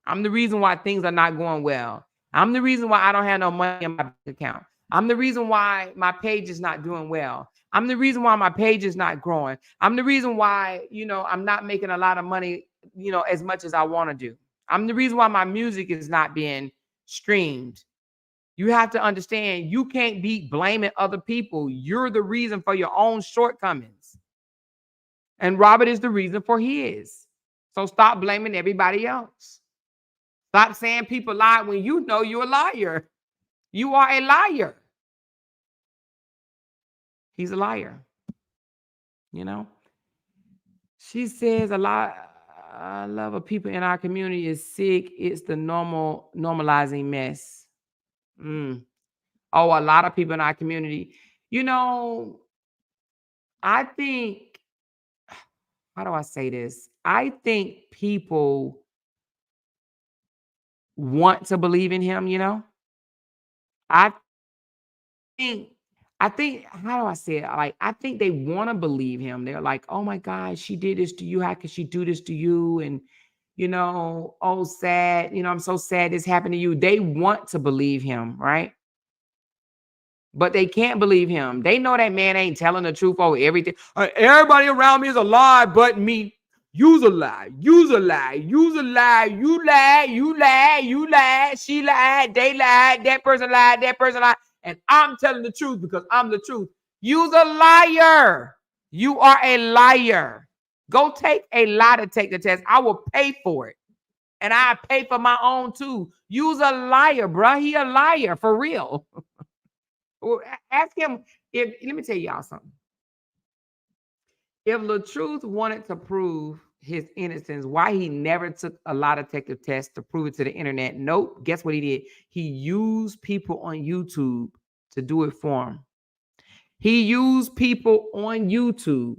I'm the reason why things are not going well. I'm the reason why I don't have no money in my bank account. I'm the reason why my page is not doing well. I'm the reason why my page is not growing. I'm the reason why, I'm not making a lot of money, as much as I want to do. I'm the reason why my music is not being streamed. You have to understand, you can't be blaming other people. You're the reason for your own shortcomings. And Robert is the reason for his. So stop blaming everybody else. Stop saying people lie when you know you're a liar. You are a liar. He's a liar. She says a lot of people in our community is sick. It's the normalizing mess. Oh, a lot of people in our community. I think, how do I say this? I think people want to believe in him, I think, how do I say it? Like, I think they want to believe him. They're like, oh my God, she did this to you. How could she do this to you? And, oh, sad. I'm so sad this happened to you. They want to believe him, right? But they can't believe him. They know that man ain't telling the truth over everything. Everybody around me is a lie but me. You's a lie. You's a lie. You's a lie. You lie. You lie. You lie. She lied. They lied. That person lied. That person lied. And I'm telling the truth because I'm the truth. You's a liar. You are a liar. Go take a lie to take the test. I will pay for it. And I pay for my own too. You's a liar, bruh. He a liar for real. Ask him let me tell y'all something. If Latruth wanted to prove his innocence, why he never took a lie detector test to prove it to the internet? Nope. Guess what he did? He used people on YouTube to do it for him. He used people on YouTube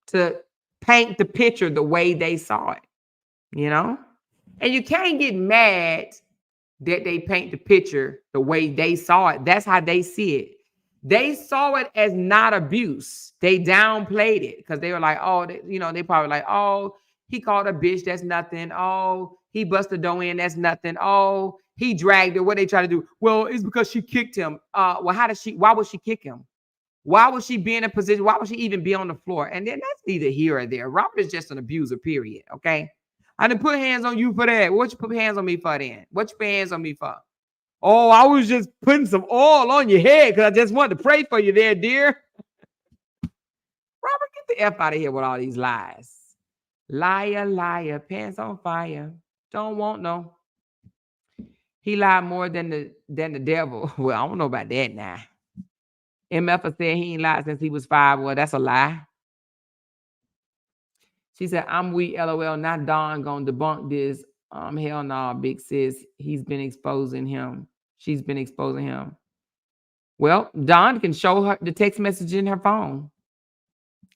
to paint the picture the way they saw it, And you can't get mad that they paint the picture the way they saw it. That's how they see it. They saw it as not abuse. They downplayed it because they were like, oh, they probably like, oh, he called a bitch. That's nothing. Oh, he busted the door in. That's nothing. Oh, he dragged her. What they try to do? Well, it's because she kicked him. Why would she kick him? Why would she be in a position? Why would she even be on the floor? And then that's neither here or there. Robert is just an abuser, period. Okay. I didn't put hands on you for that. What you put hands on me for then? What you put hands on me for? Oh, I was just putting some oil on your head because I just wanted to pray for you there, dear. Robert, get the F out of here with all these lies. Liar, liar, pants on fire. Don't want no. He lied more than the devil. Well, I don't know about that now. MF said he ain't lied since he was 5. Well, that's a lie. She said, I'm weak, LOL. Not Dawn gonna debunk this. Hell no, big sis. He's been exposing him. She's been exposing him. Well, Dawn can show her the text message in her phone.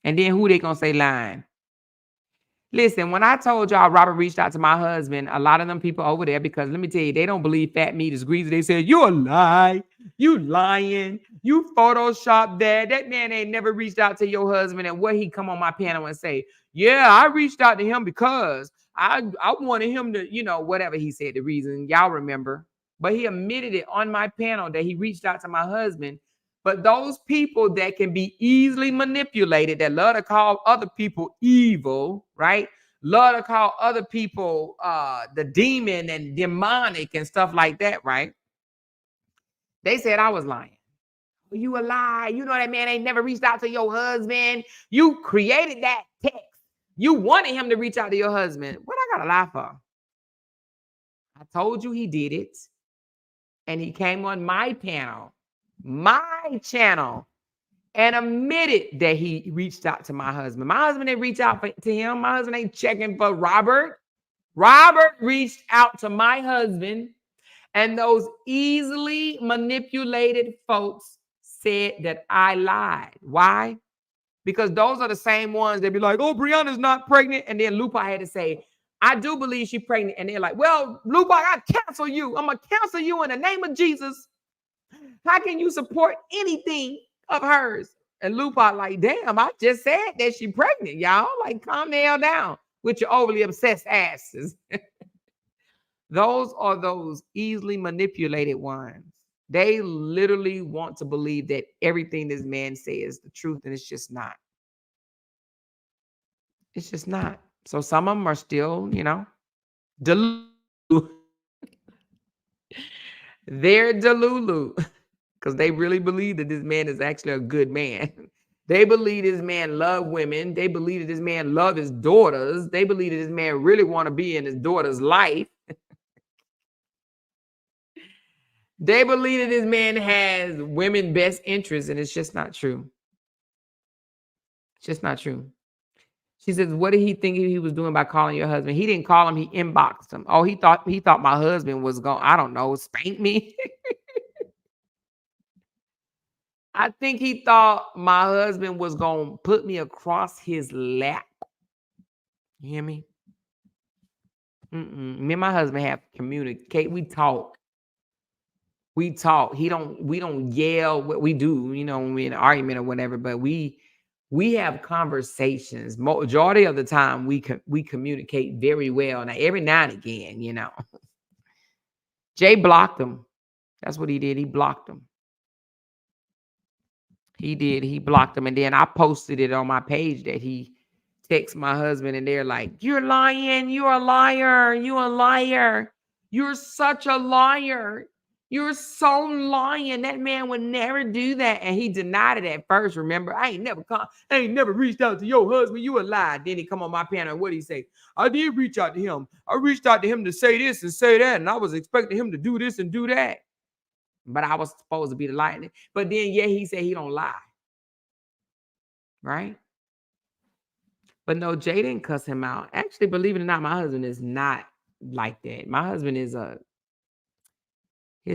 And then who they gonna say lying? Listen, when I told y'all Robert reached out to my husband, a lot of them people over there, because let me tell you, they don't believe fat meat is greasy. They said, you a lie. You lying. You Photoshop that. That man ain't never reached out to your husband. And what he come on my panel and say, yeah, I reached out to him because I wanted him to, whatever he said, the reason, y'all remember. But he admitted it on my panel that he reached out to my husband. But those people that can be easily manipulated, that love to call other people evil, right? Love to call other people the demon and demonic and stuff like that, right? They said I was lying. You a lie. You know that man ain't never reached out to your husband. You created that text. You wanted him to reach out to your husband. What I got to lie for? I told you he did it. And he came on my channel, and admitted that he reached out to my husband. My husband didn't reach out to him. My husband ain't checking for Robert. Robert reached out to my husband, and those easily manipulated folks said that I lied. Why? Because those are the same ones that be like, oh, Brianna's not pregnant. And then Lupa had to say, I do believe she's pregnant. And they're like, well, Lupa, I cancel you. I'm going to cancel you in the name of Jesus. How can you support anything of hers? And Lupa like, damn, I just said that she's pregnant, y'all. Like, calm the hell down with your overly obsessed asses. Those are those easily manipulated ones. They literally want to believe that everything this man says is the truth, and it's just not. It's just not. So some of them are still, delulu. They're delulu because they really believe that this man is actually a good man. They believe this man love women. They believe that this man love his daughters. They believe that this man really want to be in his daughter's life. They believe that this man has women's best interests, and it's just not true. It's just not true. She says, what did he think he was doing by calling your husband? He didn't call him. He inboxed him. Oh, he thought my husband was going, I don't know, spank me. I think he thought my husband was going to put me across his lap. You hear me? Me and my husband have communicate. We talk. We talk. We don't yell. What we do, when we're in an argument or whatever, but we have conversations. Majority of the time, we communicate very well. Now, every now and again, Jay blocked him. That's what he did. He blocked him. He did. He blocked him. And then I posted it on my page that he texted my husband, and they're like, you're lying. You're a liar. You're a liar. You're such a liar. You're so lying. That man would never do that. And he denied it at first. Remember, I ain't never reached out to your husband. You a lie. Then he come on my panel, and what did he say? I did reach out to him. I reached out to him to say this and say that. And I was expecting him to do this and do that. But I was supposed to be the liar. But then, he said he don't lie. Right? But no, Jay didn't cuss him out. Actually, believe it or not, my husband is not like that. My husband is a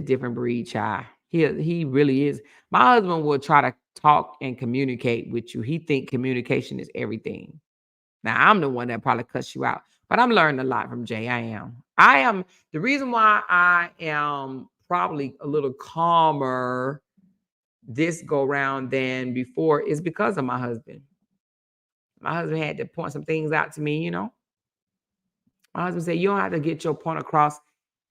different breed, child. He really is. My husband will try to talk and communicate with you. He think communication is everything. Now, I'm the one that probably cuss you out, but I'm learning a lot from Jay. I am. The reason why I am probably a little calmer this go round than before is because of my husband. My husband had to point some things out to me, My husband said, you don't have to get your point across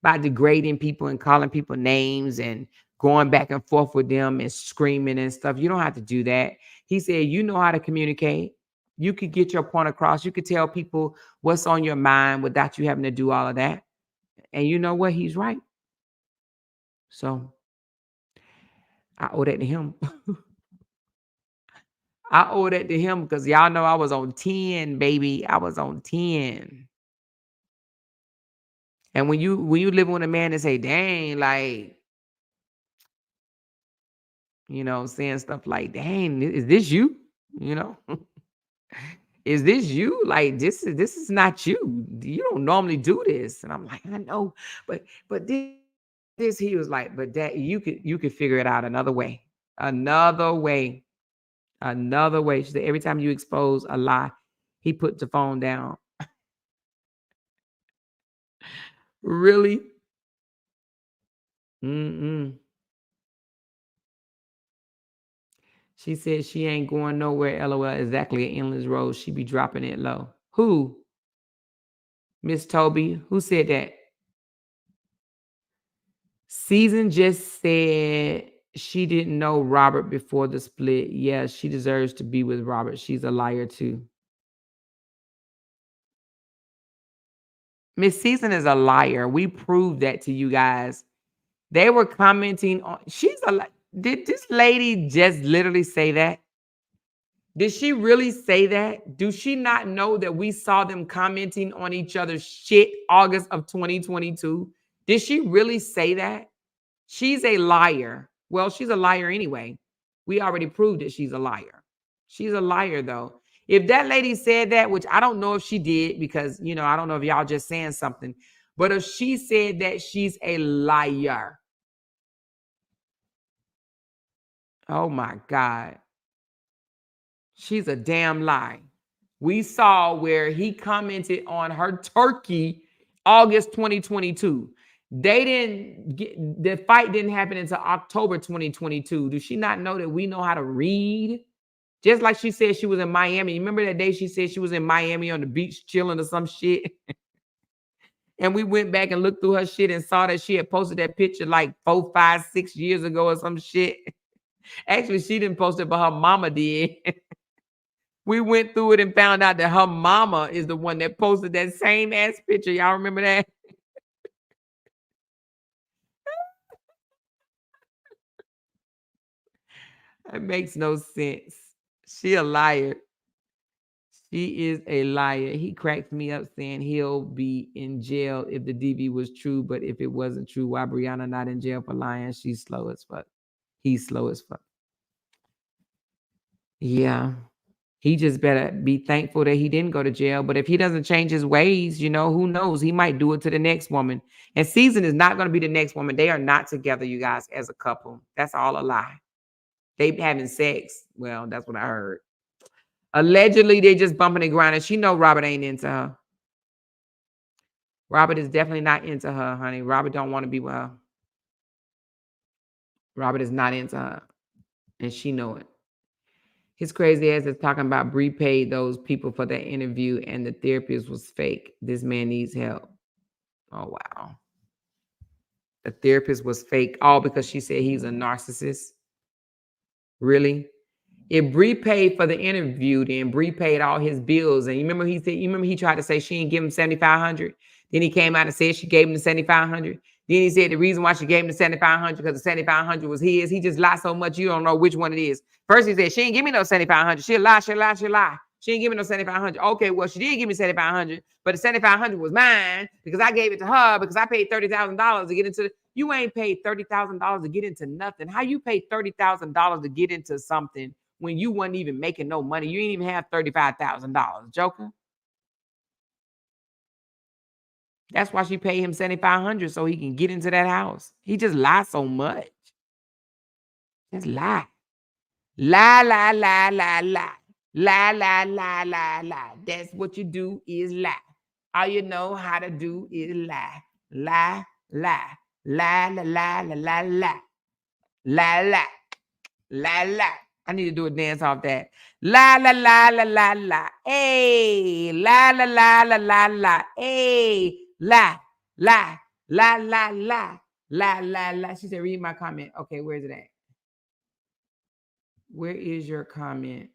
by degrading people and calling people names and going back and forth with them and screaming and stuff. You don't have to do that. He said, you know how to communicate. You could get your point across. You could tell people what's on your mind without you having to do all of that. And you know what? He's right. So I owe that to him. I owe that to him because y'all know I was on 10, baby. I was on 10. And when you living with a man and say, dang, like, saying stuff like, dang, is this you? Is this you? Like, this is not you. You don't normally do this. And I'm like, I know, but this he was like, but that you could figure it out another way. Another way. She said, every time you expose a lie, he put the phone down. Really? She said she ain't going nowhere. LOL. Exactly. An endless road. She be dropping it low. Who? Miss Toby. Who said that? Season just said she didn't know Robert before the split. Yeah, she deserves to be with Robert. She's a liar too. Miss Season is a liar. We proved that to you guys. They were commenting on. Did this lady just literally say that? Did she really say that? Do she not know that we saw them commenting on each other's shit August of 2022? Did she really say that? She's a liar. Well, she's a liar anyway. We already proved that she's a liar. She's a liar, though. If that lady said that, which I don't know if she did, because, I don't know if y'all just saying something, but if she said that, she's a liar. Oh, my God. She's a damn lie. We saw where he commented on her turkey August 2022. The fight didn't happen until October 2022. Does she not know that we know how to read? Just like she said she was in Miami. Remember that day she said she was in Miami on the beach chilling or some shit? And we went back and looked through her shit and saw that she had posted that picture like 4, 5, 6 years ago or some shit. Actually, she didn't post it, but her mama did. We went through it and found out that her mama is the one that posted that same ass picture. Y'all remember that? That makes no sense. She a liar. She is a liar. He cracks me up saying he'll be in jail if the DV was true, but if it wasn't true, why Brianna not in jail for lying? She's slow as fuck. He's slow as fuck. Yeah. He just better be thankful that he didn't go to jail. But if he doesn't change his ways, who knows? He might do it to the next woman. And Season is not going to be the next woman. They are not together, you guys, as a couple. That's all a lie. They having sex. Well, that's what I heard. Allegedly, they just bumping and grinding. She know Robert ain't into her. Robert is definitely not into her, honey. Robert don't want to be with her. Robert is not into her. And she know it. His crazy ass is talking about Bree paid those people for that interview and the therapist was fake. This man needs help. Oh, wow. The therapist was fake, all because she said he's a narcissist. Really? If Bree paid for the interview, then Bree paid all his bills. And you remember he tried to say she didn't give him $7,500. Then he came out and said she gave him the $7,500. Then he said the reason why she gave him the $7,500 because the $7,500 was his. He just lied so much you don't know which one it is. First he said she didn't give me no $7,500. She lie. She didn't give me no $7,500. Okay, well she did give me $7,500, but the $7,500 was mine because I gave it to her because I paid $30,000 to get into the. You ain't paid $30,000 to get into nothing. How you paid $30,000 to get into something when you wasn't even making no money? You didn't even have $35,000, Joker. That's why she paid him $7,500 so he can get into that house. He just lied so much. Just lie. Lie, lie, lie, lie, lie. Lie, lie, lie, lie, lie. That's what you do is lie. All you know how to do is lie. Lie, lie. Lie, lie, lie, lie, lie, lie. Lie, lie. Lie, lie. I need to do a dance off that. La la la la la la. Hey, la la la la la la. Hey, la la la la la la la la. She said, "Read my comment." Okay, where's it at? Where is your comment?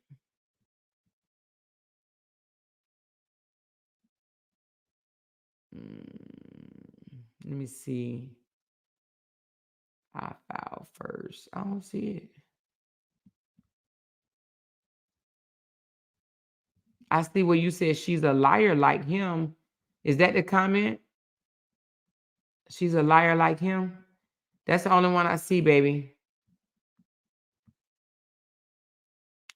Let me see. I filed first. I don't see it. I see where you said she's a liar like him. Is that the comment? She's a liar like him. That's the only one I see, baby.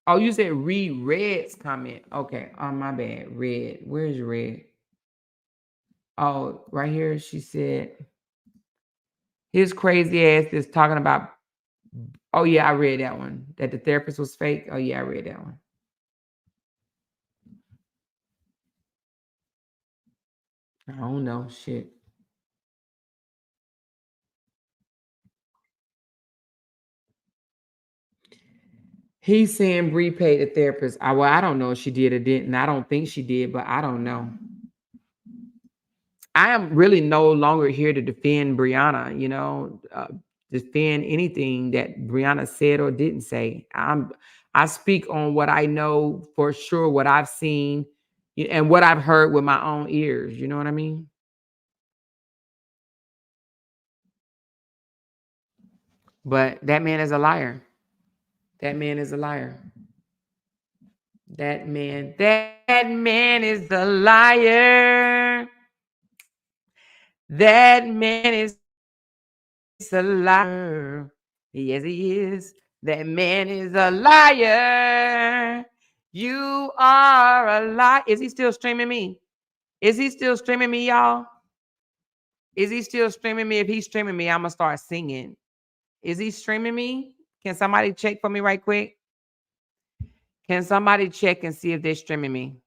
Oh, you said read Red's comment. Okay. Oh, my bad. Red. Where's Red? Oh, right here. She said his crazy ass is talking about. Oh, yeah, I read that one. That the therapist was fake. Oh, yeah, I read that one. I don't know. Shit. He's saying Bree paid the therapist. Well, I don't know if she did or didn't. I don't think she did, but I don't know. I am really no longer here to defend Brianna, defend anything that Brianna said or didn't say. I speak on what I know for sure, what I've seen, and what I've heard with my own ears. You know what I mean? But that man is a liar. That man is a liar. That man is a liar. That man is a liar. Yes, he is. That man is a liar. You are a liar. Is he still streaming me? Is he still streaming me, y'all? Is he still streaming me? If he's streaming me, I'm going to start singing. Is he streaming me? Can somebody check for me right quick? Can somebody check and see if they're streaming me?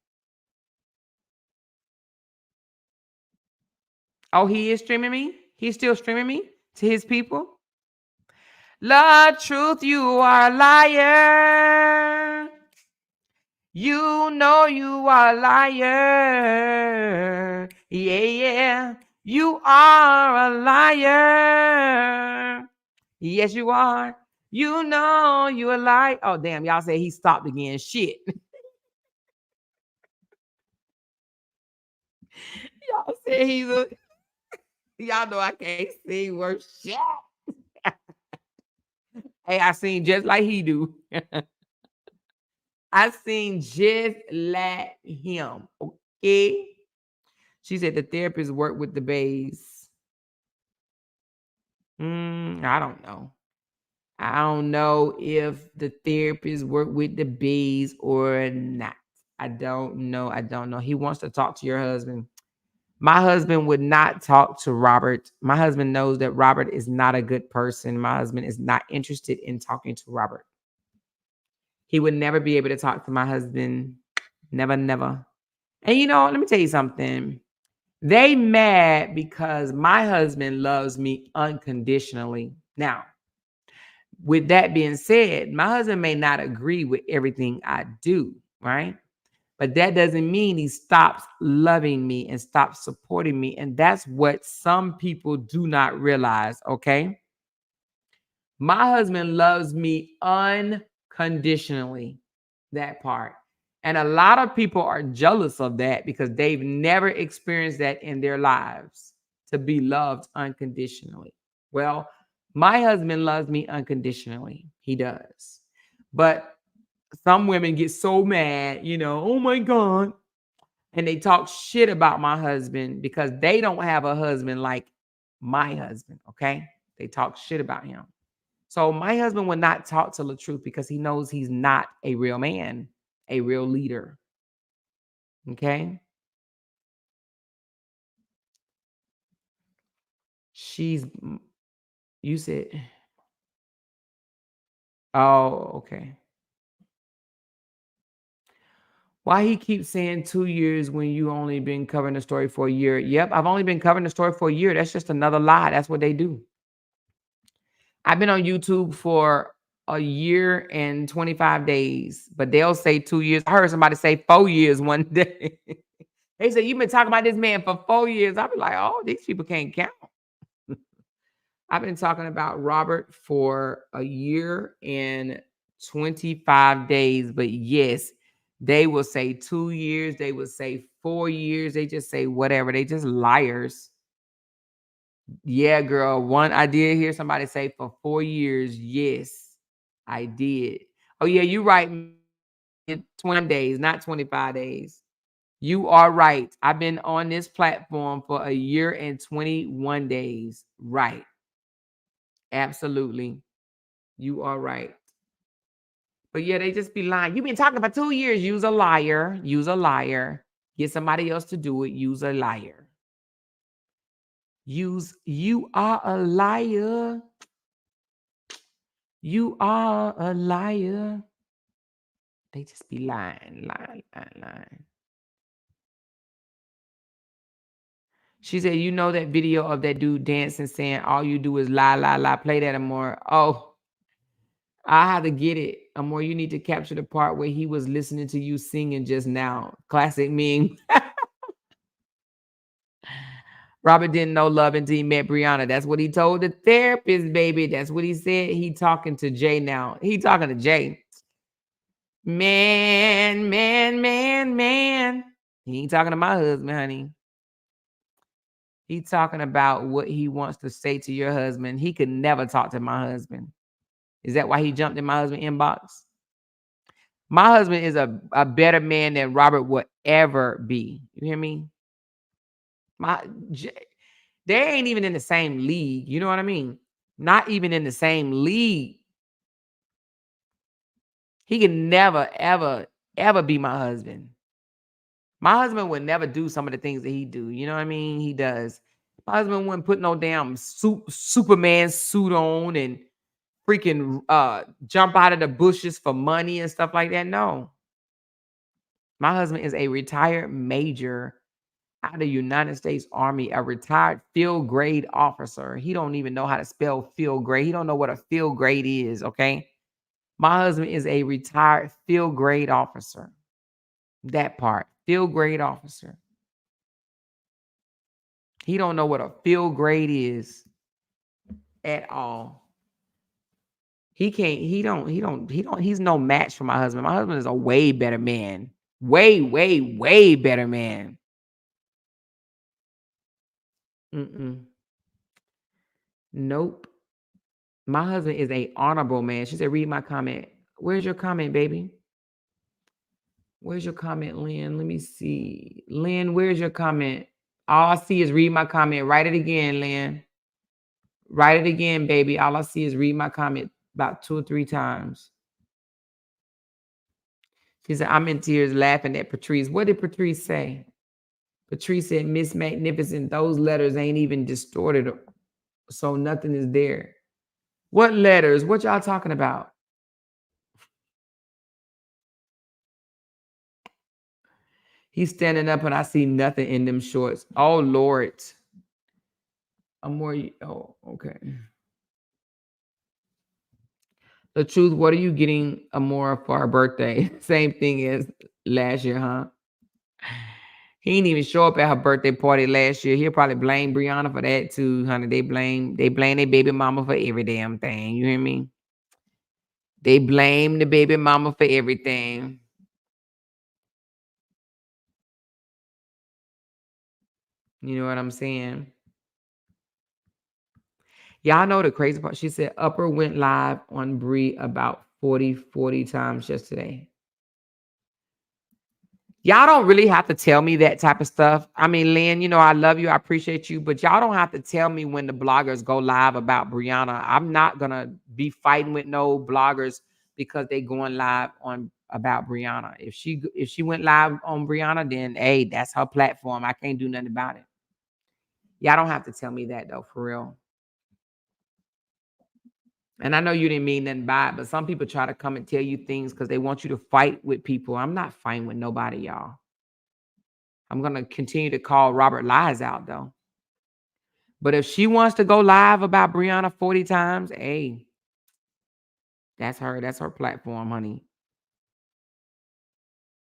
Oh, he is streaming me? He's still streaming me to his people? Latruth, you are a liar. You know you are a liar. Yeah, yeah. You are a liar. Yes, you are. You know you a liar. Oh, damn. Y'all say he stopped again. Shit. Y'all say he's a... Y'all know I can't sing worth shit. Hey, I sing just like he do. I sing just like him. Okay. She said the therapist worked with the bays. I don't know. I don't know if the therapist worked with the bays or not. I don't know. I don't know. He wants to talk to your husband. My husband would not talk to Robert. My husband knows that Robert is not a good person. My husband is not interested in talking to Robert. He would never be able to talk to my husband. Never, never. And you know, let me tell you something. They mad because my husband loves me unconditionally. Now, with that being said, my husband may not agree with everything I do, right? But that doesn't mean he stops loving me and stops supporting me. And that's what some people do not realize, okay? My husband loves me unconditionally, that part. And a lot of people are jealous of that because they've never experienced that in their lives, to be loved unconditionally. Well, my husband loves me unconditionally. He does. But some women get so mad, you know, oh my God. And they talk shit about my husband because they don't have a husband like my husband, okay? They talk shit about him. So my husband would not talk to Latruth because he knows he's not a real man, a real leader. Okay? You said, oh, okay. Why he keeps saying 2 years when you only been covering the story for a year? Yep, I've only been covering the story for a year. That's just another lie. That's what they do. I've been on YouTube for a year and 25 days, but they'll say 2 years. I heard somebody say 4 years one day. They said, you've been talking about this man for 4 years. I'll be like, oh, these people can't count. I've been talking about Robert for a year and 25 days, but yes, they will say 2 years. They will say 4 years. They just say whatever. They just liars. Yeah, girl. I did hear somebody say for 4 years. Yes, I did. Oh, yeah, you're right. 20 days, not 25 days. You are right. I've been on this platform for a year and 21 days. Right. Absolutely. You are right. But yeah, they just be lying. You've been talking for 2 years. Use a liar. Use a liar. Get somebody else to do it. Use a liar. You are a liar. You are a liar. They just be lying. She said, you know that video of that dude dancing saying all you do is lie, lie, lie. Play that more. Oh, I have to get it. Amor, you need to capture the part where he was listening to you singing just now. Classic meme. Robert didn't know love until he met Brianna. That's what he told the therapist, baby. That's what he said. He talking to Jay now. He talking to Jay. Man. He ain't talking to my husband, honey. He talking about what he wants to say to your husband. He could never talk to my husband. Is that why he jumped in my husband's inbox? My husband is a better man than Robert would ever be. You hear me? They ain't even in the same league. You know what I mean? Not even in the same league. He can never, ever, ever be my husband. My husband would never do some of the things that he do. You know what I mean? He does. My husband wouldn't put no damn Superman suit on and freaking jump out of the bushes for money and stuff like that. No. My husband is a retired major out of the United States Army, a retired field grade officer. He don't even know how to spell field grade. He don't know what a field grade is, okay? My husband is a retired field grade officer. That part, field grade officer. He don't know what a field grade is at all. He's no match for my husband. My husband is a way better man. Way, way, way better man. Nope. My husband is a honorable man. She said, read my comment. Where's your comment, baby? Where's your comment, Lynn? Let me see. Lynn, where's your comment? All I see is read my comment. Write it again, Lynn. Write it again, baby. All I see is read my comment about 2 or 3 times. She said, I'm in tears laughing at Patrice. What did Patrice say? Patrice said, Miss Magnificent, those letters ain't even distorted, so nothing is there. What letters? What y'all talking about? He's standing up and I see nothing in them shorts. Oh, Lord. Oh, okay. Latruth, what are you getting Amora for her birthday? Same thing as last year, huh? He didn't even show up at her birthday party last year. He'll probably blame Brianna for that too, honey. They blame their baby mama for every damn thing. You hear me? They blame the baby mama for everything. You know what I'm saying? Y'all know the crazy part. She said Upper went live on Bree about 40 times yesterday. Y'all don't really have to tell me that type of stuff. I mean, Lynn, you know, I love you. I appreciate you. But y'all don't have to tell me when the bloggers go live about Brianna. I'm not going to be fighting with no bloggers because they going live on about Brianna. If she went live on Brianna, then, hey, that's her platform. I can't do nothing about it. Y'all don't have to tell me that, though, for real. And I know you didn't mean nothing by it, but some people try to come and tell you things because they want you to fight with people. I'm not fighting with nobody, y'all. I'm going to continue to call Robert lies out, though. But if she wants to go live about Brianna 40 times, hey, that's her. That's her platform, honey.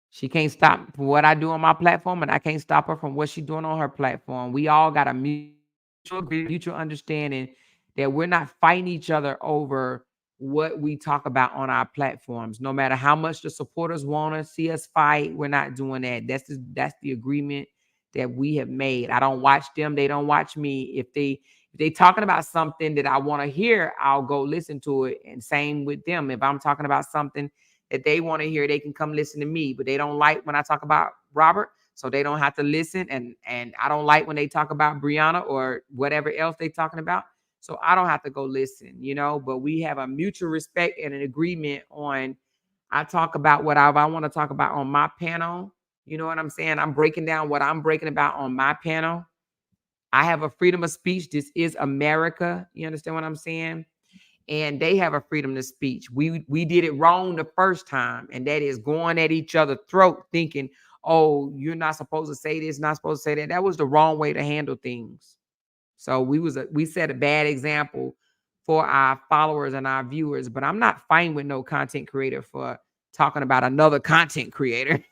She can't stop what I do on my platform, and I can't stop her from what she's doing on her platform. We all got a mutual understanding that we're not fighting each other over what we talk about on our platforms. No matter how much the supporters want to see us fight, we're not doing that. That's the agreement that we have made. I don't watch them. They don't watch me. If they talking about something that I want to hear, I'll go listen to it. And same with them. If I'm talking about something that they want to hear, they can come listen to me. But they don't like when I talk about Robert, so they don't have to listen. And I don't like when they talk about Brianna or whatever else they talking about. So I don't have to go listen, you know, but we have a mutual respect and an agreement on, I talk about whatever I want to talk about on my panel. You know what I'm saying? I'm breaking down what I'm breaking about on my panel. I have a freedom of speech. This is America. You understand what I'm saying? And they have a freedom of speech. We did it wrong the first time, and that is going at each other's throat thinking, oh, you're not supposed to say this, not supposed to say that. That was the wrong way to handle things. So we set a bad example for our followers and our viewers, but I'm not fighting with no content creator for talking about another content creator.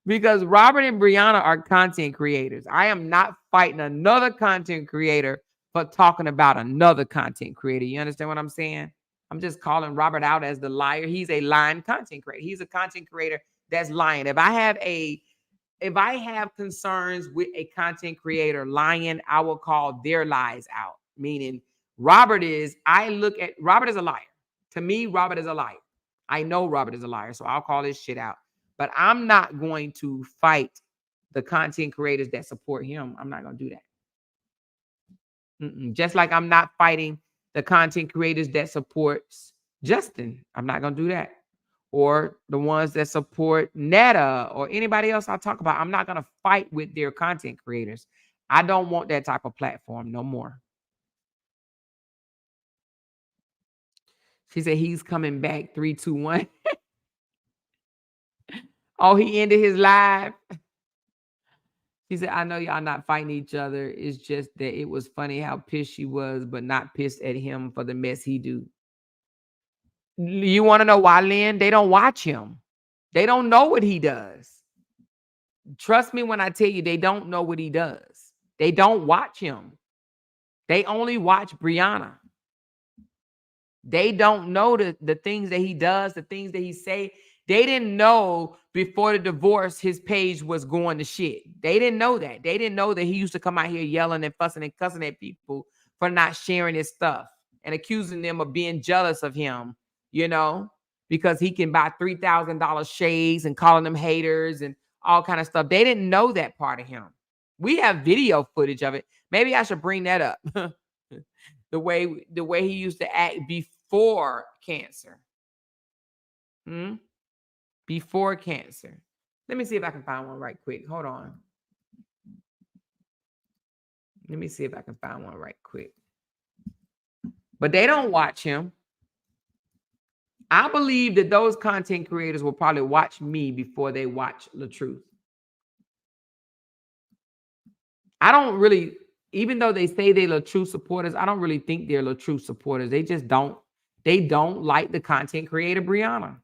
Because Robert and Brianna are content creators. I am not fighting another content creator for talking about another content creator. You understand what I'm saying? I'm just calling Robert out as the liar. He's a lying content creator. He's a content creator that's lying. If I have concerns with a content creator lying, I will call their lies out. Meaning Robert is a liar. To me, Robert is a liar. I know Robert is a liar, so I'll call his shit out. But I'm not going to fight the content creators that support him. I'm not going to do that. Just like I'm not fighting the content creators that supports Justin. I'm not going to do that. Or the ones that support Netta or anybody else I talk about. I'm not going to fight with their content creators. I don't want that type of platform no more. She said he's coming back. 3, 2, 1. Oh, he ended his live. She said, I know y'all not fighting each other. It's just that it was funny how pissed she was, but not pissed at him for the mess he do. You want to know why, Lynn? They don't watch him. They don't know what he does. Trust me when I tell you, they don't know what he does. They don't watch him. They only watch Brianna. They don't know the things that he does, the things that he say. They didn't know before the divorce his page was going to shit. They didn't know that. They didn't know that he used to come out here yelling and fussing and cussing at people for not sharing his stuff and accusing them of being jealous of him, you know, because he can buy $3,000 shades and calling them haters and all kind of stuff. They didn't know that part of him. We have video footage of it. Maybe I should bring that up. the way he used to act before cancer. Before cancer. Let me see if I can find one right quick. Hold on. Let me see if I can find one right quick. But they don't watch him. I believe that those content creators will probably watch me before they watch Latruth. I don't really, even though they say they're Latruth supporters, I don't really think they're Latruth supporters. They just don't, they don't like the content creator Brianna.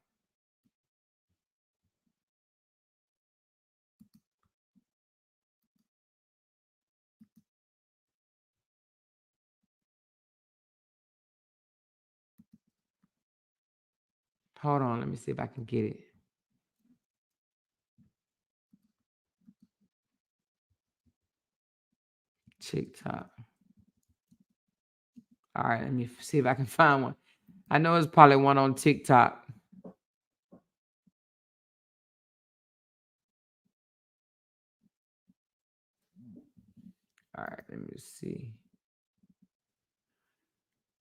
Hold on, let me see if I can get it. TikTok. All right, let me see if I can find one. I know it's probably one on TikTok. All right, let me see.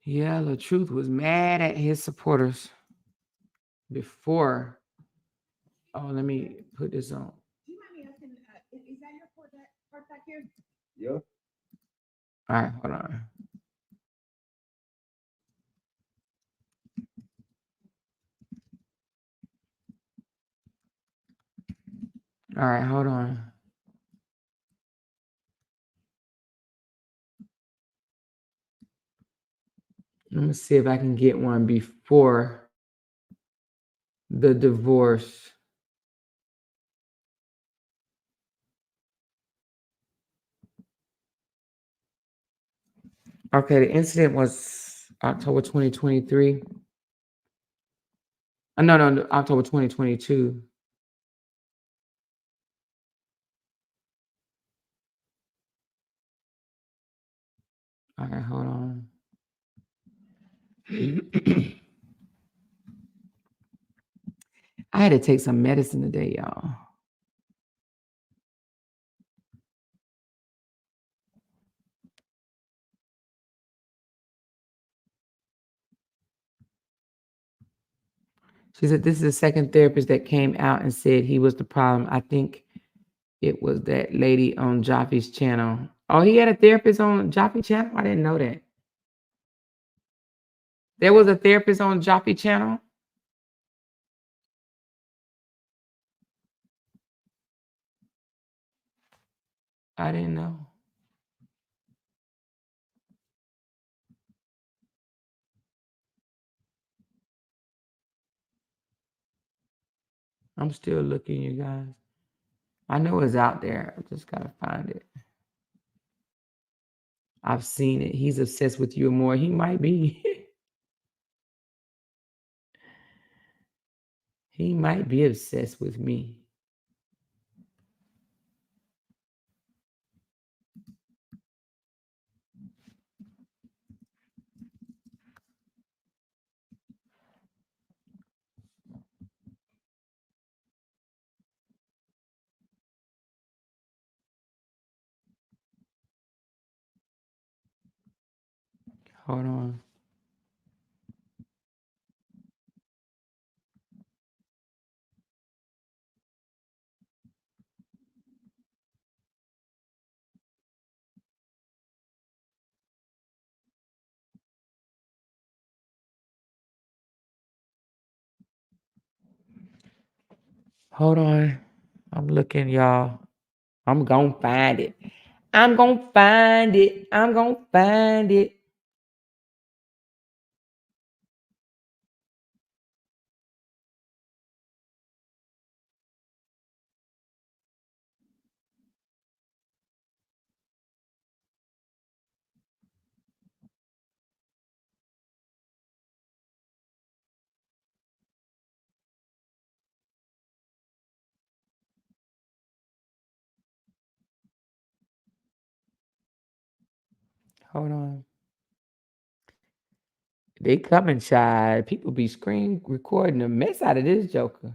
Yeah, Latruth was mad at his supporters before. Oh, let me put this on. Do you mind me asking, is that your part back here? Yeah. All right, hold on. All right, hold on. Let me see if I can get one before the divorce. Okay, the incident was October 2023. No, October 2022. All right, hold on. I had to take some medicine today, y'all. She said, this is the second therapist that came out and said he was the problem. I think it was that lady on Joffy's channel. Oh, he had a therapist on Joffy channel? I didn't know that. There was a therapist on Joffy channel? I didn't know. I'm still looking, you guys. I know it's out there. I just gotta find it. I've seen it. He's obsessed with you more. He might be. He might be obsessed with me. Hold on. Hold on. I'm looking, y'all. I'm gonna find it. I'm gonna find it. I'm gonna find it. Hold on. They coming, shy. People be screen recording the mess out of this joker.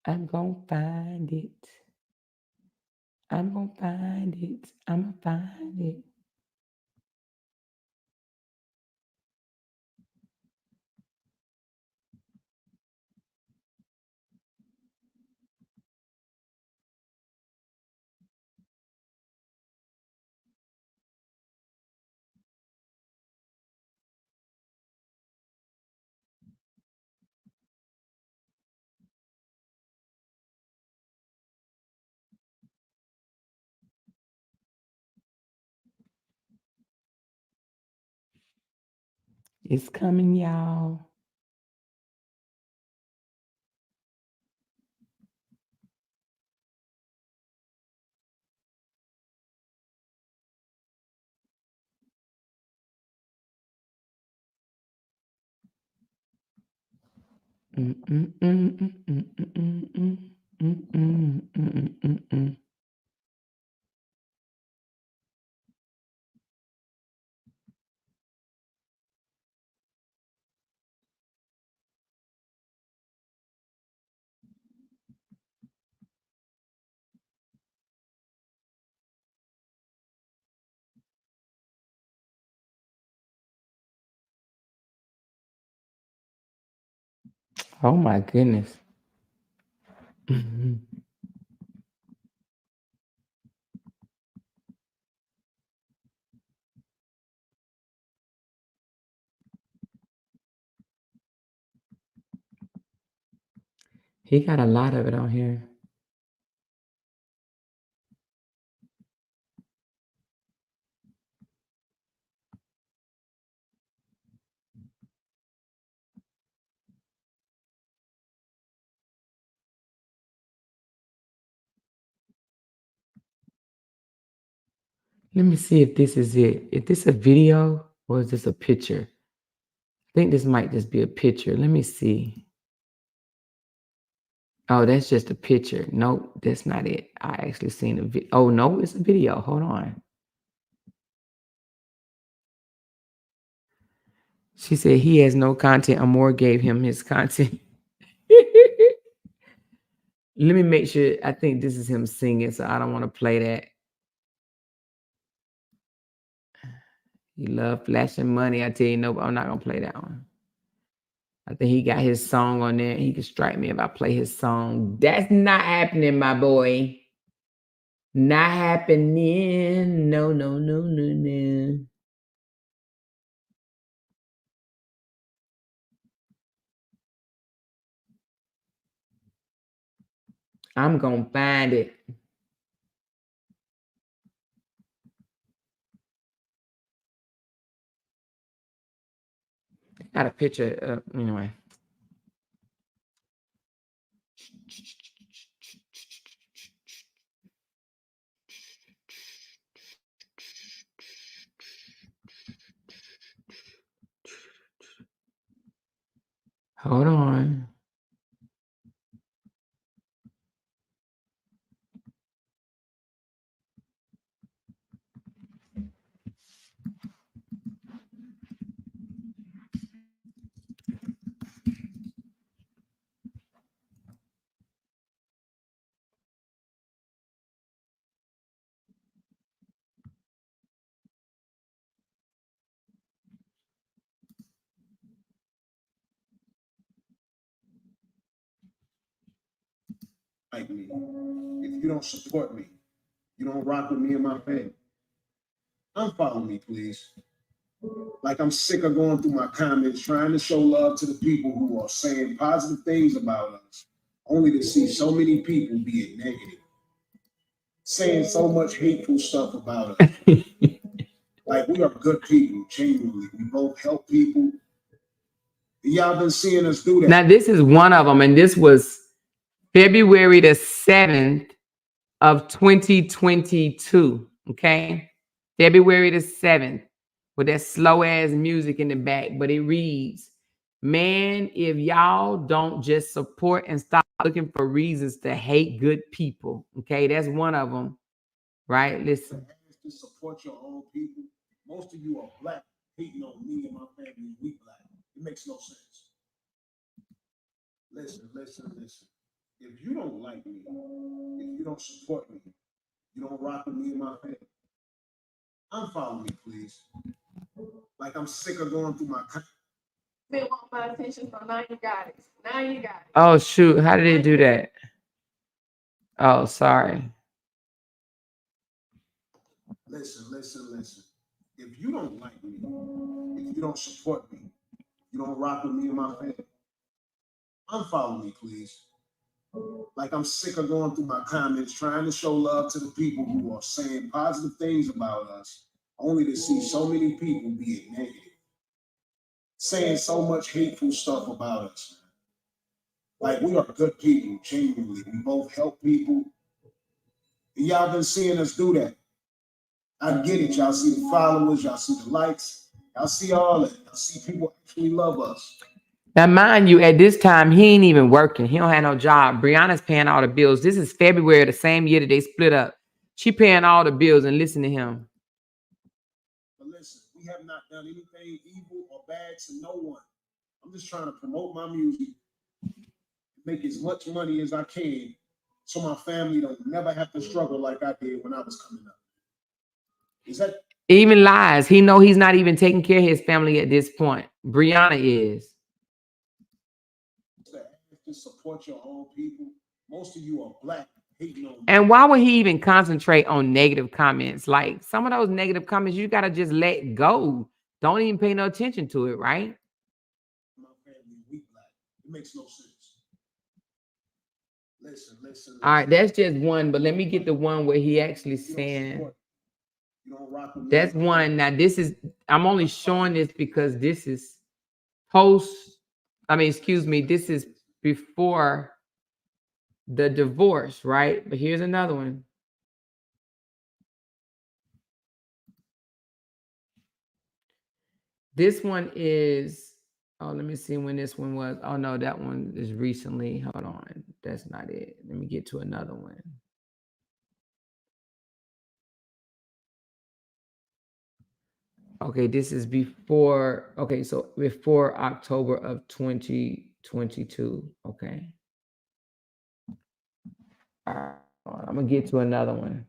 I'm gonna find it. I'm gonna find it. I'm gonna find it. It's coming, y'all. Oh my goodness. He got a lot of it on here. Let me see if this is it. Is this a video or is this a picture? I think this might just be a picture. Let me see. Oh, that's just a picture. Nope, that's not it. I actually seen a video. Oh, no, it's a video. Hold on. She said he has no content. Amor gave him his content. Let me make sure. I think this is him singing, so I don't want to play that. You love flashing money. I tell you, no, I'm not going to play that one. I think he got his song on there. He can strike me if I play his song. That's not happening, my boy. Not happening. No, no, no, no, no. I'm going to find it. Got a picture. Anyway. Hold on. like me, if you don't support me, you don't rock with me and my family, unfollow me, please. Like, I'm sick of going through my comments, trying to show love to the people who are saying positive things about us, only to see so many people being negative, saying so much hateful stuff about us. Like, we are good people, genuinely. We both help people. Y'all been seeing us do that. Now, this is one of them, and this was February the 7th of 2022, okay? February the 7th, with that slow-ass music in the back, but it reads, man, if y'all don't just support and stop looking for reasons to hate good people, okay? That's one of them, right? Listen. To support your own people. Most of you are black, hating on me and my family. We black. It makes no sense. Listen. If you don't like me, if you don't support me, you don't rock with me and my family, unfollow me, please. Like, I'm sick of going through my. They want my attention, so now you got it. Now you got it. Oh, shoot. How did they do that? Oh, sorry. Listen. If you don't like me, if you don't support me, you don't rock with me and my family, unfollow me, please. Like, I'm sick of going through my comments, trying to show love to the people who are saying positive things about us, only to see so many people being negative, saying so much hateful stuff about us. Like, we are good people, genuinely. We both help people. And y'all been seeing us do that. I get it. Y'all see the followers, y'all see the likes, y'all see all that. Y'all see people actually love us. Now, mind you, at this time, he ain't even working. He don't have no job. Brianna's paying all the bills. This is February, the same year that they split up. She paying all the bills, and listen to him. But listen, we have not done anything evil or bad to no one. I'm just trying to promote my music, make as much money as I can, so my family don't never have to struggle like I did when I was coming up. Is that even lies? He know he's not even taking care of his family at this point. Brianna is. to support your own people? Most of you are black, hating on. And why would he even concentrate on negative comments? Like, some of those negative comments, you gotta just let go. Don't even pay no attention to it, right? My family, we black. It makes no sense. Listen. All right, that's just one, but let me get the one where he actually saying. That's one. Now, this is, I'm only showing this because this is this is before the divorce, right? But here's another one. This one is, oh, let me see when this one was. Oh, no, that one is recently. Hold on. That's not it. Let me get to another one. Okay, this is before, okay, so before October of 2022. Okay. All right, I'm going to get to another one.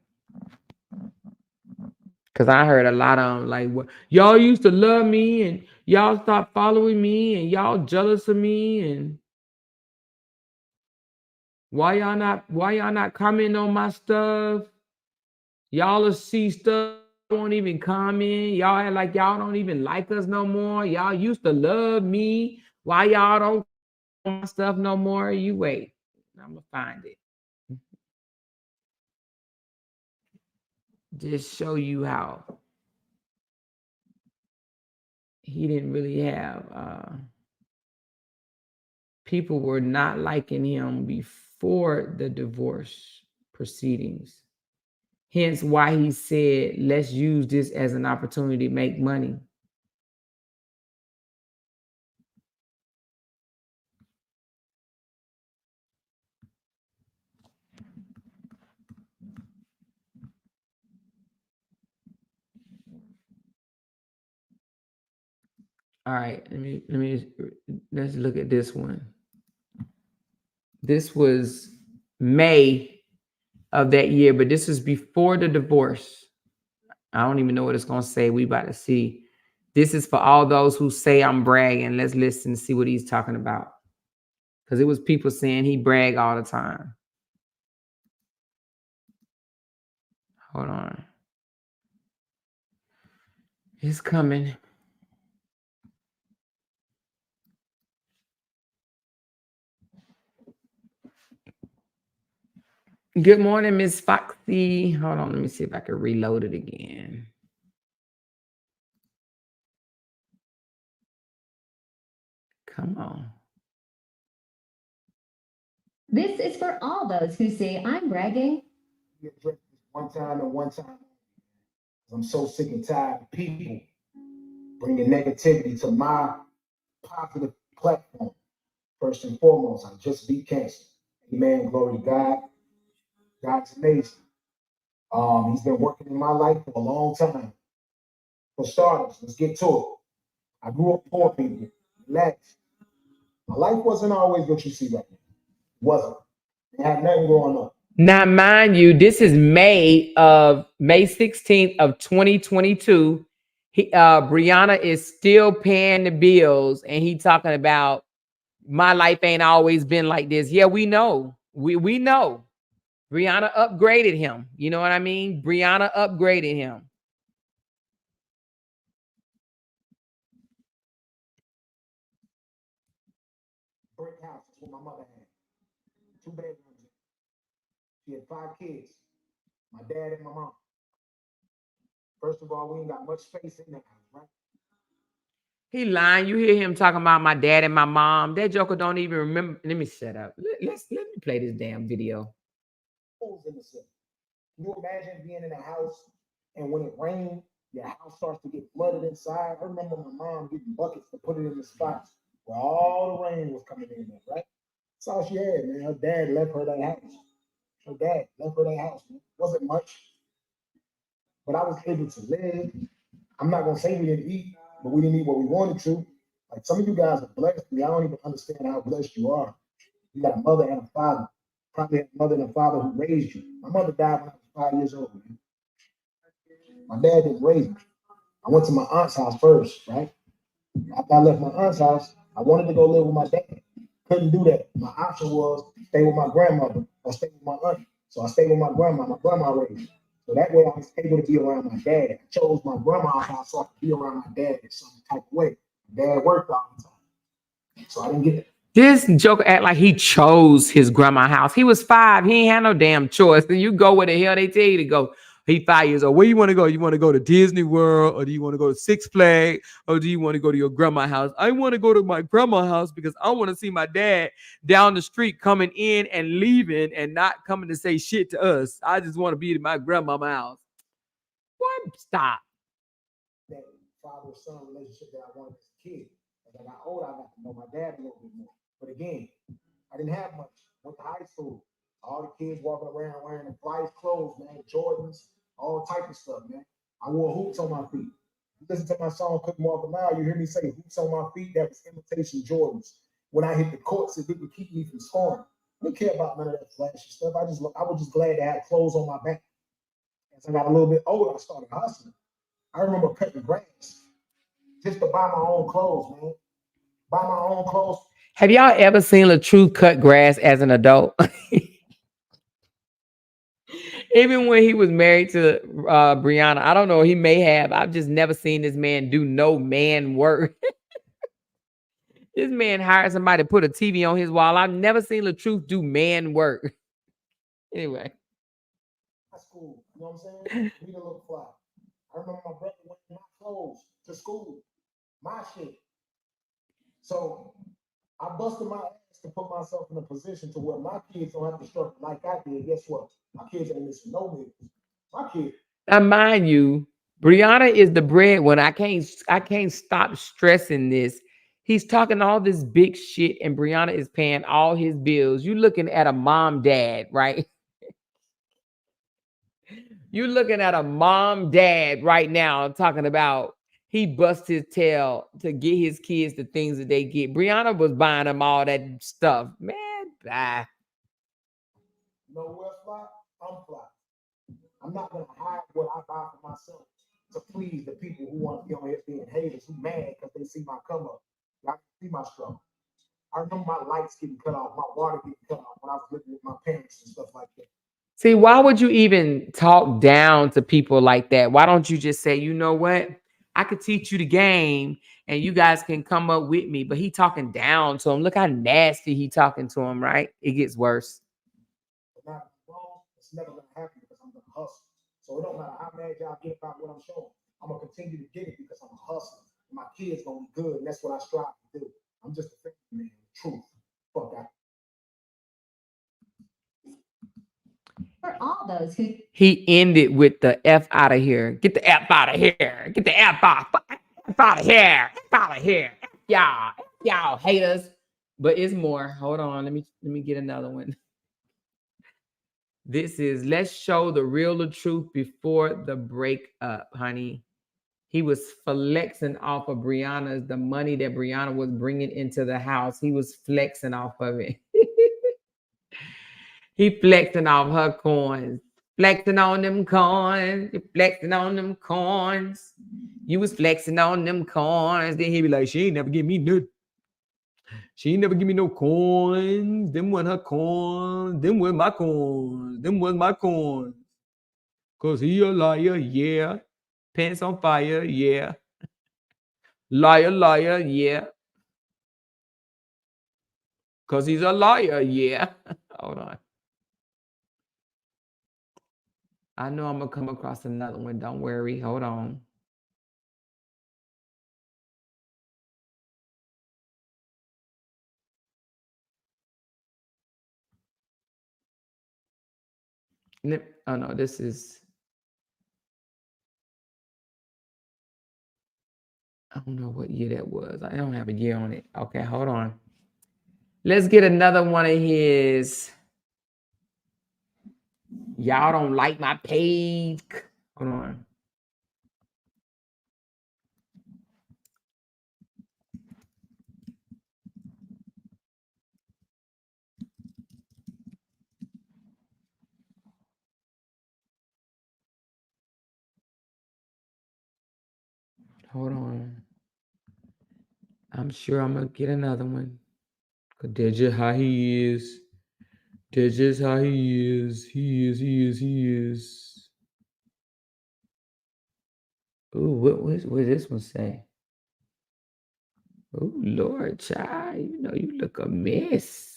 Because I heard a lot of them like, well, y'all used to love me and y'all stopped following me and y'all jealous of me and why y'all not commenting on my stuff? Y'all will see stuff, won't even comment. Y'all act like y'all don't even like us no more. Y'all used to love me. Why y'all don't comment on my stuff no more? You wait. I'm gonna find it. Just show you how he didn't really have people were not liking him before the divorce proceedings. Hence why he said, let's use this as an opportunity to make money. All right, let's look at this one. This was May of that year, but this was before the divorce. I don't even know what it's gonna say. We about to see. This is for all those who say I'm bragging. Let's listen and see what he's talking about. Because it was people saying he brag all the time. Hold on. It's coming. Good morning, Miss Foxy. Hold on, let me see if I can reload it again. Come on. This is for all those who say I'm bragging. Get dressed one time and one time. I'm so sick and tired of people bringing negativity to my positive platform. First and foremost, I just beat cancer. Amen. Glory to God. God's amazing. He's been working in my life for a long time. For starters, let's get to it. I grew up poor, people. Relax. My life wasn't always what you see right now. It wasn't. I had nothing growing up. Now, mind you, this is May 16th of 2022. Brianna is still paying the bills, and he talking about my life ain't always been like this. Yeah, we know. We know. Brianna upgraded him. You know what I mean? Brianna upgraded him. Brick house is what my mother had. 2 bedrooms. She had 5 kids. My dad and my mom. First of all, we ain't got much space in that house, right? He lying. You hear him talking about my dad and my mom. That joker don't even remember. Let me shut up. Let me play this damn video. In the city. Can you imagine being in a house and when it rained, your house starts to get flooded inside? I remember my mom getting buckets to put it in the spots where all the rain was coming in there, right? That's all she had, man. Her dad left her that house. Her dad left her that house. Man. Wasn't much, but I was able to live. I'm not gonna say we didn't eat, but we didn't eat what we wanted to. Like some of you guys are blessed. I don't even understand how blessed you are. You got a mother and a father. Probably had a mother and a father who raised you. My mother died when I was 5 years old, man. My dad didn't raise me. I went to my aunt's house first, right? After I left my aunt's house, I wanted to go live with my dad. Couldn't do that. My option was stay with my grandmother or stay with my aunt. So I stayed with my grandma. My grandma raised me. So that way I was able to be around my dad. I chose my grandma's house so I could be around my dad in some type of way. My dad worked all the time. So I didn't get it. This joker act like he chose his grandma's house. He was 5. He ain't had no damn choice. And you go where the hell they tell you to go. He 5 years old. Where you want to go? You want to go to Disney World, or do you want to go to Six Flags, or do you want to go to your grandma's house? I want to go to my grandma's house because I want to see my dad down the street coming in and leaving and not coming to say shit to us. I just want to be at my grandma's house. What? Stop. That father-son relationship that I wanted as a kid. As I got older, I got to know my dad a little bit more. But again, I didn't have much. Went to high school. All the kids walking around wearing the brightest clothes, man, Jordans, all type of stuff, man. I wore hoops on my feet. You listen to my song, Couldn't Walk a Mile, you hear me say hoops on my feet, that was imitation Jordans. When I hit the courts, it didn't keep me from scoring. I didn't care about none of that flashy stuff. I was just glad to have clothes on my back. As I got a little bit older, I started hustling. I remember cutting grass just to buy my own clothes, man. Buy my own clothes. Have y'all ever seen Latruth cut grass as an adult? Even when he was married to Brianna, I don't know, he may have. I've just never seen this man do no man work. This man hired somebody to put a TV on his wall. I've never seen Latruth do man work. Anyway. That's cool. You know what I'm saying? We didn't look fly. I remember my brother wearing my clothes to school. My shit. So I busted my ass to put myself in a position to where my kids don't have to struggle like I did. Guess what? My kids ain't missing no meals. My kids. Now, mind you, Brianna is the breadwinner. I can't stop stressing this. He's talking all this big shit, and Brianna is paying all his bills. You looking at a mom, dad, right? You're looking at a mom, dad right now talking about he bust his tail to get his kids the things that they get. Brianna was buying them all that stuff. Man, bye. You know what's fly? I'm fly. I'm not gonna hide what I buy for myself to please the people who want to be on here being haters, who mad because they see my come up. Y'all see my struggle. I remember my lights getting cut off, my water getting cut off when I was living with my parents and stuff like that. See, why would you even talk down to people like that? Why don't you just say, you know what? I could teach you the game and you guys can come up with me. But he talking down to him. Look how nasty he talking to him, right? It gets worse. It's never gonna happen because I'm gonna hustle. So it don't matter how mad y'all get about what I'm showing. I'm gonna continue to get it because I'm a hustler. My kids gonna be good, and that's what I strive to do. I'm just a family man. Truth. Fuck that. For all those who He ended with the F out of here. Get the F out of here. Get the F out of here. F out of here. Y'all haters. But it's more. Hold on. Let me get another one. This is let's show the real truth before the breakup, honey. He was flexing off of Brianna's, the money that Brianna was bringing into the house. He was flexing off of it. He flexing off her coins. Flexing on them coins. You flexing on them coins. You was flexing on them coins. Then he be like, she ain't never give me nothing. She ain't never give me no coins. Them wasn't her coins. Them was my coins. Them was my coins. Cause he a liar, yeah. Pants on fire, yeah. Liar, yeah. Cause he's a liar, yeah. Hold on. I know I'm gonna come across another one. Don't worry. Hold on. Oh no, this is. I don't know what year that was. I don't have a year on it. Okay, hold on. Let's get another one of his. Y'all don't like my page. Hold on. Hold on. I'm sure I'm gonna get another one. Cause that's just how he is. That's just how he is. He is. Ooh, what does this one say? Oh Lord, child, you know you look a mess.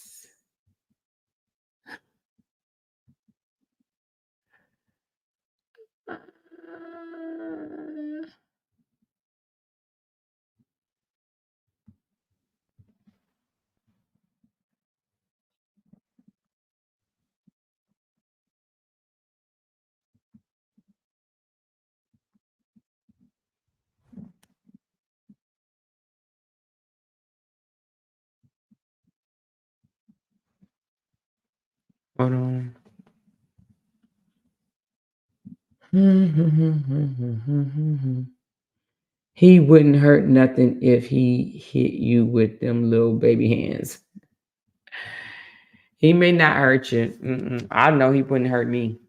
Hold on. He wouldn't hurt nothing if he hit you with them little baby hands. He may not hurt you. I know he wouldn't hurt me.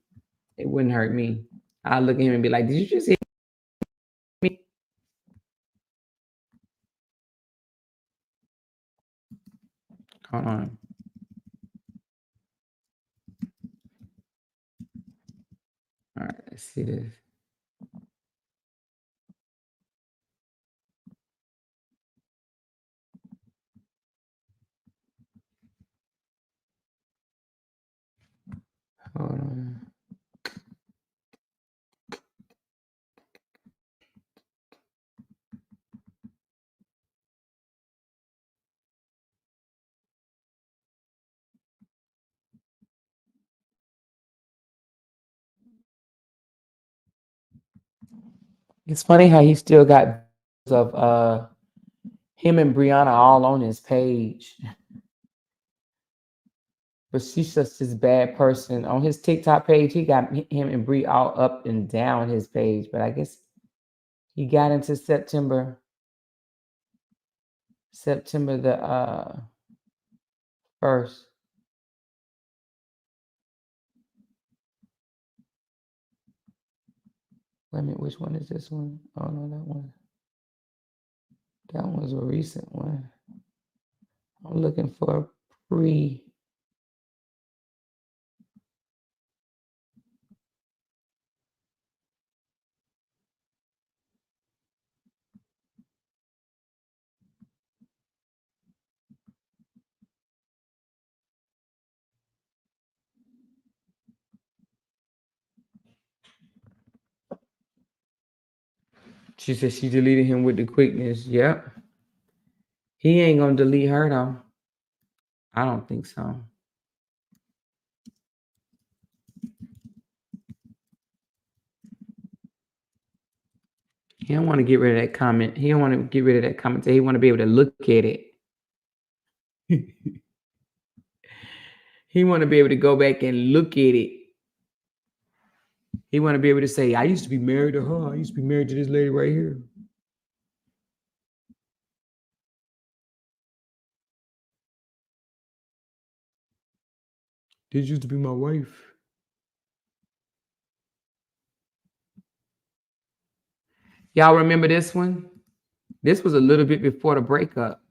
It wouldn't hurt me. I look at him and be like, "Did you just hit me?" Hold on. All right, let's see this. Hold on. It's funny how he still got of him and Brianna all on his page. But she's just this bad person. On his TikTok page, he got him and Brie all up and down his page. But I guess he got into September the 1st. Wait a minute, which one is this one? Oh no, that one. That one's a recent one. I'm looking for pre. She said she deleted him with the quickness. Yep. He ain't gonna delete her though. I don't think so. He don't want to get rid of that comment. He don't want to get rid of that comment. He want to be able to look at it. He want to be able to go back and look at it. He want to be able to say, I used to be married to her. I used to be married to this lady right here. This used to be my wife. Y'all remember this one? This was a little bit before the breakup.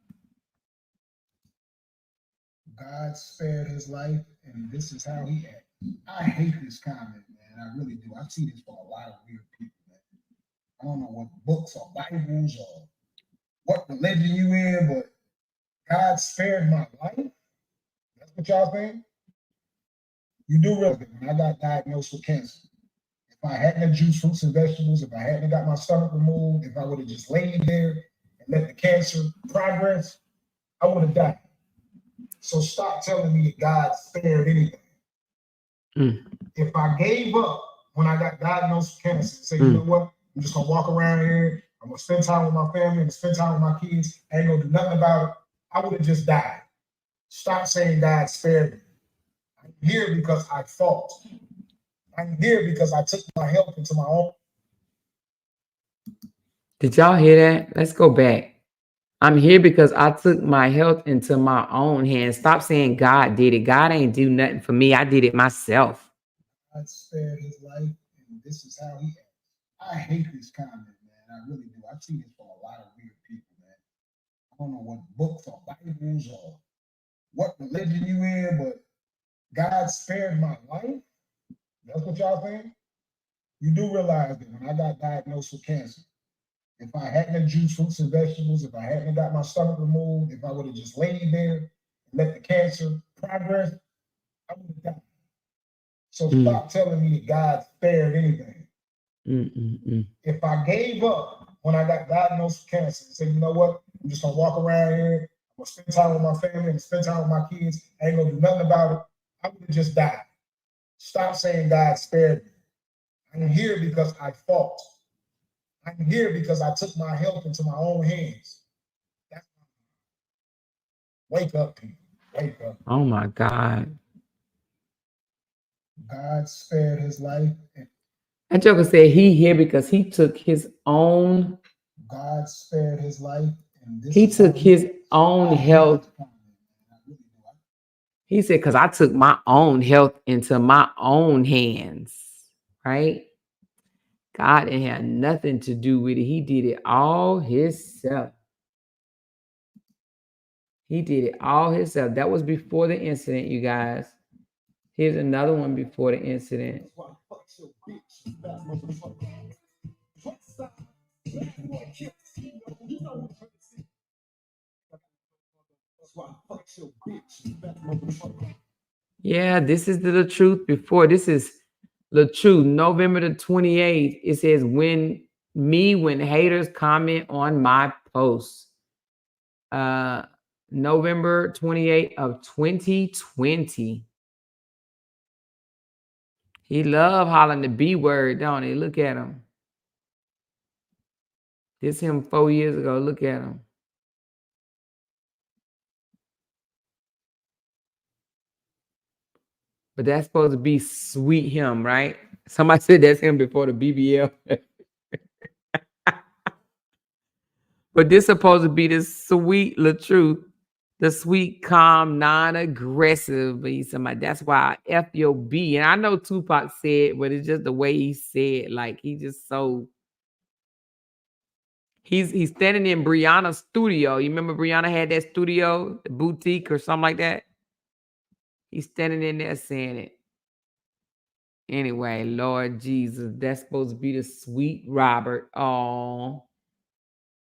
God spared his life, and this is how he acted. I hate this comment, man. I really do. I see this for a lot of weird people, man. I don't know what books or Bibles or what religion you in, but God spared my life. That's what y'all saying? You do realize that when I got diagnosed with cancer, if I hadn't juiced fruits and vegetables, if I hadn't got my stomach removed, if I would have just laid there and let the cancer progress, I would have died. So stop telling me that God spared anything. If I gave up when I got diagnosed with cancer and say, you know what, I'm just gonna walk around here, I'm gonna spend time with my family, I'm gonna spend time with my kids, I ain't gonna do nothing about it, I would have just died. Stop saying God spared me. I'm here because I fought. I'm here because I took my health into my own. Did y'all hear that? Let's go back. I'm here because I took my health into my own hands. Stop saying God did it. God ain't do nothing for me. I did it myself. God spared his life, and this is how he acted. I hate this comment, man. I really do. I see this for a lot of weird people, man. I don't know what books or Bibles or what religion you in, but God spared my life. That's what y'all saying? You do realize that when I got diagnosed with cancer, if I hadn't juiced fruits and vegetables, if I hadn't got my stomach removed, if I would have just laid there and let the cancer progress, I would have died. So stop telling me that God spared anything. If I gave up when I got diagnosed with cancer and said, you know what, I'm just gonna walk around here, I'm gonna spend time with my family, I'm gonna spend time with my kids, I ain't gonna do nothing about it, I would have just died. Stop saying God spared me. I'm here because I fought. I'm here because I took my health into my own hands. Wake up, people. Wake up. Oh my God. God spared his life. That joker said he here because he took his own. God spared his life. And this he took his own health. He said, because I took my own health into my own hands. Right? God didn't have nothing to do with it. He did it all himself. He did it all himself. That was before the incident, you guys. Here's another one before the incident. Yeah, this is the truth before. This is Latruth, November the 28th. It says, when haters comment on my posts. November 28th of 2020. He love hollering the B word, don't he? Look at him. This him 4 years ago. Look at him. But that's supposed to be sweet him, right? Somebody said that's him before the BBL. But this supposed to be the sweet Latruth, the sweet, calm, non-aggressive. But he's somebody. That's why I F your B. And I know Tupac said, but it's just the way he said. Like he just so. He's standing in Brianna's studio. You remember Brianna had that studio, the boutique or something like that? He's standing in there saying it. Anyway, Lord Jesus, that's supposed to be the sweet Robert. Oh,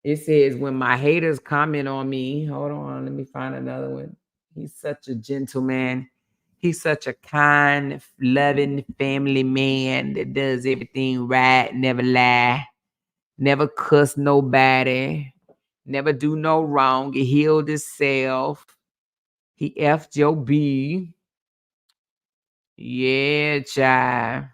it says, when my haters comment on me, hold on, let me find another one. He's such a gentleman. He's such a kind, loving family man that does everything right, never lie. never cuss nobody, never do no wrong. He healed himself. He F'd your B. Yeah, child.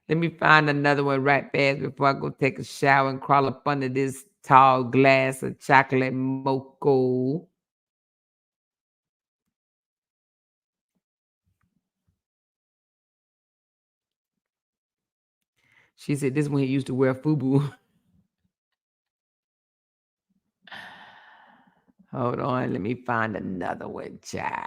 Let me find another one right fast before I go take a shower and crawl up under this tall glass of chocolate mocha. She said this one he used to wear FUBU. Hold on, let me find another one, child.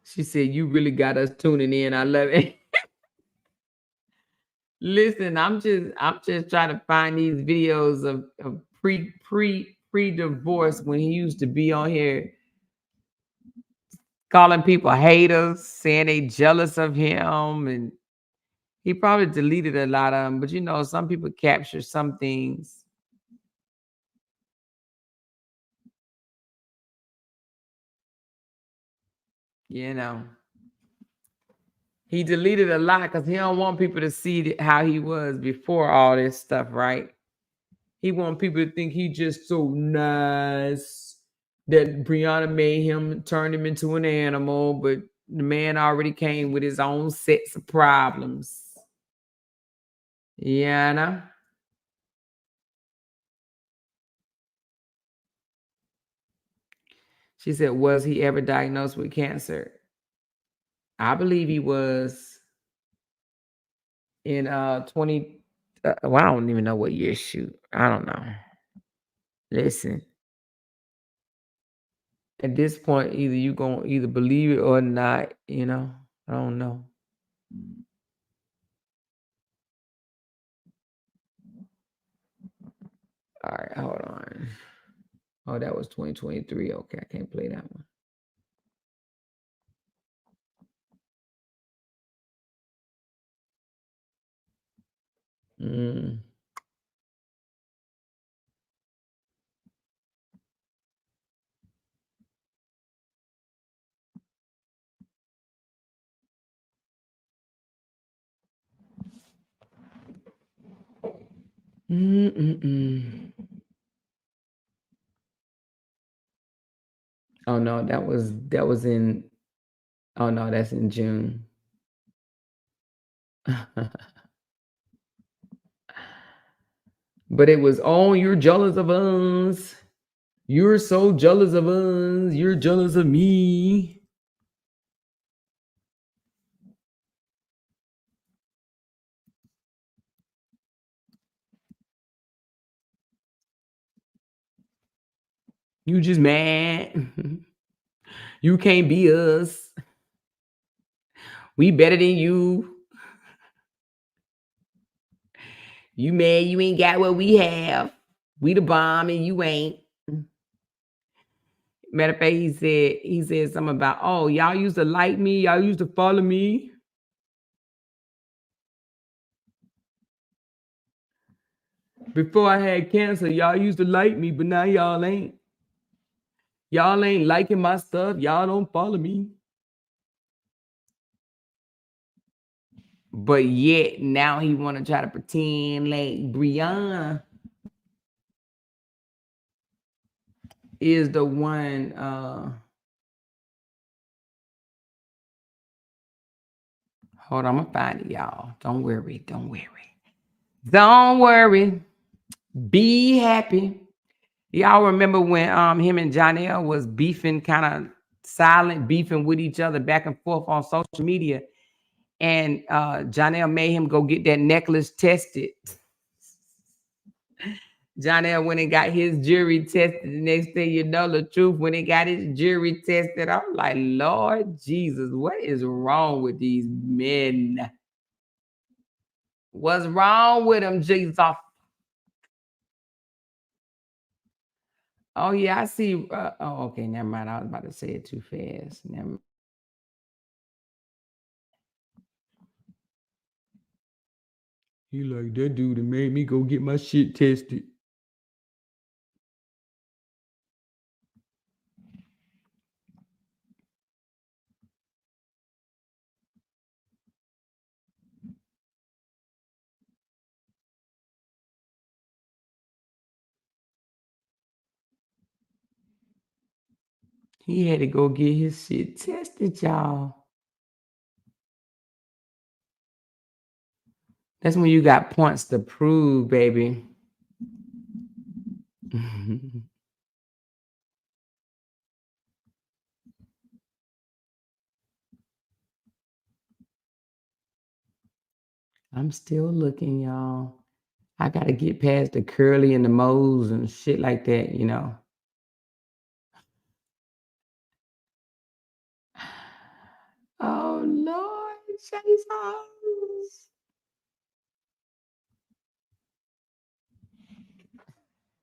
She said, you really got us tuning in. I love it. Listen, I'm just trying to find these videos of pre-divorce when he used to be on here calling people haters, saying they jealous of him, and he probably deleted a lot of them. But you know, some people capture some things. You know, he deleted a lot because he don't want people to see how he was before all this stuff, right? He want people to think he just so nice, that Brianna made him, turned him into an animal, but the man already came with his own sets of problems. Yeah, know? She said, was he ever diagnosed with cancer? I believe he was in 20. Well, I don't even know what year. Shoot, I don't know. Listen, at this point, either you gonna either believe it or not. You know, I don't know. All right, hold on. Oh, that was 2023. Okay, I can't play that one. Mm. Mm-mm-mm. Oh no, that was in. Oh no, that's in June. But it was, oh, you're jealous of us. You're so jealous of us. You're jealous of me. You just mad. You can't be us. We better than you. You mad you ain't got what we have. We the bomb and you ain't. Matter of fact, he said something about, oh, y'all used to like me, y'all used to follow me. Before I had cancer, y'all used to like me, but now y'all ain't. Y'all ain't liking my stuff. Y'all don't follow me. But yet now he want to try to pretend like Brianna is the one. Hold on, I'm gonna find it, y'all. Don't worry. Don't worry. Don't worry. Be happy. Y'all remember when him and Janelle was beefing, kind of silent beefing with each other back and forth on social media, and Janelle made him go get that necklace tested. Janelle went and got his jury tested. The next thing you know, Latruth, when he got his jury tested, I'm like, Lord Jesus, what is wrong with these men? What's wrong with them, Jesus? Oh, yeah, I see. Oh, okay, never mind. I was about to say it too fast. Never mind. He like, that dude that made me go get my shit tested. He had to go get his shit tested, y'all. That's when you got points to prove, baby. I'm still looking, y'all. I got to get past the curly and the moles and shit like that, you know. Oh, Lord, Jesus.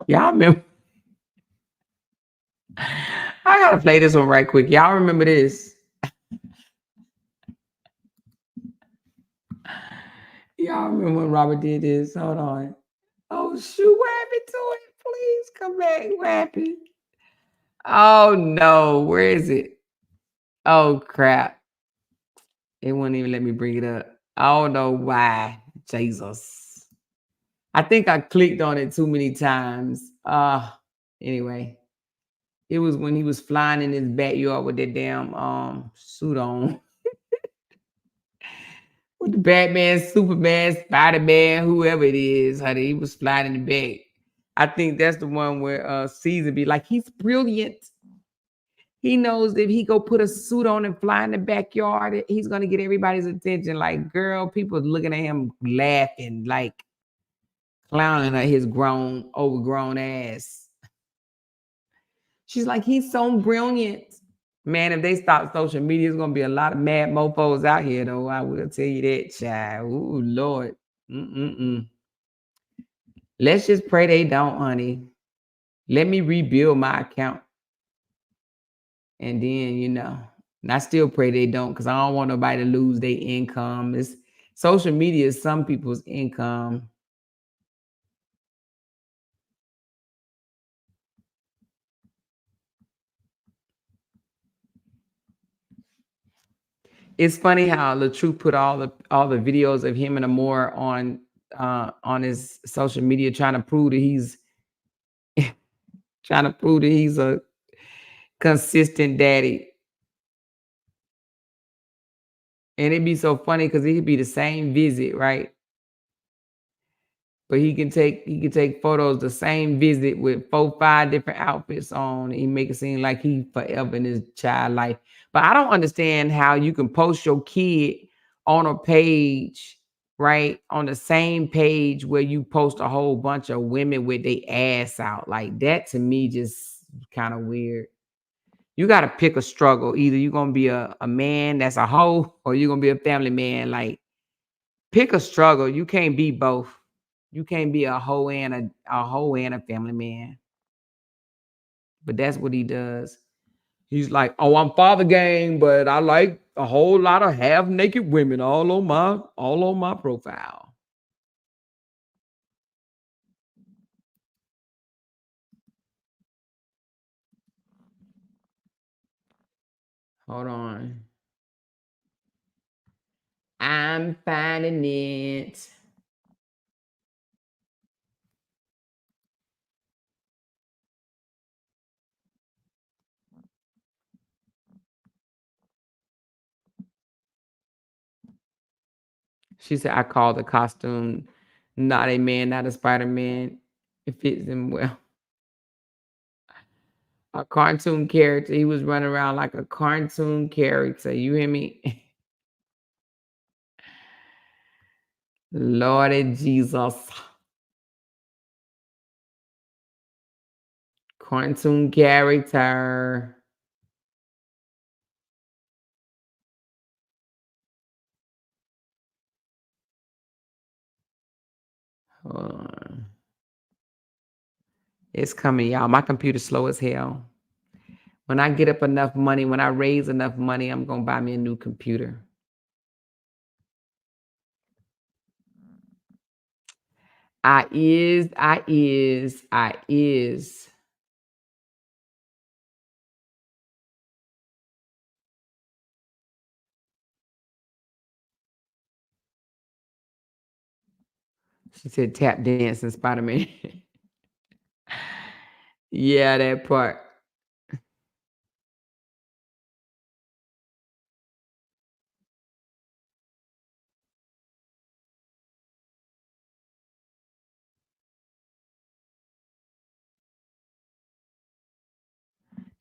Y'all remember? I got to play this one right quick. Y'all remember this? Y'all remember when Robert did this? Hold on. Oh, shoot. What happened to it? Please come back. What happened? Oh, no. Where is it? Oh, crap. It wouldn't even let me bring it up. I don't know why. Jesus. I think I clicked on it too many times. Anyway. It was when he was flying in his backyard with that damn suit on. With the Batman, Superman, Spider-Man, whoever it is, honey. He was flying in the back. I think that's the one where Caesar be like, he's brilliant. He knows that if he go put a suit on and fly in the backyard, he's gonna get everybody's attention. Like, girl, people looking at him laughing, like clowning at his overgrown ass. She's like, he's so brilliant. Man, if they stop social media, there's gonna be a lot of mad mofos out here, though. I will tell you that, child. Ooh, Lord. Let's just pray they don't, honey. Let me rebuild my account. And then, and I still pray they don't, because I don't want nobody to lose their income. Social media is some people's income. It's funny how Latruth put all the videos of him and Amore on his social media, trying to prove that he's a consistent daddy. And it'd be so funny because it could be the same visit, right? But he can take photos the same visit with 4-5 different outfits on. He make it seem like he forever in his child life. But I don't understand how you can post your kid on a page, right? On the same page where you post a whole bunch of women with their ass out. Like, that to me just kind of weird. You got to pick a struggle. Either you're going to be a man that's a hoe, or you're going to be a family man. Like, pick a struggle. You can't be both. You can't be a hoe and a family man. But that's what he does. He's like, oh, I'm father gang, but I like a whole lot of half naked women all on my profile. Hold on. I'm finding it. She said, I call the costume not a man, not a Spider-Man. It fits him well. A cartoon character. He was running around like a cartoon character. You hear me? Lord Jesus. Cartoon character. Hold on. It's coming, y'all. My computer's slow as hell. When I get up enough money, when I raise enough money, I'm going to buy me a new computer. I is. She said tap dance in Spider-Man. Yeah, that part.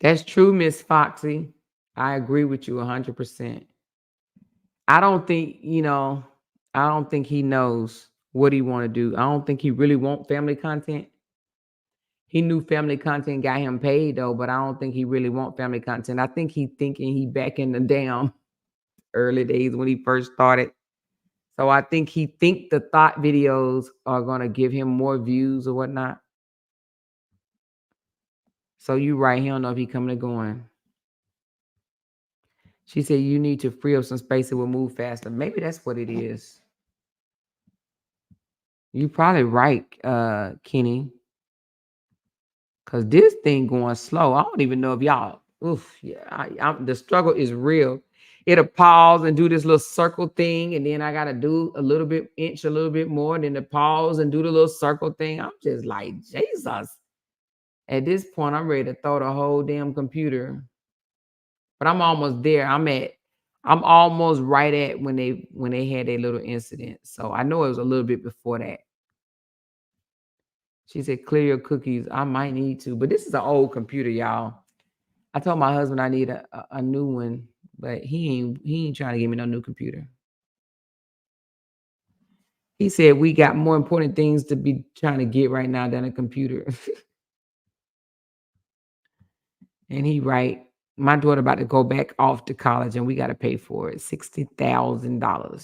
That's true, Miss Foxy. I agree with you 100%. I don't think, I don't think he knows what he want to do. I don't think he really want family content. He knew family content got him paid though, but I don't think he really want family content. I think he thinking he back in the damn early days when he first started. So I think he think the thought videos are gonna give him more views or whatnot. So you right, he don't know if he coming or going. She said you need to free up some space, it will move faster. Maybe that's what it is. You probably right, Kenny. Cause this thing going slow. I don't even know if y'all. Oof, yeah. The struggle is real. It'll pause and do this little circle thing, and then I gotta do a little bit, inch a little bit more, then the pause and do the little circle thing. I'm just like, Jesus. At this point, I'm ready to throw the whole damn computer. But I'm almost there. I'm almost right at when they had their little incident. So I know it was a little bit before that. She said, clear your cookies. I might need to, but this is an old computer, y'all. I told my husband I need a new one, but he ain't trying to give me no new computer. He said we got more important things to be trying to get right now than a computer. And he right. My daughter about to go back off to college and we got to pay for it. $60,000.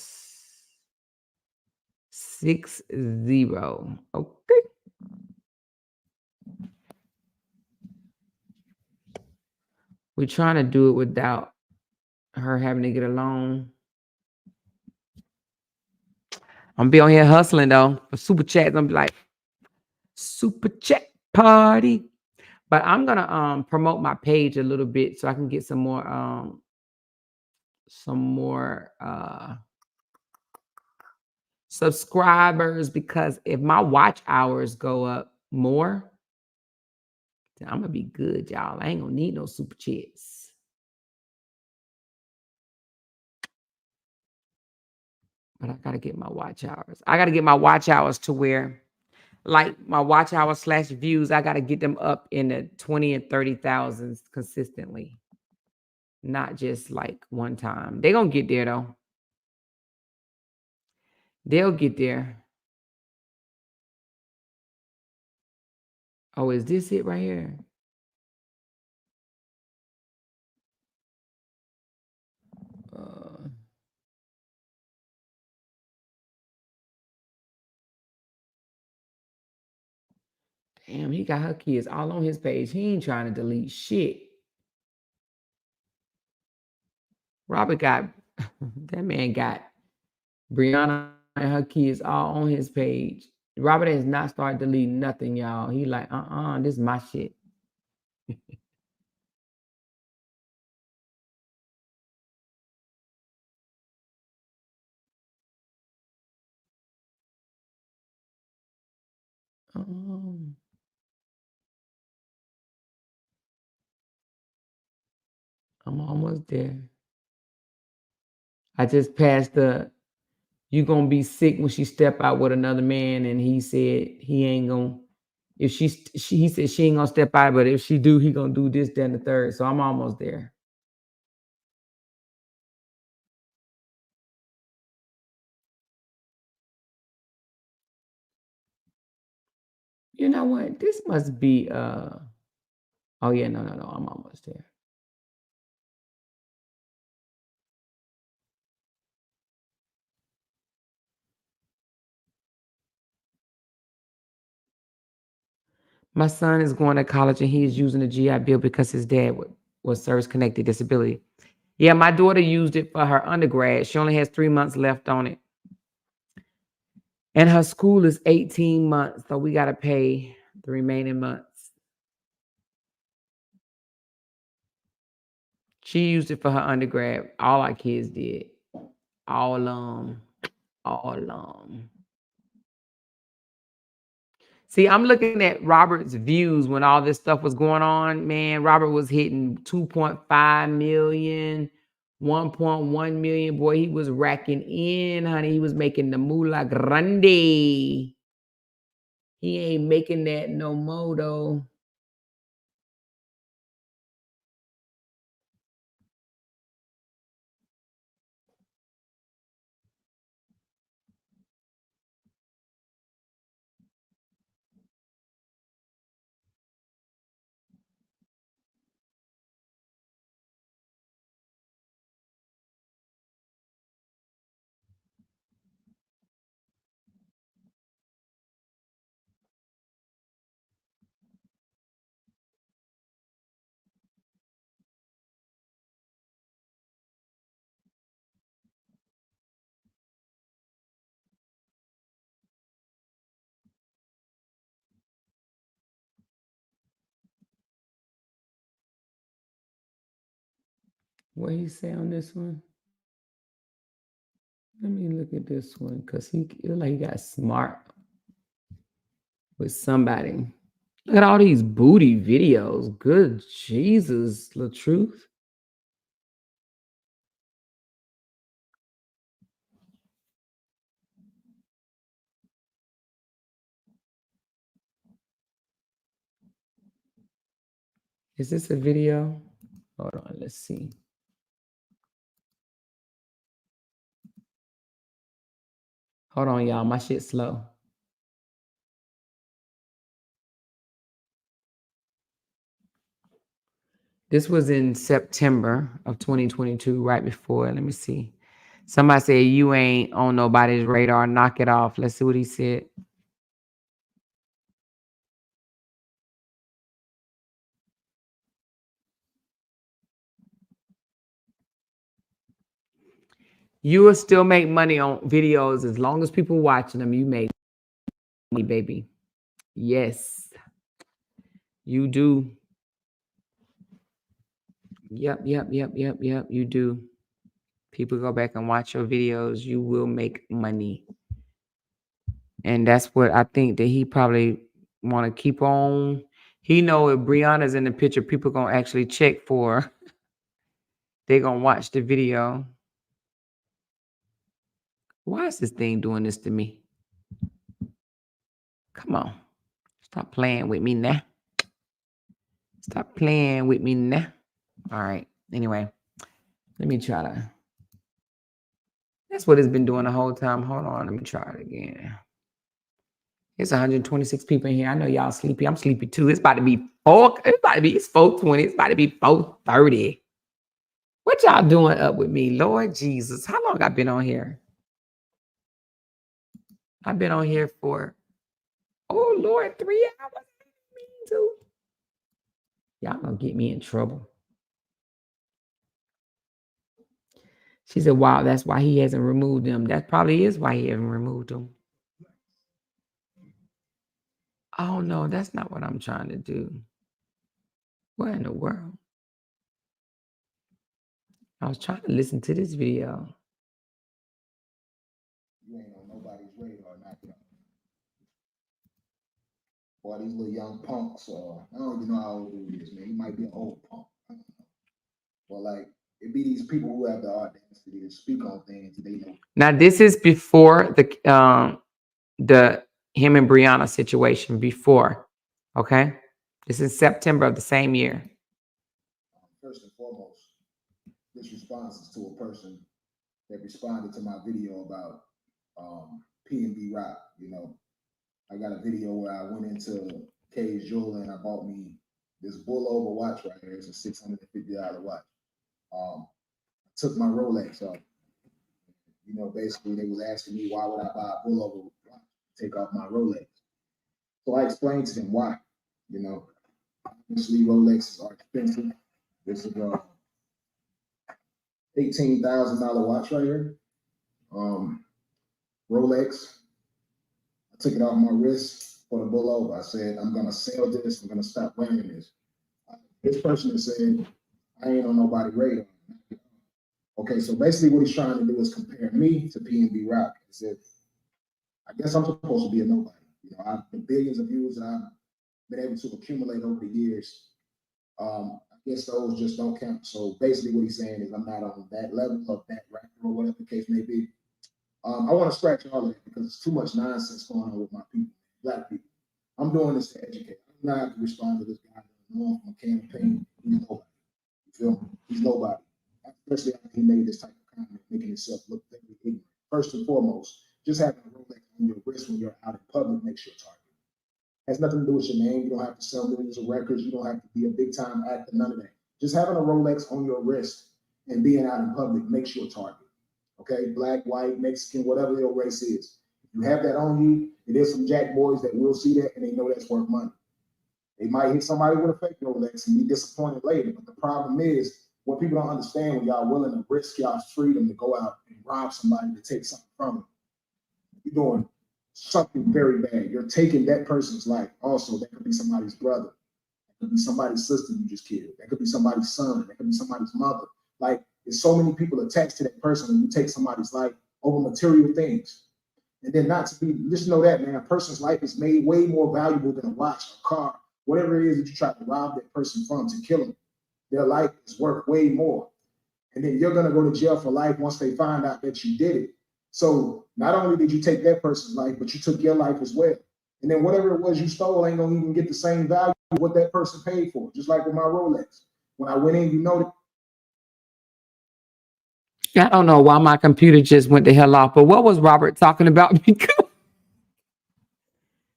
60. Okay. We're trying to do it without her having to get a loan. I'm be on here hustling though for super chats. I'm be like, super chat party. But I'm gonna promote my page a little bit so I can get some more subscribers, because if my watch hours go up more, then I'm gonna be good, y'all. I ain't gonna need no super chats. But I gotta get my watch hours. I gotta get my watch hours to where, like my watch hours / views, I gotta get them up in the 20 and 30,000s consistently. Not just like one time. They're gonna get there though. They'll get there. Oh, is this it right here? Damn, he got her kids all on his page. He ain't trying to delete shit. Robert got, that man got Brianna and her kids all on his page. Robert has not started deleting nothing, y'all. He like, this is my shit. I'm almost there. I just passed the, you gonna be sick when she step out with another man, and he said he ain't gonna, if he said she ain't gonna step out, but if she do, he gonna do this, then the third. So I'm almost there. You know what? This must be oh yeah, no, I'm almost there. My son is going to college and he is using the GI Bill because his dad was service-connected disability. Yeah, my daughter used it for her undergrad. She only has 3 months left on it. And her school is 18 months, so we got to pay the remaining months. She used it for her undergrad. All our kids did. All along. See, I'm looking at Robert's views when all this stuff was going on. Man, Robert was hitting 2.5 million, 1.1 million. Boy, he was racking in, honey. He was making the moolah grande. He ain't making that no more, though. What he say on this one? Let me look at this one because he look like he got smart with somebody. Look at all these booty videos. Good Jesus, Latruth. Is this a video? Hold on, let's see. Hold on, y'all. My shit's slow. This was in September of 2022, right before. Let me see. Somebody said, you ain't on nobody's radar. Knock it off. Let's see what he said. You will still make money on videos as long as people watching them. You make money, baby. Yes, you do. Yep. You do. People go back and watch your videos. You will make money. And that's what I think that he probably want to keep on. He know if Brianna's in the picture, people going to actually check for her. They're going to watch the video. Why is this thing doing this to me? Come on. Stop playing with me now. Stop playing with me now. All right. Anyway, let me try to. That's what it's been doing the whole time. Hold on. Let me try it again. It's 126 people in here. I know y'all sleepy. I'm sleepy too. It's about to be 4. It's 4:20. It's about to be 4:30. What y'all doing up with me? Lord Jesus. How long I been on here? I've been on here for, oh Lord, 3 hours. Y'all gonna get me in trouble. She said, wow, that's why he hasn't removed them. That probably is why he hasn't removed them. Oh no, that's not what I'm trying to do. What in the world? I was trying to listen to this video. You ain't on nobody's radar, not them. Boy, these little young punks, I don't even know how old he is, man. He might be an old punk. I don't know. But like, it be these people who have the audacity to speak on things that they know. Now, this is before the him and Brianna situation before, okay? This is September of the same year. First and foremost, this response is to a person that responded to my video about P&B Rock. You know, I got a video where I went into K's Jewelry and I bought me this Bullover watch right here. It's a $650 watch. I took my Rolex off. You know, basically they was asking me why would I buy a Bullover watch, take off my Rolex. So I explained to them why. You know, obviously Rolexes are expensive. This is a $18,000 watch right here. Rolex, took it off my wrist for the bull over. I said, I'm gonna sell this. I'm gonna stop wearing this. This person is saying, I ain't on nobody radar. Okay, so basically what he's trying to do is compare me to P&B Rock. As if I guess I'm supposed to be a nobody. You know, the billions of views that I've been able to accumulate over the years, I guess those just don't count. So basically what he's saying is I'm not on that level of that rapper or whatever the case may be. I want to scratch all of that because it's too much nonsense going on with my people, Black people. I'm doing this to educate. I'm not going to respond to this guy from a campaign. He's nobody. You feel me? He's nobody. Especially after he made this type of comment, making himself look very ignorant. First and foremost, just having a Rolex on your wrist when you're out in public makes you a target. Has nothing to do with your name. You don't have to sell millions of records. You don't have to be a big time actor, none of that. Just having a Rolex on your wrist and being out in public makes you a target. Okay, black, white, Mexican, whatever your race is. If you have that on you, it is some jack boys that will see that and they know that's worth money. They might hit somebody with a fake Rolex and be disappointed later. But the problem is, what people don't understand, when y'all willing to risk y'all's freedom to go out and rob somebody to take something from them, you're doing something very bad. You're taking that person's life. Also, that could be somebody's brother. That could be somebody's sister you just killed. That could be somebody's son. That could be somebody's mother. Like, there's so many people attached to that person when you take somebody's life over material things. And then not to be, just know that, man, a person's life is made way more valuable than a watch, a car, whatever it is that you try to rob that person from to kill them. Their life is worth way more. And then you're going to go to jail for life once they find out that you did it. So not only did you take that person's life, but you took your life as well. And then whatever it was you stole ain't going to even get the same value of what that person paid for. Just like with my Rolex. When I went in, you know that. I don't know why my computer just went the hell off, but what was Robert talking about? Because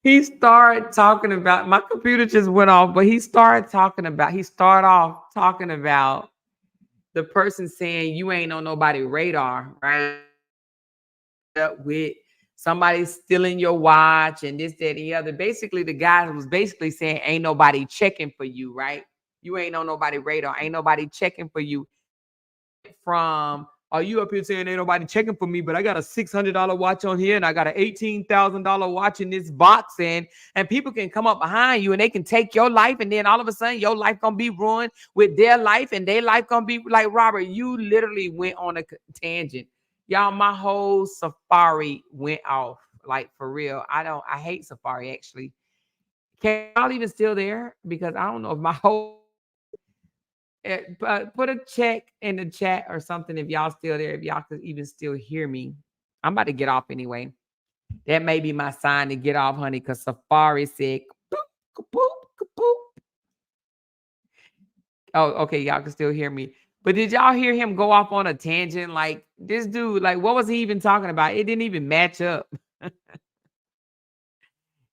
he started talking about, my computer just went off, but he started off talking about the person saying you ain't on nobody radar, right? With somebody stealing your watch and this, that, and the other. Basically, the guy was basically saying ain't nobody checking for you, right? You ain't on nobody radar. Ain't nobody checking for you. From, are you up here saying ain't nobody checking for me, but I got a $600 watch on here and I got an $18,000 watch in this box, and people can come up behind you and they can take your life, and then all of a sudden your life gonna be ruined with their life, and their life gonna be like, Robert, you literally went on a tangent. Y'all, my whole Safari went off, like, for real. I hate Safari, actually. Can y'all even still there? Because I don't know if my whole put a check in the chat or something if y'all still there, if y'all could even still hear me. I'm about to get off anyway. That may be my sign to get off, honey, because Safari said boop, boop, boop. Oh, okay, y'all can still hear me. But did y'all hear him go off on a tangent? Like, this dude, like, what was he even talking about? It didn't even match up. It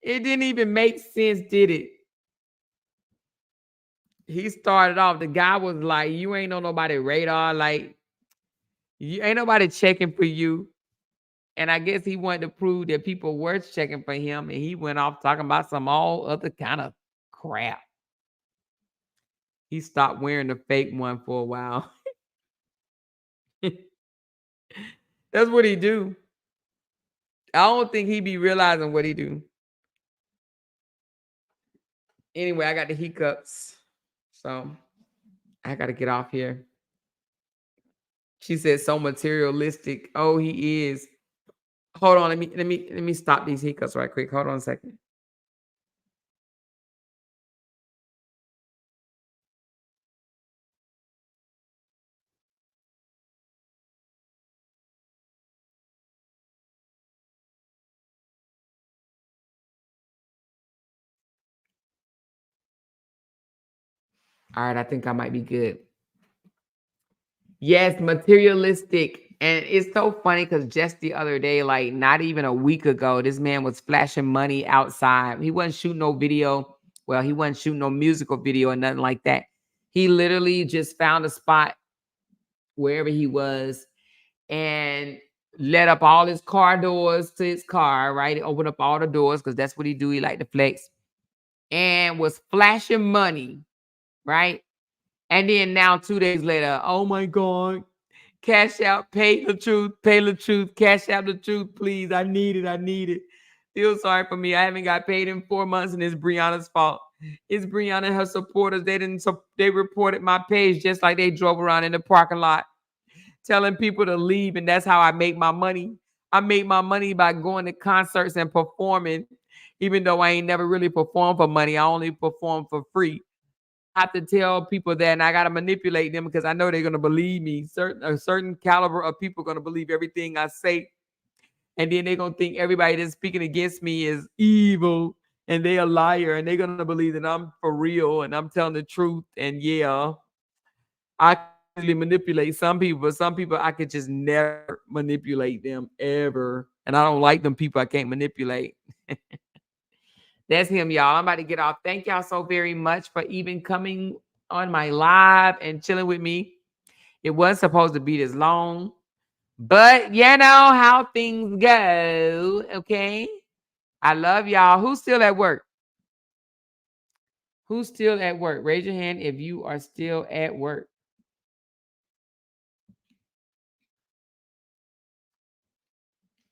didn't even make sense, did it? He started off, the guy was like, you ain't on nobody radar, like, you ain't nobody checking for you. And I guess he wanted to prove that people were checking for him, and he went off talking about some all other kind of crap. He stopped wearing the fake one for a while. That's what he do. I don't think he be realizing what he do. Anyway, I got the hiccups, so I got to get off here. She said so materialistic. Oh, he is. Hold on, let me stop these hiccups right quick. Hold on a second. All right, I think I might be good. Yes, materialistic. And it's so funny because just the other day, like not even a week ago, this man was flashing money outside. He wasn't shooting no video. Well, he wasn't shooting no musical video or nothing like that. He literally just found a spot wherever he was and let up all his car doors to his car, right? Open up all the doors because that's what he do. He like to flex. And was flashing money, right? And then now 2 days later, oh my God, cash out, pay the truth, cash out the truth, please. I need it. Feel sorry for me. I haven't got paid in 4 months, and it's Brianna's fault. It's Brianna and her supporters. They reported my page just like they drove around in the parking lot telling people to leave, and that's how I make my money. I make my money by going to concerts and performing, even though I ain't never really performed for money. I only perform for free. I have to tell people that, and I got to manipulate them because I know they're going to believe me. A certain caliber of people are going to believe everything I say. And then they're going to think everybody that's speaking against me is evil and they're a liar. And they're going to believe that I'm for real and I'm telling the truth. And yeah, I can really manipulate some people, but some people I could just never manipulate them ever. And I don't like them people I can't manipulate. That's him, y'all. I'm about to get off. Thank y'all so very much for even coming on my live and chilling with me. It wasn't supposed to be this long. But you know how things go, okay? I love y'all. Who's still at work? Who's still at work? Raise your hand if you are still at work.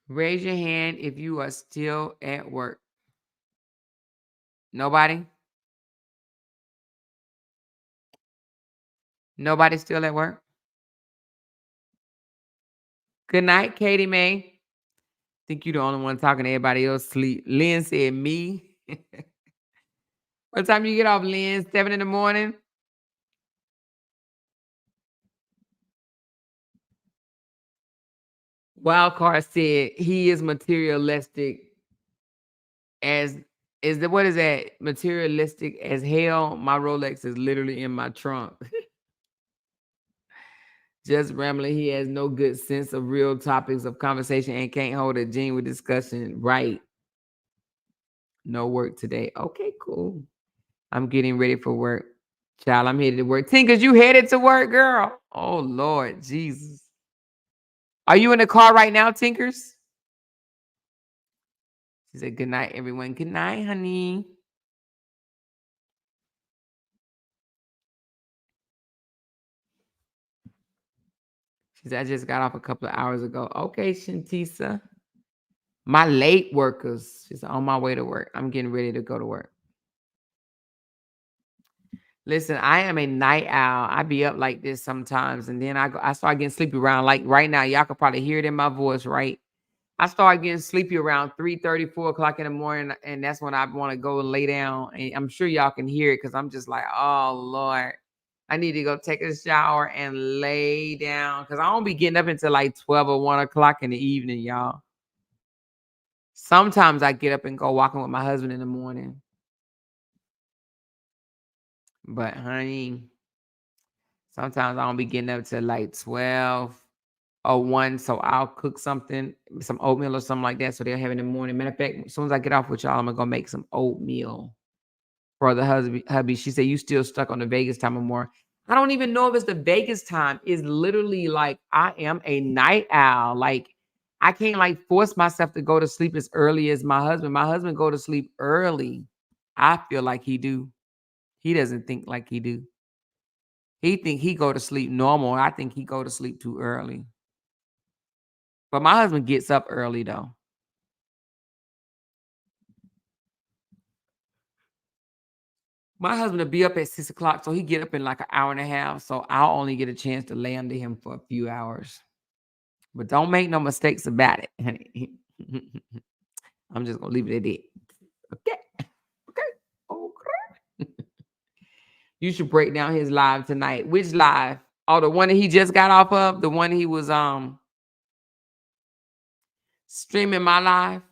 Raise your hand if you are still at work. Nobody? Nobody still at work? Good night, Katie Mae. Think you're the only one talking, everybody else sleep. Lynn said me. What time you get off, Lynn? 7 in the morning? Wildcard said he is materialistic what is that? Materialistic as hell. My Rolex is literally in my trunk. Just rambling. He has no good sense of real topics of conversation and can't hold a genuine discussion. Right. No work today. Okay, cool. I'm getting ready for work. Child, I'm headed to work. Tinkers, you headed to work, girl? Oh, Lord Jesus. Are you in the car right now, Tinkers? She said, good night, everyone. Good night, honey. She said, I just got off a couple of hours ago. Okay, Shantisa. My late workers. She said, on my way to work. I'm getting ready to go to work. Listen, I am a night owl. I be up like this sometimes, and then I start getting sleepy around, like right now. Y'all could probably hear it in my voice, right? I start getting sleepy around 3:30, 4 o'clock in the morning, and that's when I want to go and lay down. And I'm sure y'all can hear it because I'm just like, oh, Lord. I need to go take a shower and lay down because I won't be getting up until like 12 or 1 o'clock in the evening, y'all. Sometimes I get up and go walking with my husband in the morning. But, honey, sometimes I don't be getting up till like 12 or 1. So I'll cook something, some oatmeal or something like that. So they'll have it in the morning. Matter of fact, as soon as I get off with y'all, I'm going to go make some oatmeal for the hubby. She said, you still stuck on the Vegas time or more. I don't even know if it's the Vegas time. It's literally like I am a night owl. Like I can't like force myself to go to sleep as early as my husband. My husband go to sleep early. I feel like he do. He doesn't think like he do. He think he go to sleep normal. I think he go to sleep too early. But my husband gets up early though. My husband will be up at 6 o'clock, so he get up in like an hour and a half. So I'll only get a chance to lay under him for a few hours. But don't make no mistakes about it, honey. I'm just gonna leave it at that. Okay. You should break down his live tonight. Which live? Oh, the one that he just got off of? The one he was streaming my live?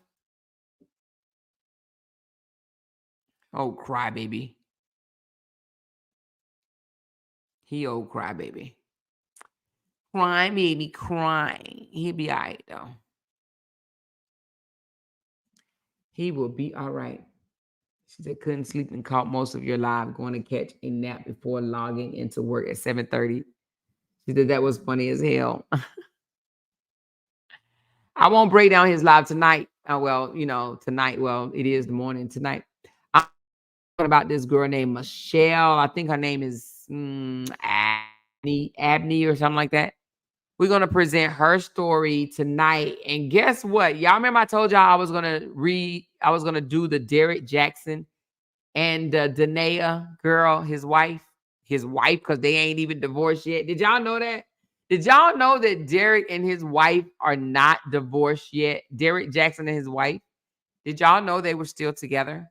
Oh, crybaby. He old crybaby. Crying, baby, crying. He'll be all right, though. He will be all right. She said, couldn't sleep and caught most of your live, going to catch a nap before logging into work at 7:30. She said, that was funny as hell. I won't break down his live tonight. Tonight. Well, it is the morning tonight. I'm talking about this girl named Michelle. I think her name is Abney or something like that. We're going to present her story tonight. And guess what? Y'all remember I told y'all I was going to do the Derek Jackson and Danae girl, his wife, because they ain't even divorced yet. Did y'all know that? Did y'all know that Derek and his wife are not divorced yet? Derek Jackson and his wife. Did y'all know they were still together?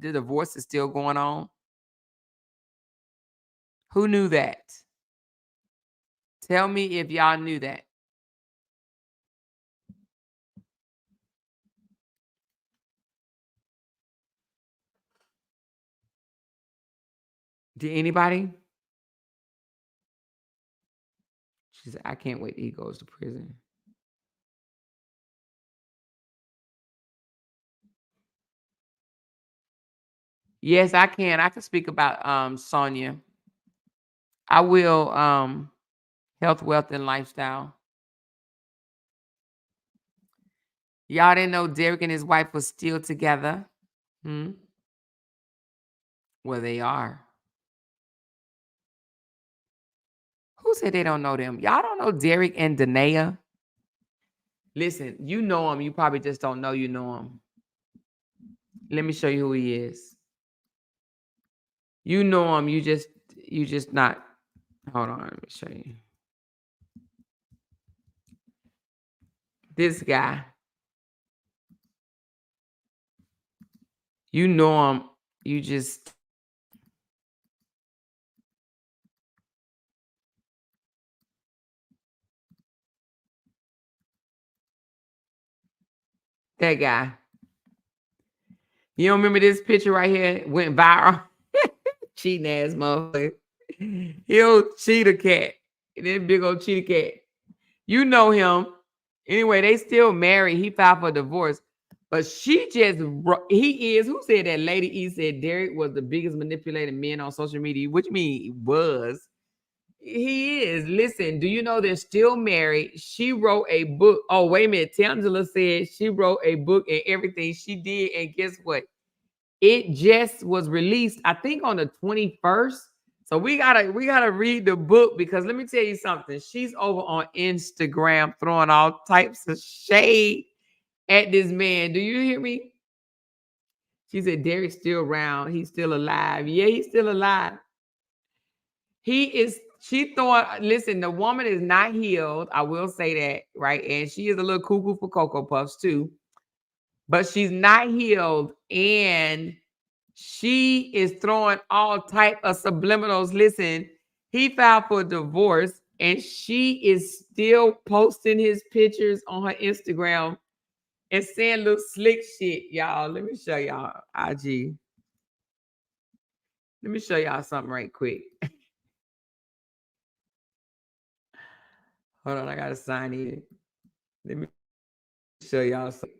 The divorce is still going on. Who knew that? Tell me if y'all knew that. Did anybody? She said, I can't wait till he goes to prison. Yes, I can. I can speak about Sonia. I will health, wealth, and lifestyle. Y'all didn't know Derek and his wife was still together. Well, they are. Who said they don't know them? Y'all don't know Derek and Danae? Listen, you know him. You probably just don't know you know him. Let me show you who he is. You know him. You just not. Hold on. Let me show you. This guy. You know him. You just. That guy. You don't remember this picture right here? It went viral. Cheating ass motherfucker. He'll cheat a cat. This big old cheetah cat. You know him. Anyway, they still married. He filed for divorce. But he is. Who said that? Lady E said Derek was the biggest manipulated man on social media. What you mean he was? He is. Listen, do you know they're still married? She wrote a book. Oh, wait a minute. Tangela said she wrote a book and everything she did. And guess what? It just was released, I think, on the 21st. So we gotta read the book because let me tell you something. She's over on Instagram throwing all types of shade at this man. Do you hear me? She said Derek's still around. He's still alive. Yeah, he's still alive. He is. She thought, listen, the woman is not healed. I will say that, right? And she is a little cuckoo for Cocoa Puffs too. But she's not healed. And she is throwing all type of subliminals. Listen, he filed for divorce and she is still posting his pictures on her Instagram and saying little slick shit, y'all. Let me show y'all IG. Let me show y'all something right quick. Hold on, I gotta sign in. Let me show y'all something.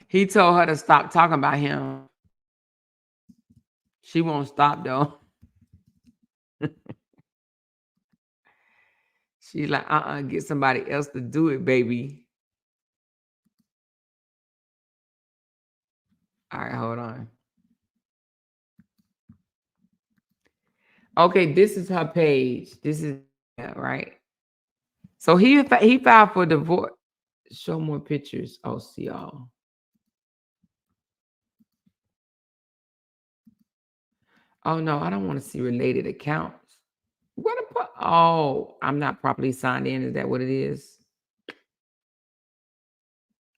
He told her to stop talking about him. She won't stop though. She's like, get somebody else to do it, baby. All right, hold on. Okay, this is her page. This is right. So he filed for divorce. Show more pictures. Oh, see y'all. Oh no, I don't want to see related accounts. Oh, I'm not properly signed in. Is that what it is?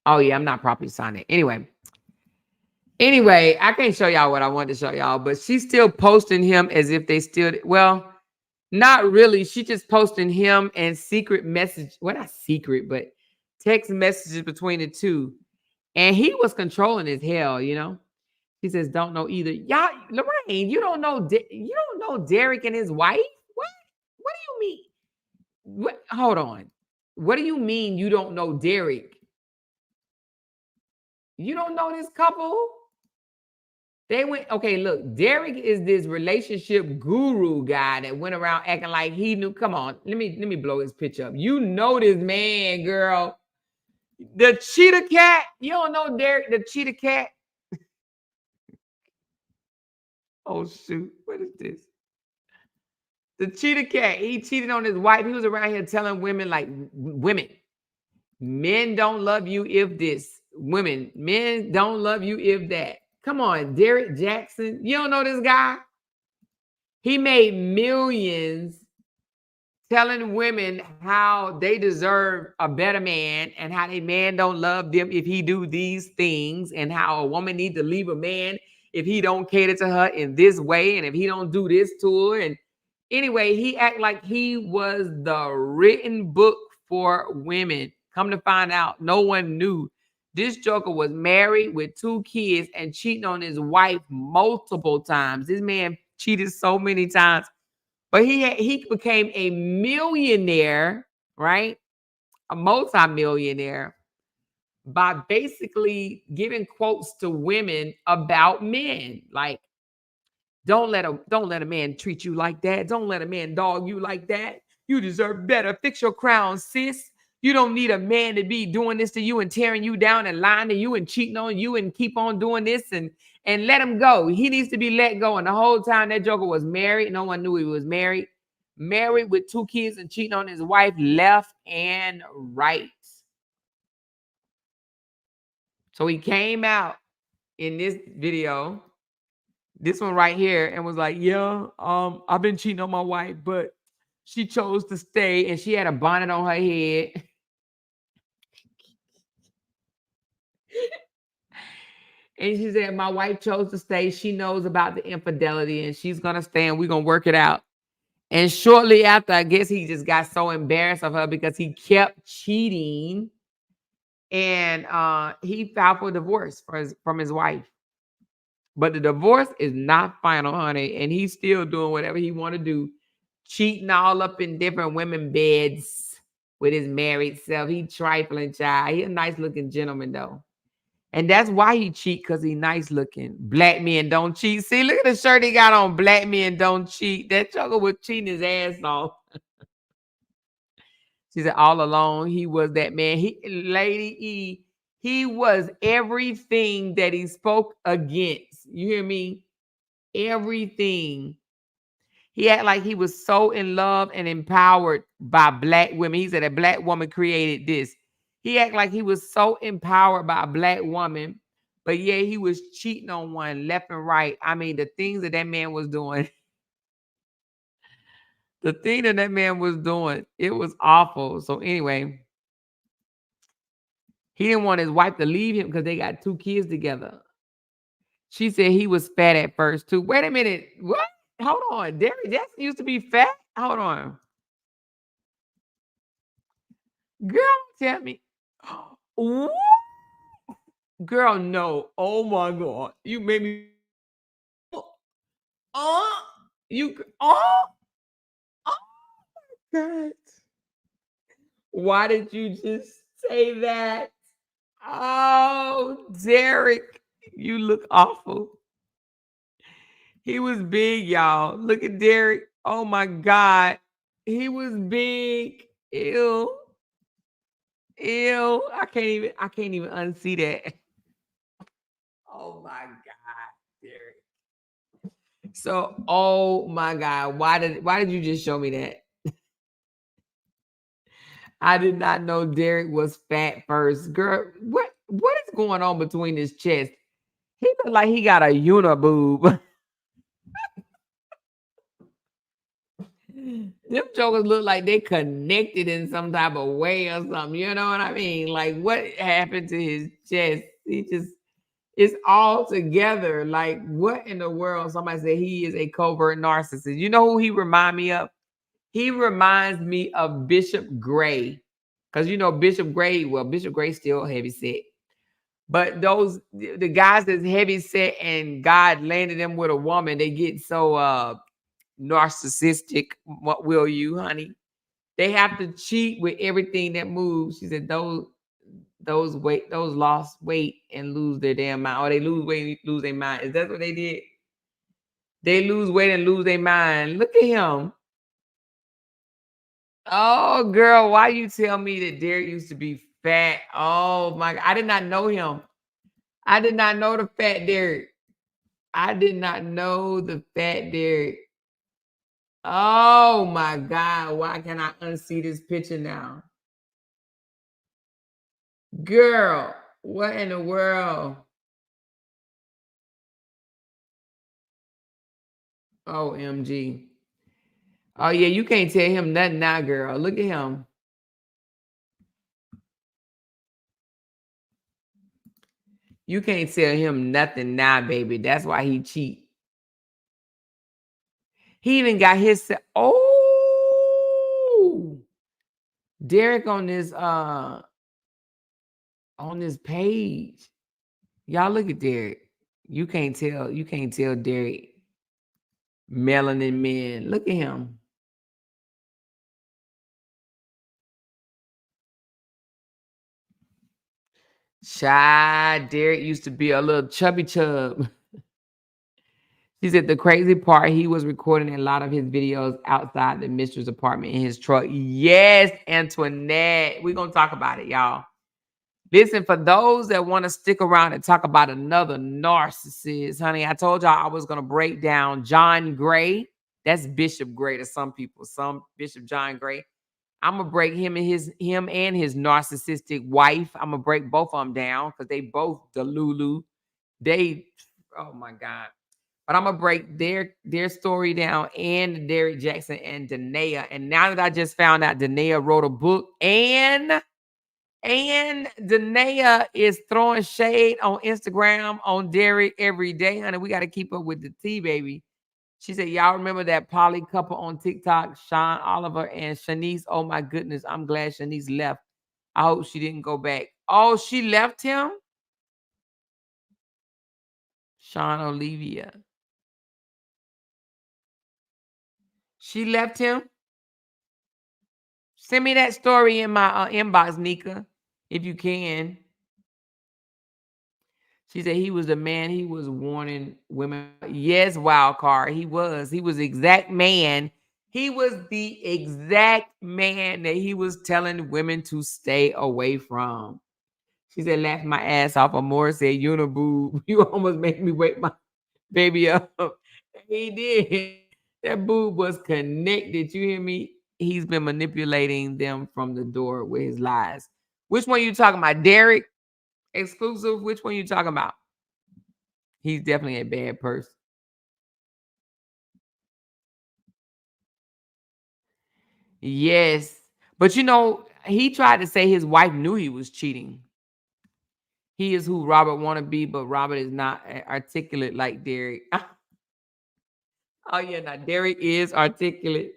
Oh yeah, I'm not properly signed in. Anyway, I can't show y'all what I wanted to show y'all, but she's still posting him as if they still, well, not really. She just posting him and secret message. Well, not secret, but text messages between the two. And he was controlling as hell, you know. He says, don't know either. Y'all, Lorraine, you don't know Derek and his wife? What? What do you mean? What? Hold on. What do you mean you don't know Derek? You don't know this couple? They went, okay, look, Derek is this relationship guru guy that went around acting like he knew. Come on, let me blow his pitch up. You know this man, girl. The cheetah cat. You don't know Derek, the cheetah cat? Oh, shoot. What is this? The cheetah cat. He cheated on his wife. He was around here telling women, like, women, men don't love you if this. Women, men don't love you if that. Come on, Derek Jackson. You don't know this guy? He made millions telling women how they deserve a better man and how a man don't love them if he do these things, and how a woman need to leave a man if he don't cater to her in this way and if he don't do this to her. And anyway, he act like he was the written book for women. Come to find out, no one knew. This joker was married with 2 kids and cheating on his wife multiple times. This man cheated so many times. But he became a millionaire, right? A multimillionaire by basically giving quotes to women about men. Like, don't let a man treat you like that. Don't let a man dog you like that. You deserve better. Fix your crown, sis. You don't need a man to be doing this to you and tearing you down and lying to you and cheating on you and keep on doing this and let him go. He needs to be let go. And the whole time that joker was married, no one knew he was married. Married with 2 kids and cheating on his wife left and right. So he came out in this video, this one right here, and was like, yeah, I've been cheating on my wife, but she chose to stay and she had a bonnet on her head. And she said, my wife chose to stay. She knows about the infidelity and she's going to stay and we're going to work it out. And shortly after, I guess he just got so embarrassed of her because he kept cheating. And he filed for divorce from his wife. But the divorce is not final, honey. And he's still doing whatever he want to do. Cheating all up in different women beds with his married self. He trifling, child. He a nice looking gentleman, though. And that's why he cheat, because he nice looking. Black men don't cheat. See, look at the shirt he got on. Black men don't cheat. That joker was cheating his ass off. She said all along he was that man. Lady E, he was everything that he spoke against. You hear me? Everything. He acted like he was so in love and empowered by black women. He said a black woman created this. He acted like he was so empowered by a black woman, but yeah, he was cheating on one left and right. I mean, the things that man was doing, the thing that man was doing, it was awful. So anyway, he didn't want his wife to leave him because they got 2 kids together. She said he was fat at first too. Wait a minute. What? Hold on. Derek Jackson used to be fat? Hold on. Girl, tell me. What? Girl, no. Oh my God. You made me. Oh God. Why did you just say that? Oh, Derek, you look awful. He was big, y'all. Look at Derek. Oh my God. He was big. Ew. Ew. I can't even unsee that. Oh my God, Derek. So, oh my God. Why did you just show me that? I did not know Derek was fat first. Girl, what is going on between his chest? He looked like he got a uniboob. Them jokers look like they connected in some type of way or something. You know what I mean? Like, what happened to his chest? It's all together. Like, what in the world? Somebody said he is a covert narcissist. You know who he reminds me of? He reminds me of Bishop Gray. Because you know Bishop Gray, well, Bishop Gray's still heavy set. But the guys that's heavy set and God landed them with a woman, they get so narcissistic. What will you, honey? They have to cheat with everything that moves. She said those lost weight and lose their damn mind. Or they lose weight and lose their mind. Is that what they did? They lose weight and lose their mind. Look at him. Oh, girl, why you tell me that Derek used to be fat? Oh my God, I did not know him. I did not know the fat Derek. I did not know the fat Derek. Oh my God. Why can I unsee this picture now? Girl, what in the world? OMG. Oh, yeah, you can't tell him nothing now, girl. Look at him. You can't tell him nothing now, baby. That's why he cheat. He even got his... Oh! Derek on this page. Y'all look at Derek. You can't tell Derek melanin men. Look at him. Shy Derek used to be a little chubby chub. She said the crazy part, he was recording a lot of his videos outside the mistress apartment in his truck. Yes, Antoinette. We're going to talk about it, y'all. Listen, for those that want to stick around and talk about another narcissist, honey, I told y'all I was going to break down John Gray. That's Bishop Gray to some people. Some Bishop John Gray. I'm going to break him and his narcissistic wife. I'm going to break both of them down because they both Delulu. Oh my God. But I'm going to break their story down and Derek Jackson and Danae. And now that I just found out Danae wrote a book and Danae is throwing shade on Instagram on Derek every day, honey. We got to keep up with the tea, baby. She said, y'all remember that poly couple on TikTok, Sean Oliver and Shanice? Oh, my goodness. I'm glad Shanice left. I hope she didn't go back. Oh, she left him? Sean Olivia. She left him? Send me that story in my inbox, Nika, if you can. She said he was the man he was warning women. Yes, wild card. He was. He was the exact man. He was the exact man that he was telling women to stay away from. She said, laughed my ass off. Amore said, Uniboob, you almost made me wake my baby up. He did. That boob was connected. You hear me? He's been manipulating them from the door with his lies. Which one you talking about? Derek? Exclusive? Which one you talking about? He's definitely a bad person. Yes. But you know, he tried to say his wife knew he was cheating. He is who Robert want to be, but Robert is not articulate like Derek. Oh, yeah, now Derek is articulate.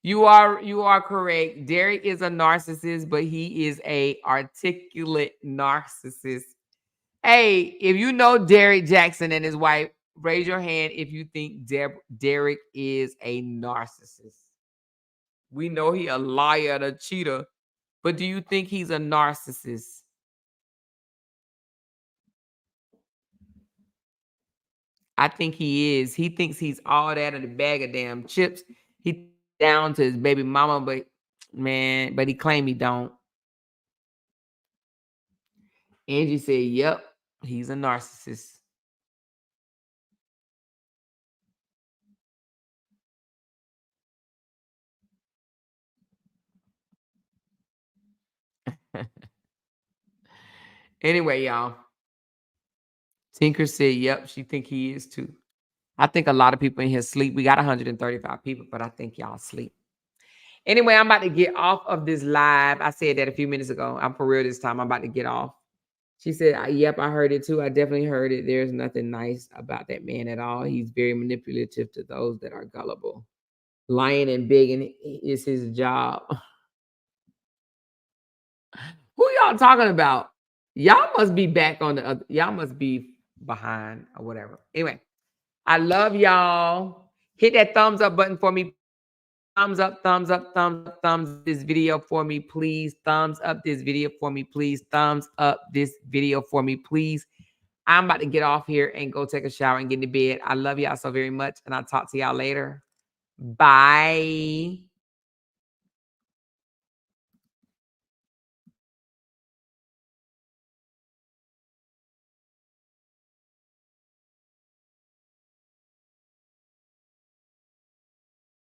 You are correct. Derek is a narcissist, but he is a articulate narcissist. Hey, if you know Derek Jackson and his wife, raise your hand if you think Derek is a narcissist. We know he a liar and a cheater, but do you think he's a narcissist? I think he is. He thinks he's all that in a bag of damn chips. He down to his baby mama, but man, but he claim he don't. Angie said, yep, he's a narcissist. Anyway, y'all. Tinker said, yep, she think he is too. I think a lot of people in here sleep. We got 135 people, but I think y'all sleep. Anyway, I'm about to get off of this live. I said that a few minutes ago. I'm for real this time. I'm about to get off. She said, yep, I heard it too. I definitely heard it. There's nothing nice about that man at all. He's very manipulative to those that are gullible. Lying and begging is his job. Who y'all talking about? Y'all must be back on the other. Y'all must be behind or whatever. Anyway, I love y'all. Hit that thumbs up button for me. Thumbs up, thumbs up, thumbs up, thumbs up this video for me, please. Thumbs up this video for me, please. Thumbs up this video for me, please. I'm about to get off here and go take a shower and get into bed. I love y'all so very much, and I'll talk to y'all later. Bye.